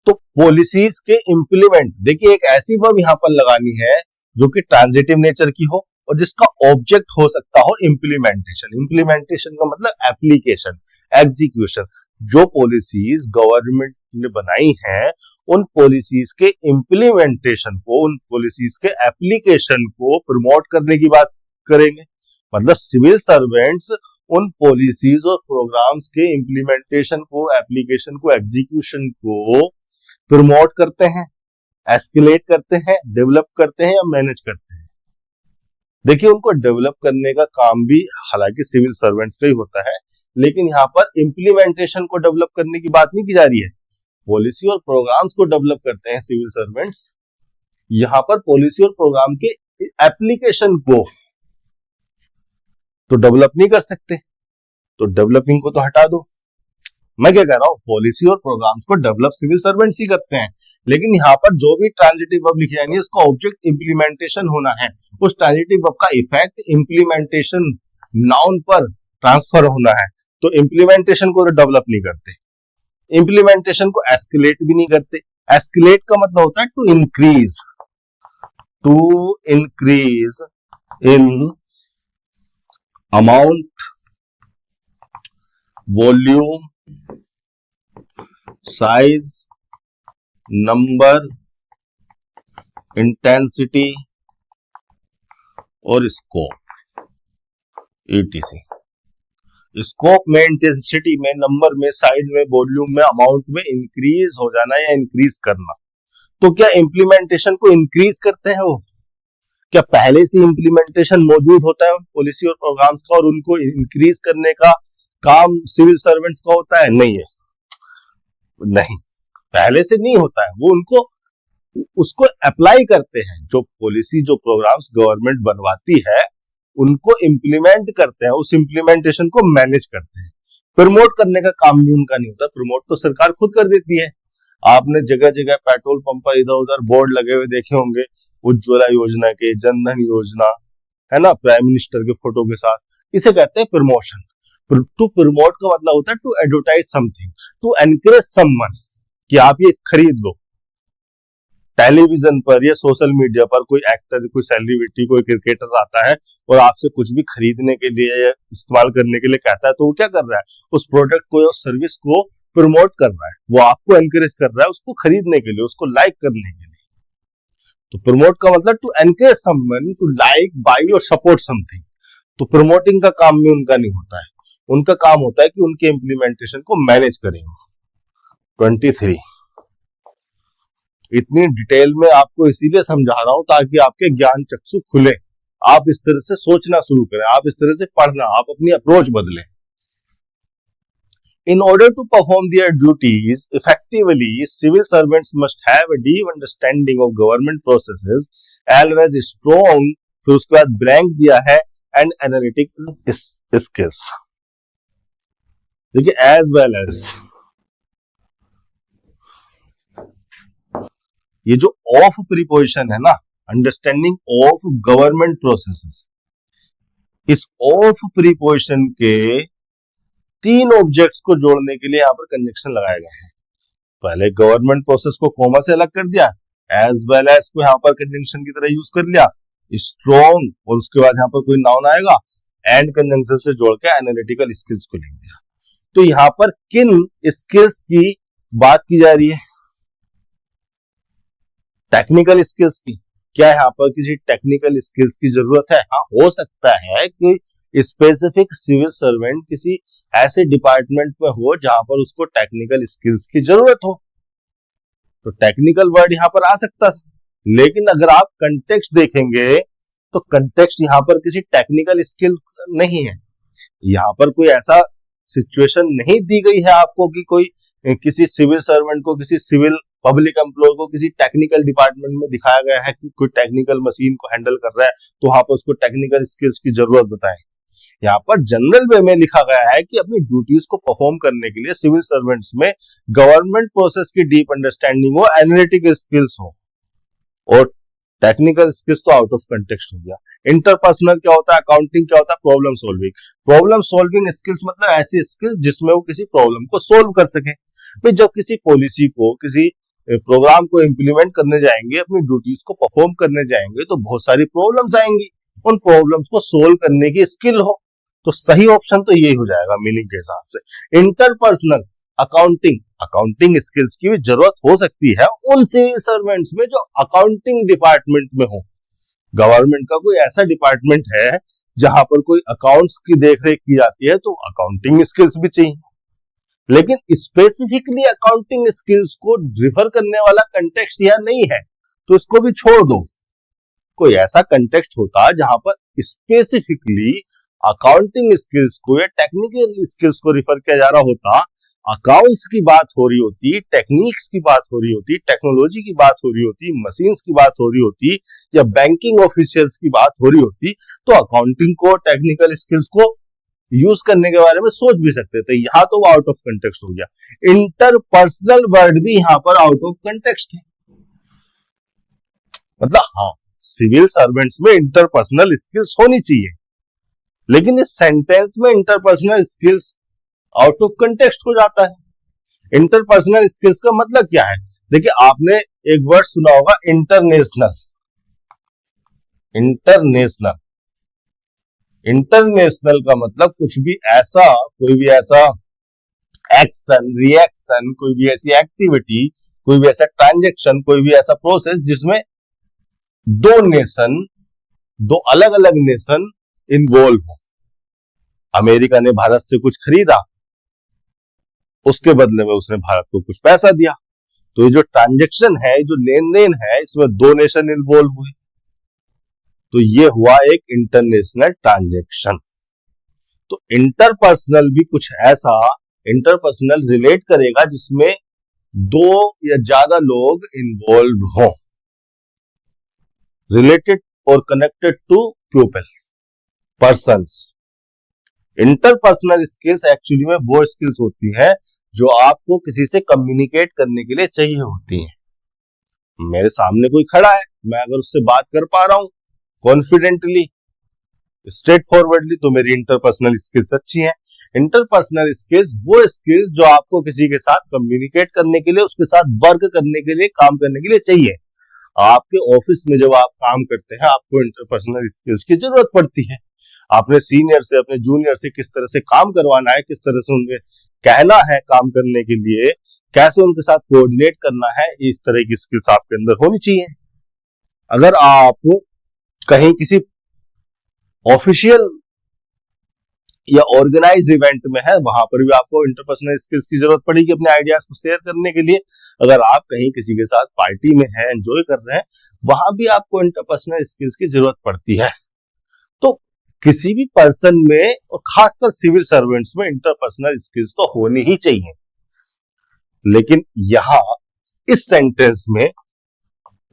तो पॉलिसीज के इंप्लीमेंट, देखिए एक ऐसी वर्ब यहां पर लगानी है जो कि ट्रांजिटिव नेचर की हो और जिसका ऑब्जेक्ट हो सकता हो इंप्लीमेंटेशन। इंप्लीमेंटेशन का मतलब एप्लीकेशन, एग्जीक्यूशन। जो पॉलिसीज गवर्नमेंट ने बनाई हैं उन पॉलिसीज के इंप्लीमेंटेशन को, उन पॉलिसीज के एप्लीकेशन को प्रमोट करने की बात करेंगे। मतलब सिविल सर्वेंट्स उन पॉलिसीज और प्रोग्राम्स के इंप्लीमेंटेशन को, एप्लीकेशन को, एग्जीक्यूशन को प्रमोट करते हैं, एस्केलेट करते हैं, डेवलप करते हैं या मैनेज करते हैं। देखिए उनको डेवलप करने का काम भी हालांकि सिविल सर्वेंट्स का ही होता है, लेकिन यहाँ पर इंप्लीमेंटेशन को डेवलप करने की बात नहीं की जा रही है। पॉलिसी और प्रोग्राम्स को डेवलप करते हैं सिविल सर्वेंट्स, यहाँ पर पॉलिसी और प्रोग्राम के एप्लीकेशन को तो डेवलप नहीं कर सकते, तो डेवलपिंग को तो हटा दो। मैं क्या कह रहा हूं, पॉलिसी और प्रोग्राम्स को डेवलप सिविल सर्वेंट्स ही करते हैं, लेकिन यहाँ पर जो भी ट्रांजिटिव वर्ब लिखी जाएंगे उसका ऑब्जेक्ट इंप्लीमेंटेशन होना है, उस ट्रांजिटिव वर्ब का इफेक्ट इंप्लीमेंटेशन नाउन पर ट्रांसफर होना है। तो इंप्लीमेंटेशन को तो डेवलप नहीं करते, इंप्लीमेंटेशन को एस्केलेट भी नहीं करते। एस्केलेट का मतलब होता है to increase, to increase in amount, volume, size, number, intensity और स्कोप, ETC। स्कोप में, इंटेंसिटी में, नंबर में, साइज में, वॉल्यूम में, अमाउंट में इंक्रीज हो जाना या इंक्रीज करना। तो क्या इंप्लीमेंटेशन को इंक्रीज करते हैं वो? क्या पहले से इंप्लीमेंटेशन मौजूद होता है पॉलिसी और प्रोग्राम्स का और उनको इंक्रीज करने का काम सिविल सर्वेंट्स का होता है? नहीं है, नहीं, पहले से नहीं होता है। वो उनको उसको अप्लाई करते हैं, जो पॉलिसी जो प्रोग्राम्स गवर्नमेंट बनवाती है उनको इंप्लीमेंट करते हैं, उस इंप्लीमेंटेशन को मैनेज करते हैं। प्रमोट करने का काम भी उनका नहीं होता, प्रमोट तो सरकार खुद कर देती है। आपने जगह जगह पेट्रोल पंप पर इधर उधर बोर्ड लगे हुए देखे होंगे, उज्ज्वला योजना के, जनधन योजना, है ना, प्राइम मिनिस्टर के फोटो के साथ। इसे कहते हैं प्रमोशन। टू प्रमोट का मतलब होता है to advertise something, to encourage someone कि आप ये खरीद लो। टेलीविजन पर या सोशल मीडिया पर कोई एक्टर, कोई सेलिब्रिटी, कोई क्रिकेटर आता है और आपसे कुछ भी खरीदने के लिए या इस्तेमाल करने के लिए कहता है, तो वो क्या कर रहा है, उस प्रोडक्ट को या सर्विस को प्रमोट कर रहा है, वो आपको एनकरेज कर रहा है उसको खरीदने के लिए, उसको लाइक करने के लिए। तो प्रमोट का मतलब to encourage someone to like, buy और सपोर्ट समथिंग। तो प्रमोटिंग का काम भी उनका नहीं होता है, उनका काम होता है कि उनके इंप्लीमेंटेशन को मैनेज करें। 23, इतनी डिटेल में आपको इसीलिए समझा रहा हूं ताकि आपके ज्ञान चक्षु खुले, आप इस तरह से सोचना शुरू करें, आप इस तरह से पढ़ना, आप अपनी अप्रोच बदलें। In order to perform their duties effectively, civil servants must have a deep understanding of government processes, as well as strong, फिर उसके बाद ब्लैंक दिया है, and analytic skills। देखिए as well as, ये जो ऑफ प्रीपोजिशन है ना, अंडरस्टैंडिंग ऑफ गवर्नमेंट प्रोसेसेस, इस ऑफ प्रीपोजिशन के 3 ऑब्जेक्ट्स को जोड़ने के लिए यहां पर कंजंक्शन लगाए गए हैं। पहले गवर्नमेंट प्रोसेस को कोमा से अलग कर दिया, एज वेल एज को यहाँ पर कंजंक्शन की तरह यूज कर लिया, स्ट्रॉन्ग, और उसके बाद यहाँ पर कोई नाउन आएगा, एंड कंजंक्शन से जोड़ के एनालिटिकल स्किल्स को लिख दिया। तो यहाँ पर किन स्किल्स की बात की जा रही है? टेक्निकल स्किल्स की। क्या यहाँ पर किसी टेक्निकल स्किल्स की जरूरत है? हाँ, हो सकता है कि स्पेसिफिक सिविल सर्वेंट किसी ऐसे डिपार्टमेंट में हो जहां पर उसको टेक्निकल स्किल्स की जरूरत हो, तो टेक्निकल वर्ड यहां पर आ सकता था। लेकिन अगर आप कंटेक्स्ट देखेंगे तो कंटेक्स्ट यहां पर किसी टेक्निकल स्किल नहीं है। यहां पर कोई ऐसा सिचुएशन नहीं दी गई है आपको कि कोई किसी सिविल सर्वेंट को, किसी सिविल पब्लिक एम्प्लॉय को किसी टेक्निकल डिपार्टमेंट में दिखाया गया है कि कोई टेक्निकल मशीन को हैंडल कर रहा है तो वहां पर उसको टेक्निकल स्किल्स की जरूरत बताएं। यहाँ पर जनरल वे में लिखा गया है कि अपनी ड्यूटीज को परफॉर्म करने के लिए सिविल सर्वेंट्स में गवर्नमेंट प्रोसेस की डीप अंडरस्टैंडिंग हो, एनालिटिकल स्किल्स हो, और टेक्निकल स्किल्स तो आउट ऑफ कंटेक्स्ट हो गया। इंटरपर्सनल क्या होता है, अकाउंटिंग क्या होता है, problem solving. Problem solving skills मतलब ऐसी स्किल्स जिसमें वो किसी प्रॉब्लम को सोल्व कर सके। तो जब किसी पॉलिसी को, किसी प्रोग्राम को इंप्लीमेंट करने जाएंगे, अपनी ड्यूटीज को परफॉर्म करने जाएंगे, तो बहुत सारी प्रॉब्लम्स आएंगी, उन प्रॉब्लम्स को सोल्व करने की स्किल हो। तो सही ऑप्शन तो यही हो जाएगा मीनिंग के हिसाब से। इंटरपर्सनल अकाउंटिंग, अकाउंटिंग स्किल्स की भी जरूरत हो सकती है उन सिविल सर्वेंट्स में जो अकाउंटिंग डिपार्टमेंट में हो। गवर्नमेंट का कोई ऐसा डिपार्टमेंट है जहां पर कोई अकाउंट्स की देखरेख की जाती है, तो अकाउंटिंग स्किल्स भी चाहिए। लेकिन स्पेसिफिकली अकाउंटिंग स्किल्स को रिफर करने वाला कंटेक्स्ट यह नहीं है, तो इसको भी छोड़ दो। कोई ऐसा कंटेक्स्ट होता जहां पर स्पेसिफिकली अकाउंटिंग स्किल्स को या टेक्निकल स्किल्स को रिफर किया जा रहा होता, अकाउंट्स की बात हो रही होती, टेक्निक्स की बात हो रही होती, टेक्नोलॉजी की बात हो रही होती, मशीन्स की बात हो रही होती, या बैंकिंग ऑफिशियल्स की बात हो रही होती, तो अकाउंटिंग को, टेक्निकल स्किल्स को यूज करने के बारे में सोच भी सकते थे। यहां तो वो आउट ऑफ कंटेक्स्ट हो गया। इंटरपर्सनल वर्ड भी यहां पर आउट ऑफ कंटेक्स्ट है। मतलब हाँ, सिविल सर्वेंट्स में इंटरपर्सनल स्किल्स होनी चाहिए, लेकिन इस सेंटेंस में interpersonal skills out of context हो जाता है। इंटरपर्सनल स्किल्स का मतलब क्या है? देखिए, आपने एक वर्ड सुना होगा, इंटरनेशनल। इंटरनेशनल, इंटरनेशनल का मतलब कुछ भी ऐसा, कोई भी ऐसा एक्शन, रिएक्शन, कोई भी ऐसी एक्टिविटी, कोई भी ऐसा ट्रांजैक्शन, कोई भी ऐसा प्रोसेस जिसमें दो नेशन, दो अलग अलग नेशन इन्वॉल्व हो। अमेरिका ने भारत से कुछ खरीदा, उसके बदले में उसने भारत को कुछ पैसा दिया, तो ये जो ट्रांजैक्शन है, जो लेन देन है, इसमें दो नेशन इन्वॉल्व हुए, तो ये हुआ एक इंटरनेशनल ट्रांजैक्शन। तो इंटरपर्सनल भी कुछ ऐसा, इंटरपर्सनल रिलेट करेगा जिसमें दो या ज्यादा लोग इन्वॉल्व हो, रिलेटेड और connected to people, persons. Interpersonal skills actually में वो स्किल्स होती हैं जो आपको किसी से कम्युनिकेट करने के लिए चाहिए होती हैं। मेरे सामने कोई खड़ा है, मैं अगर उससे बात कर पा रहा हूं कॉन्फिडेंटली, स्ट्रेट फॉरवर्डली, तो मेरी इंटरपर्सनल स्किल्स अच्छी हैं। इंटरपर्सनल स्किल्स वो स्किल्स जो आपको किसी के साथ कम्युनिकेट करने के लिए, उसके साथ वर्क करने के लिए, काम करने के लिए चाहिए। आपके ऑफिस में जब आप काम करते हैं, आपको इंटरपर्सनल स्किल्स की जरूरत पड़ती है। आपने सीनियर से, अपने जूनियर से किस तरह से काम करवाना है, किस तरह से उन्हें कहना है काम करने के लिए, कैसे उनके साथ कोऑर्डिनेट करना है, इस तरह की स्किल्स आपके अंदर होनी चाहिए। अगर आप कहीं किसी ऑफिशियल या ऑर्गेनाइज इवेंट में है, वहां पर भी आपको इंटरपर्सनल स्किल्स की जरूरत पड़ेगी अपने आइडियाज को शेयर करने के लिए। अगर आप कहीं किसी के साथ पार्टी में हैं, एंजॉय कर रहे हैं, वहां भी आपको इंटरपर्सनल स्किल्स की जरूरत पड़ती है। तो किसी भी पर्सन में, और खासकर सिविल सर्वेंट्स में, इंटरपर्सनल स्किल्स तो होनी ही चाहिए। लेकिन यहां इस सेंटेंस में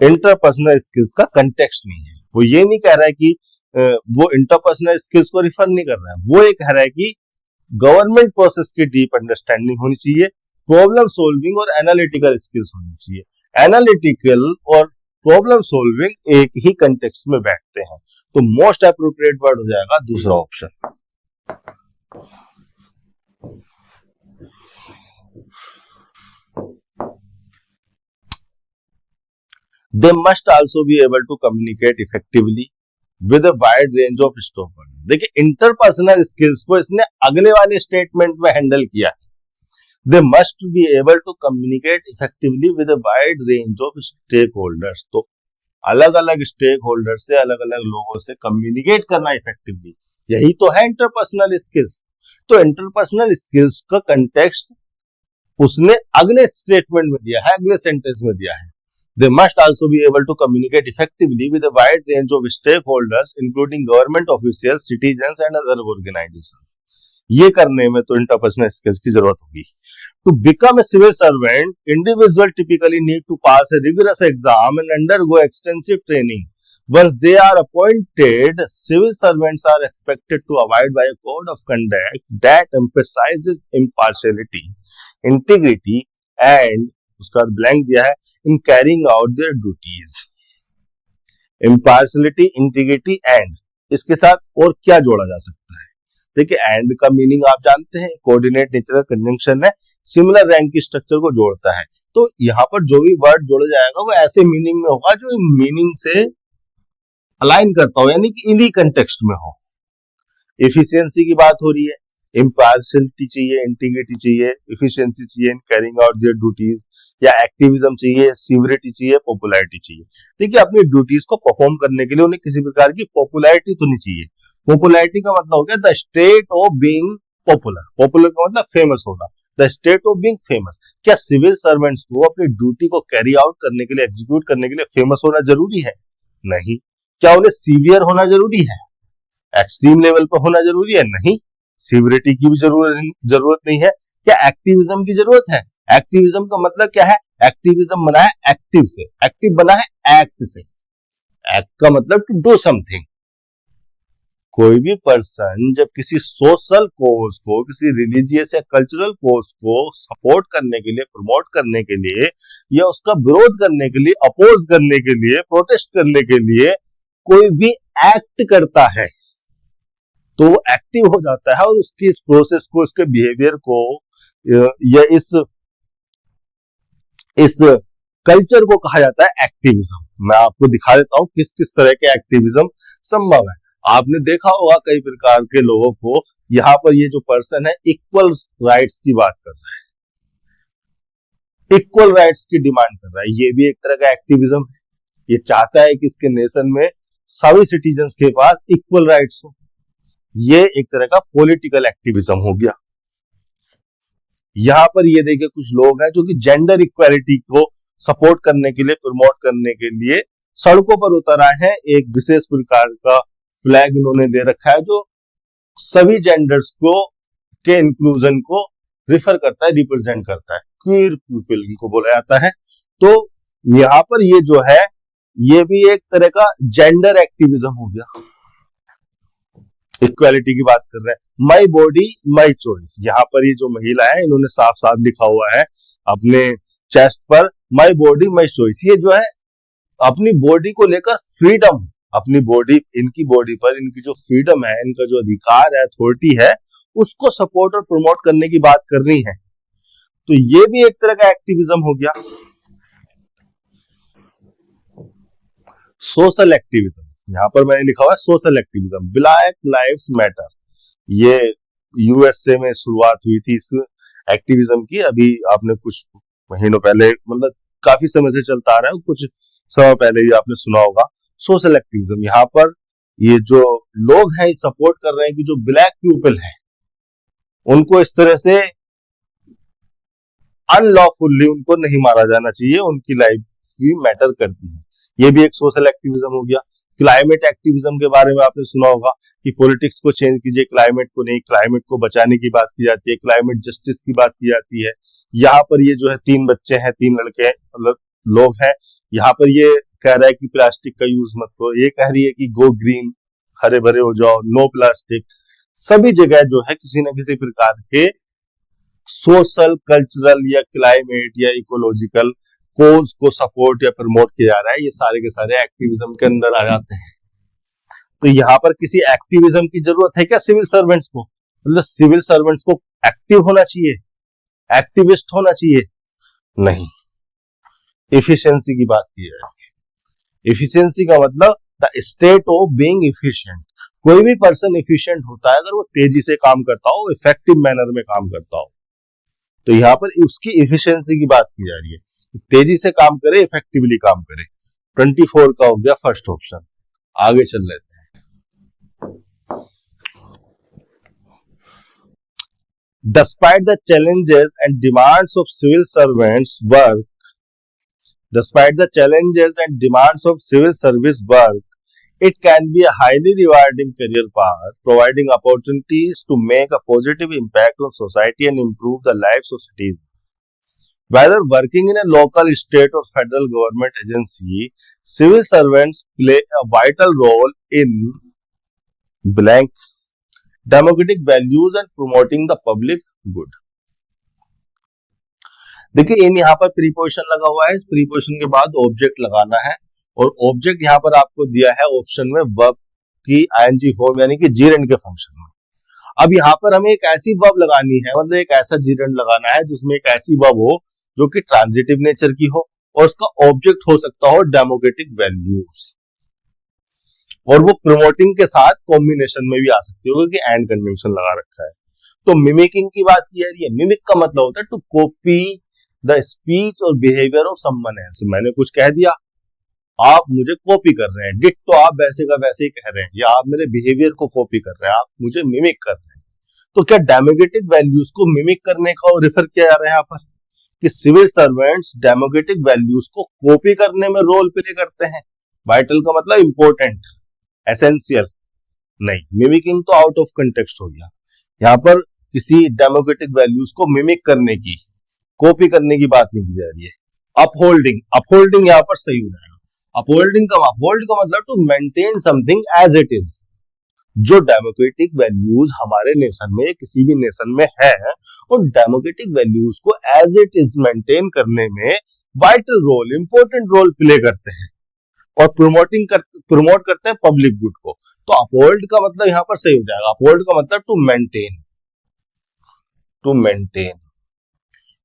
इंटरपर्सनल स्किल्स का कंटेक्स्ट नहीं है। वो ये नहीं कह रहा है कि वो इंटरपर्सनल स्किल्स को रिफर नहीं कर रहा है, वो ये कह रहा है कि गवर्नमेंट प्रोसेस की डीप अंडरस्टैंडिंग होनी चाहिए, प्रॉब्लम सॉल्विंग और एनालिटिकल स्किल्स होनी चाहिए। एनालिटिकल और प्रॉब्लम सॉल्विंग एक ही कंटेक्स्ट में बैठते हैं, तो मोस्ट एप्रोप्रिएट वर्ड हो जाएगा दूसरा option. They must also be able to communicate effectively with a wide range of stakeholders. देखिए इंटरपर्सनल स्किल्स को इसने अगले वाले स्टेटमेंट में हैंडल किया है। They must be able to communicate effectively with a wide range of stakeholders। तो अलग अलग स्टेक होल्डर से, अलग अलग लोगों से कम्युनिकेट करना इफेक्टिवली, यही तो है इंटरपर्सनल स्किल्स। तो इंटरपर्सनल स्किल्स का कंटेक्स्ट उसने अगले स्टेटमेंट में दिया है, अगले सेंटेंस में दिया है। They must also be able to communicate effectively with a wide range of stakeholders, including government officials, citizens and other organizations। ये करने में तो इंटरपर्सनल स्किल्स की जरूरत होगी। To become a civil servant, individual typically need to pass a rigorous exam and undergo extensive training. Once they are appointed, civil servants are expected to abide by a code of conduct that emphasizes impartiality, integrity and उसका ब्लैंक दिया है in carrying out their duties। Impartiality, integrity and इसके साथ और क्या जोड़ा जा सकता है? देखिए एंड का मीनिंग आप जानते हैं, कोऑर्डिनेट नेचर का कंजंक्शन है, सिमिलर रैंक की स्ट्रक्चर को जोड़ता है। तो यहाँ पर जो भी वर्ड जोड़ा जाएगा वो ऐसे मीनिंग में होगा जो मीनिंग से अलाइन करता हो, यानी कि इन्हीं कंटेक्स्ट में हो। एफिशिएंसी की बात हो रही है, इम्पार्शियलिटी चाहिए, इंटीग्रिटी चाहिए, एफिशिएंसी चाहिए in carrying out their duties, या एक्टिविज्म चाहिए, सिविरिटी चाहिए, पॉपुलैरिटी चाहिए। देखिए अपनी ड्यूटीज को परफॉर्म करने के लिए उन्हें किसी प्रकार की पॉपुलैरिटी तो नहीं चाहिए। पॉपुलैरिटी का मतलब हो गया the state of being popular. Popular का मतलब फेमस होना, the state of being famous. क्या सिविल सर्वेंट्स को अपनी ड्यूटी को कैरी आउट करने के लिए, एग्जीक्यूट करने के लिए फेमस होना जरूरी है? नहीं। क्या उन्हें सीवियर होना जरूरी है, एक्सट्रीम लेवल पर होना जरूरी है? नहीं। सिविरिटी की भी जरूरत नहीं है। क्या एक्टिविज्म की जरूरत है? एक्टिविज्म का मतलब क्या है? एक्टिविज्म बना है एक्टिव से, एक्टिव बना है एक्ट से। एक्ट का मतलब टू डू समथिंग। कोई भी पर्सन जब किसी सोशल कोज को, किसी रिलीजियस या कल्चरल कोज को सपोर्ट करने के लिए, प्रमोट करने के लिए, या उसका विरोध करने के लिए, अपोज करने के लिए, प्रोटेस्ट करने के लिए कोई भी एक्ट करता है तो वो एक्टिव हो जाता है, और उसकी इस प्रोसेस को, इसके बिहेवियर को, या इस कल्चर को कहा जाता है एक्टिविज्म। मैं आपको दिखा देता हूं किस किस तरह के एक्टिविज्म संभव है। आपने देखा होगा कई प्रकार के लोगों को। यहां पर ये जो पर्सन है इक्वल राइट्स की बात कर रहा है, इक्वल राइट्स की डिमांड कर रहा है। ये भी एक तरह का एक्टिविज्म है। ये चाहता है कि इसके नेशन में सभी सिटीजन्स के पास इक्वल राइट्स हो। ये एक तरह का पॉलिटिकल एक्टिविज्म हो गया। यहां पर ये देखिए कुछ लोग हैं जो कि जेंडर इक्वालिटी को सपोर्ट करने के लिए, प्रमोट करने के लिए सड़कों पर उतर आए हैं। एक विशेष प्रकार का फ्लैग इन्होंने दे रखा है जो सभी जेंडर्स को के इंक्लूजन को रिफर करता है, रिप्रेजेंट करता है। क्वीर पीपल इनको बोला जाता है। तो यहां पर ये जो है ये भी एक तरह का जेंडर एक्टिविज्म हो गया। इक्वालिटी की बात कर रहे हैं। My body my choice. यहाँ पर ये जो महिला है इन्होंने साफ साफ लिखा हुआ है अपने चेस्ट पर, माई बॉडी माई चॉइस। ये जो है अपनी बॉडी को लेकर फ्रीडम, अपनी बॉडी, इनकी बॉडी पर इनकी जो फ्रीडम है, इनका जो अधिकार है, अथॉरिटी है, उसको सपोर्ट और प्रमोट करने की बात करनी है। तो ये भी एक तरह का एक्टिविज्म हो गया। सोशल एक्टिविज्म, यहां पर मैंने लिखा हुआ है social activism. Black lives matter, ये यूएसए में शुरुआत हुई थी इस एक्टिविज्म की। अभी आपने कुछ महीनों पहले, मतलब काफी समय से चलता आ रहा है, कुछ समय पहले ही आपने सुना होगा सोशल एक्टिविज्म। यहाँ पर ये जो लोग हैं सपोर्ट कर रहे हैं कि जो ब्लैक पीपल है उनको इस तरह से अनलॉफुली उनको नहीं मारा जाना चाहिए, उनकी लाइफ भी मैटर करती है। ये भी एक सोशल एक्टिविज्म हो गया। क्लाइमेट एक्टिविज्म के बारे में आपने सुना होगा कि पॉलिटिक्स को चेंज कीजिए, क्लाइमेट को नहीं, क्लाइमेट को बचाने की बात की जाती है, क्लाइमेट जस्टिस की बात की जाती है। यहाँ पर ये जो है 3 बच्चे हैं, 3 लड़के मतलब लोग हैं। यहाँ पर ये कह रहा है कि प्लास्टिक का यूज मत करो, ये कह रही है कि गो ग्रीन, हरे भरे हो जाओ, नो प्लास्टिक। सभी जगह जो है किसी न किसी प्रकार के सोशल, कल्चरल या क्लाइमेट या इकोलॉजिकल कोज को सपोर्ट या प्रमोट किया जा रहा है। ये सारे के सारे एक्टिविज्म के अंदर आ जाते हैं। तो यहाँ पर किसी एक्टिविज्म की जरूरत है क्या सिविल सर्वेंट्स को? मतलब सिविल सर्वेंट्स को एक्टिव होना चाहिए, एक्टिविस्ट होना चाहिए? नहीं। एफिशिएंसी की बात की है, इफिशियंसी का मतलब the state of being efficient. कोई भी पर्सन इफिशिएंट होता है अगर वो तेजी से काम करता हो, इफेक्टिव मैनर में काम करता हो। तो यहाँ पर उसकी इफिशियंसी की बात की जा रही है, तेजी से काम करे, इफेक्टिवली काम करे। 24 का हो गया फर्स्ट ऑप्शन। आगे चल लेते हैं। Despite the challenges and demands of civil servants work, despite the challenges and demands of civil service work, it can be a highly rewarding career path, providing opportunities to make a positive impact on society and improve the lives of citizens. Whether working in a local, state, or federal government agency, civil servants play a vital role in blank democratic values and promoting the public good. देखिए इन यहाँ पर प्रीपोजिशन लगा हुआ है, इस प्रीपोजिशन के बाद ऑब्जेक्ट लगाना है और ऑब्जेक्ट यहाँ पर आपको दिया है ऑप्शन में वर्ब की आईएनजी फॉर्म यानी कि जीरेंड के फंक्शन में। अब यहाँ पर हमें एक ऐसी वर्ब लगानी है, मतलब एक ऐसा जीरेंड लगाना है जिसमें एक ऐसी वर्ब हो जो कि ट्रांजिटिव नेचर की हो और उसका ऑब्जेक्ट हो सकता हो डेमोक्रेटिक वैल्यूज, और वो प्रमोटिंग के साथ कॉम्बिनेशन में भी आ सकती होगी कि एंड कंजंक्शन लगा रखा है। तो मिमिकिंग की बात की जा रही है। मिमिक का मतलब होता है टू कॉपी द स्पीच और बिहेवियर ऑफ समवन एल्स। मैंने कुछ कह दिया, आप मुझे कॉपी कर रहे हैं, डिट्टो आप वैसे का वैसे ही कह रहे हैं, या आप मेरे बिहेवियर को कॉपी कर रहे हैं, आप मुझे मिमिक कर रहे हैं। तो क्या डेमोक्रेटिक वैल्यूज को मिमिक करने का रेफर किया जा रहा है यहाँ पर कि सिविल सर्वेंट्स डेमोक्रेटिक वैल्यूज को कॉपी करने में रोल प्ले करते हैं। वाइटल का मतलब इंपॉर्टेंट, एसेंशियल नहीं। मिमिकिंग तो आउट ऑफ कंटेक्स्ट हो गया। यहाँ पर किसी डेमोक्रेटिक वैल्यूज को मिमिक करने की, कॉपी करने की बात नहीं की जा रही है। अपहोल्डिंग, अपहोल्डिंग यहाँ पर सही हो जाएगा। अपहोल्डिंग का मतलब to maintain something as it is. जो डेमोक्रेटिक वैल्यूज हमारे नेशन में, किसी भी नेशन में है, उन डेमोक्रेटिक वैल्यूज को एज इट इज मेंटेन करने में vital role, important role play करते हैं और प्रमोट करते हैं पब्लिक गुड को। तो अपहोल्ड का मतलब यहां पर सही हो जाएगा। अपहोल्ड का मतलब to maintain, to maintain.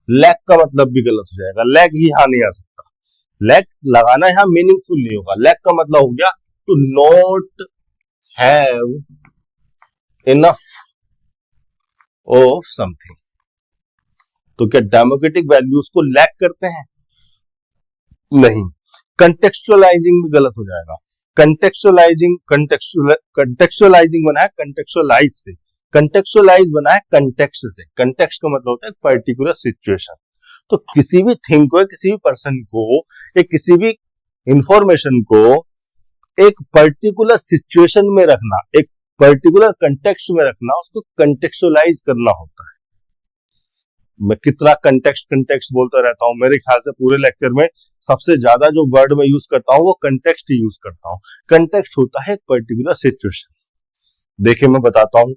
Lack का मतलब भी गलत हो जाएगा, लैक ही यहां नहीं आ सकता। लैक लगाना यहां मीनिंगफुल नहीं होगा। लैक का मतलब हो गया to not have enough of something. तो क्या डेमोक्रेटिक वैल्यूज को लैक करते हैं? नहीं। कंटेक्चुअलाइजिंग भी गलत हो जाएगा। कंटेक्चुअलाइजिंग बना है कंटेक्चुअलाइज से, कंटेक्चुअलाइज बना है कंटेक्स्ट से। कंटेक्स्ट का मतलब होता है पर्टिकुलर सिचुएशन। तो किसी भी थिंग को, किसी भी पर्सन को, एक किसी भी इंफॉर्मेशन को एक पर्टिकुलर सिचुएशन में रखना, एक पर्टिकुलर कंटेक्स्ट में रखना, उसको कंटेक्चुअलाइज करना होता है। मैं कितना कंटेक्स्ट बोलता रहता हूं, मेरे ख्याल से पूरे लेक्चर में सबसे ज्यादा जो वर्ड मैं यूज करता हूं वो कंटेक्स्ट ही यूज करता हूं। कंटेक्स्ट होता है एक पर्टिकुलर सिचुएशन। देखिए मैं बताता हूं,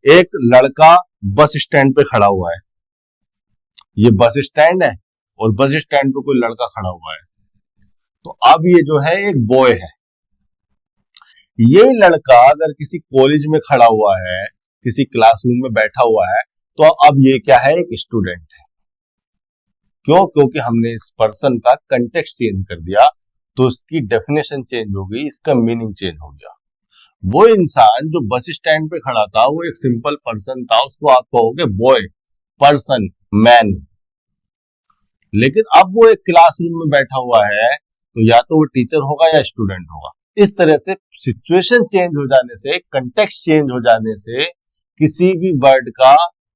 एक लड़का बस स्टैंड पे खड़ा हुआ है। ये बस स्टैंड है और बस स्टैंड पे कोई लड़का खड़ा हुआ है। तो अब ये जो है एक बॉय है। ये लड़का अगर किसी कॉलेज में खड़ा हुआ है, किसी क्लासरूम में बैठा हुआ है, तो अब ये क्या है, एक स्टूडेंट है। क्यों? क्योंकि हमने इस पर्सन का कंटेक्स्ट चेंज कर दिया, तो इसकी डेफिनेशन चेंज हो गई, इसका मीनिंग चेंज हो गया। वो इंसान जो बस स्टैंड पे खड़ा था वो एक सिंपल पर्सन था, उसको आप कहोगे बॉय, पर्सन, मैन। लेकिन अब वो एक क्लासरूम में बैठा हुआ है, तो या तो वो टीचर होगा या स्टूडेंट होगा। इस तरह से सिचुएशन चेंज हो जाने से, कंटेक्स्ट चेंज हो जाने से किसी भी वर्ड का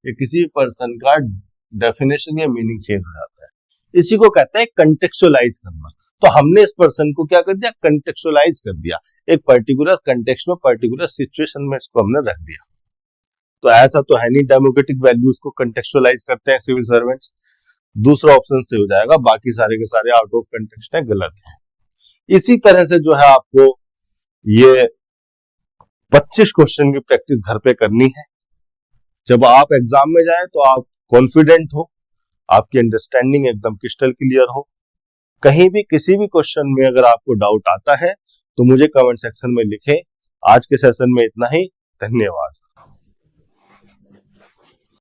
या किसी पर्सन का डेफिनेशन या मीनिंग चेंज हो जाता है। इसी को कहते हैं कंटेक्चुअलाइज करना। तो हमने इस पर्सन को क्या कर दिया, कंटेक्चुअलाइज कर दिया। एक पर्टिकुलर कंटेक्स्ट में, पर्टिकुलर सिचुएशन में इसको हमने रख दिया। तो ऐसा तो है नहीं डेमोक्रेटिक वैल्यूज को कंटेक्चुअलाइज करते हैं सिविल सर्वेंट्स। दूसरा ऑप्शन से हो जाएगा, बाकी सारे के सारे आउट ऑफ कंटेक्स्ट है, गलत है। इसी तरह से जो है आपको ये 25 क्वेश्चन की प्रैक्टिस घर पे करनी है। जब आप एग्जाम में जाए तो आप कॉन्फिडेंट हो, आपकी अंडरस्टैंडिंग एकदम क्रिस्टल क्लियर हो। कहीं भी किसी भी क्वेश्चन में अगर आपको डाउट आता है तो मुझे कमेंट सेक्शन में लिखें। आज के सेशन में इतना ही, धन्यवाद।